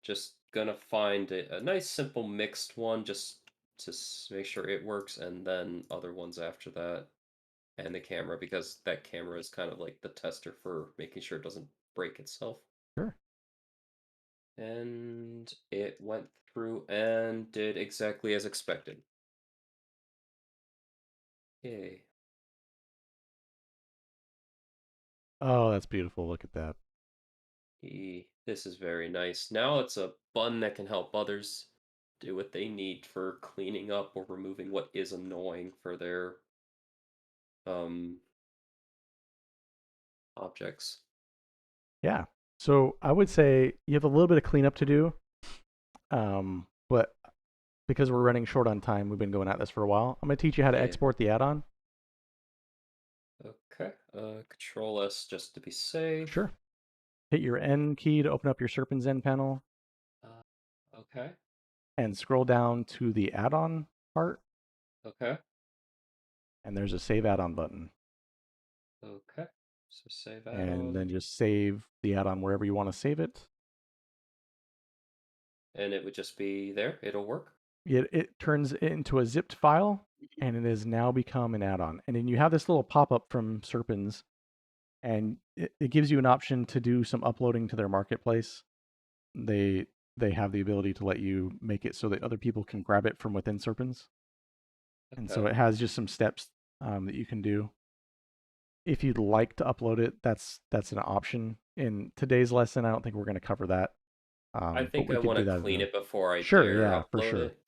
Just gonna find a nice simple mixed one just to make sure it works, and then other ones after that, and the camera, because that camera is kind of like the tester for making sure it doesn't break itself. Sure. And it went through and did exactly as expected. Yay. Oh, that's beautiful. Look at that. This is very nice. Now it's a button that can help others do what they need for cleaning up or removing what is annoying for their um objects. Yeah. So I would say you have a little bit of cleanup to do, but because we're running short on time, we've been going at this for a while. I'm going to teach you how to Yeah. export the add-on. Okay. Control S just to be safe. Sure. Hit your N key to open up your Serpens N panel Okay. and scroll down to the add-on part, Okay. and there's a Save Add-on button. Okay. So save And then add-on. just save the add-on wherever you want to save it. And it would just be there. It'll work. It turns it into a zipped file, and it has now become an add-on. And then you have this little pop-up from Serpens, and it gives you an option to do some uploading to their marketplace. They they have the ability to let you make it so that other people can grab it from within Serpens. And so Okay. it has just some steps that you can do. If you'd like to upload it, that's an option. In today's lesson, I don't think we're going to cover that, I but think we I could want do to that. clean it before I Sure, dare yeah, for upload sure. it. I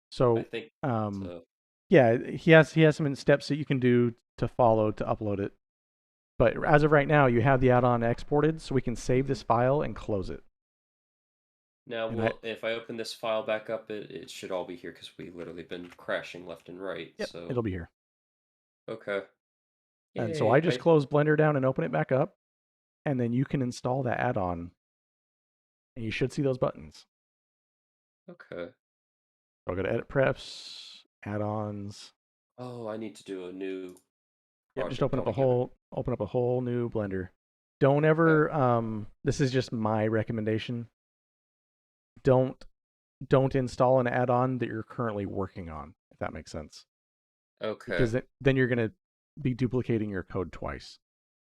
So, think um, so. yeah, he has some steps that you can do to follow to upload it. But as of right now, you have the add-on exported, so we can save this file and close it. Now, And I, if I open this file back up, it should all be here because we literally been crashing left and right. yep, So, it'll be here. okay. And so I Yay. just close Blender down and open it back up, and then you can install that add-on, and you should see those buttons. Okay. So I'll go to Edit Prefs, Add-ons. Oh, I need to do a new Yep, just project altogether. open up a whole new Blender. Don't Okay. ever. This is just my recommendation. Don't don't install an add-on that you're currently working on, if that makes sense, Okay. because then you're going to be duplicating your code twice.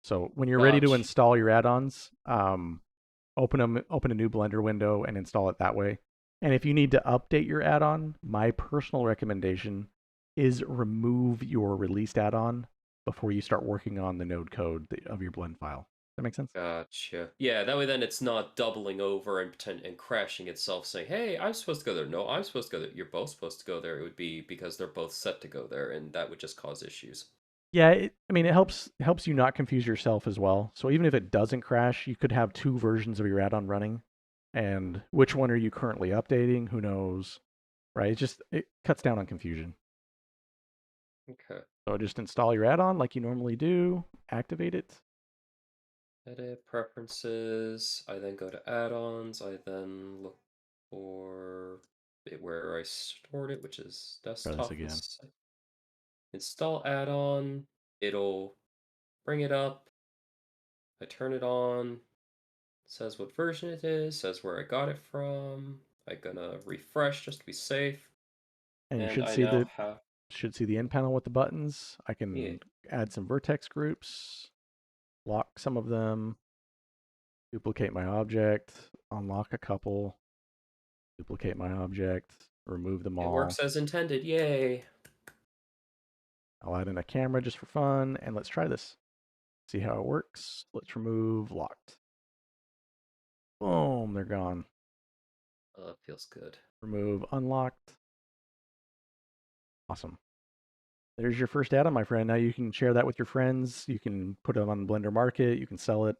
So when you're ready to Gotcha. install your add-ons, open a new Blender window and install it that way. And if you need to update your add-on, my personal recommendation is remove your released add-on before you start working on the node code of your blend file. Does that make sense? Gotcha. Yeah, that way then it's not doubling over and crashing itself saying, hey, I'm supposed to go there. No, I'm supposed to go there. You're both supposed to go there. It would be because they're both set to go there, and that would just cause issues. Yeah, I mean, it helps you not confuse yourself as well. So even if it doesn't crash, you could have two versions of your add-on running, and which one are you currently updating? Who knows, right? It cuts down on confusion. Okay. So just install your add-on like you normally do, activate it. Edit preferences. I then go to add-ons. I then look for it where I stored it, which is Try this desktop. again. Install add-on. It'll bring it up. I turn it on. Says what version it is. Says where I got it from. I'm gonna refresh just to be safe. And you And I now have should see the end panel with the buttons. I yeah. can add some vertex groups, lock some of them, duplicate my object, unlock a couple, duplicate my object, remove them It all. works as intended. Yay. I'll add in a camera just for fun, and let's try this. See how it works. Let's remove locked. Boom, they're gone. Feels good. Remove unlocked. Awesome. There's your first add-on, my friend. Now you can share that with your friends. You can put it on Blender Market. You can sell it.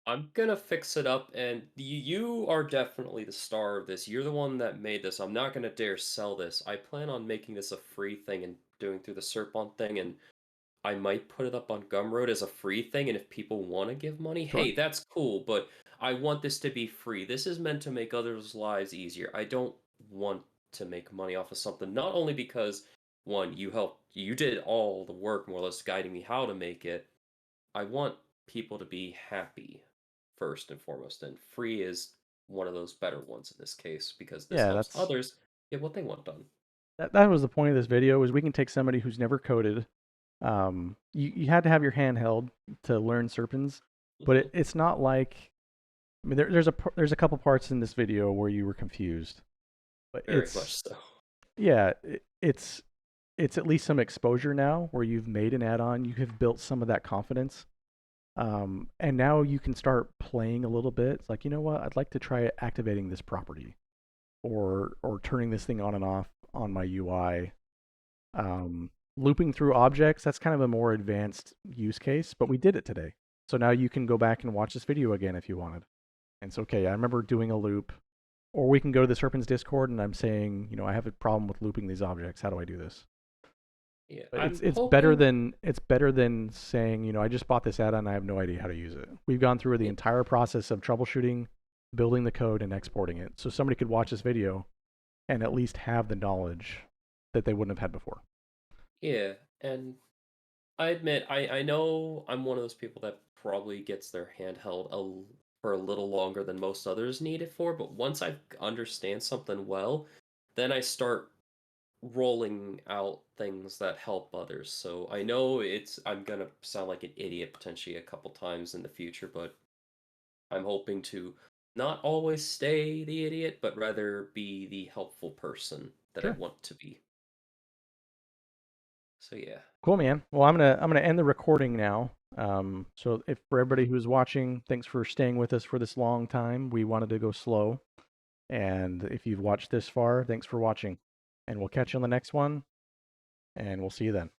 I'm gonna fix it up, and you are definitely the star of this. You're the one that made this. I'm not gonna dare sell this. I plan on making this a free thing and doing through the Serpent thing, and I might put it up on Gumroad as a free thing, and if people want to give money, Sure. hey, that's cool, but I want this to be free. This is meant to make others' lives easier. I don't want to make money off of something, not only because, one, you did all the work more or less guiding me how to make it. I want people to be happy first and foremost, and free is one of those better ones in this case because this Yeah, helps that's others get what they want done. that was the point of this video is we can take somebody who's never coded. You had to have your handheld to learn Serpens, but Mhm. it's not like I mean there's a couple parts in this video where you were confused, but Very much so. yeah, it's at least some exposure now where you've made an add-on, you have built some of that confidence. And now you can start playing a little bit. It's like, you know what? I'd like to try activating this property or turning this thing on and off on my UI. Looping through objects, that's kind of a more advanced use case, but we did it today. So now you can go back and watch this video again if you wanted. And it's okay. I remember doing a loop. Or we can go to the Serpens Discord and I'm saying, I have a problem with looping these objects. How do I do this? Yeah, But I'm it's better hoping. than saying, I just bought this add-on, I have no idea how to use it. We've gone through the entire process of troubleshooting, building the code, and exporting it. So somebody could watch this video and at least have the knowledge that they wouldn't have had before. Yeah, and I admit, I know I'm one of those people that probably gets their handheld for a little longer than most others need it for, but once I understand something well, then I start rolling out things that help others. So I know I'm gonna sound like an idiot potentially a couple times in the future, but I'm hoping to not always stay the idiot, but rather be the helpful person that I Sure. want to be. So yeah. Cool, man. Well, I'm gonna end the recording now. So if for everybody who's watching, thanks for staying with us for this long time. We wanted to go slow, and if you've watched this far, thanks for watching. And we'll catch you on the next one, and we'll see you then.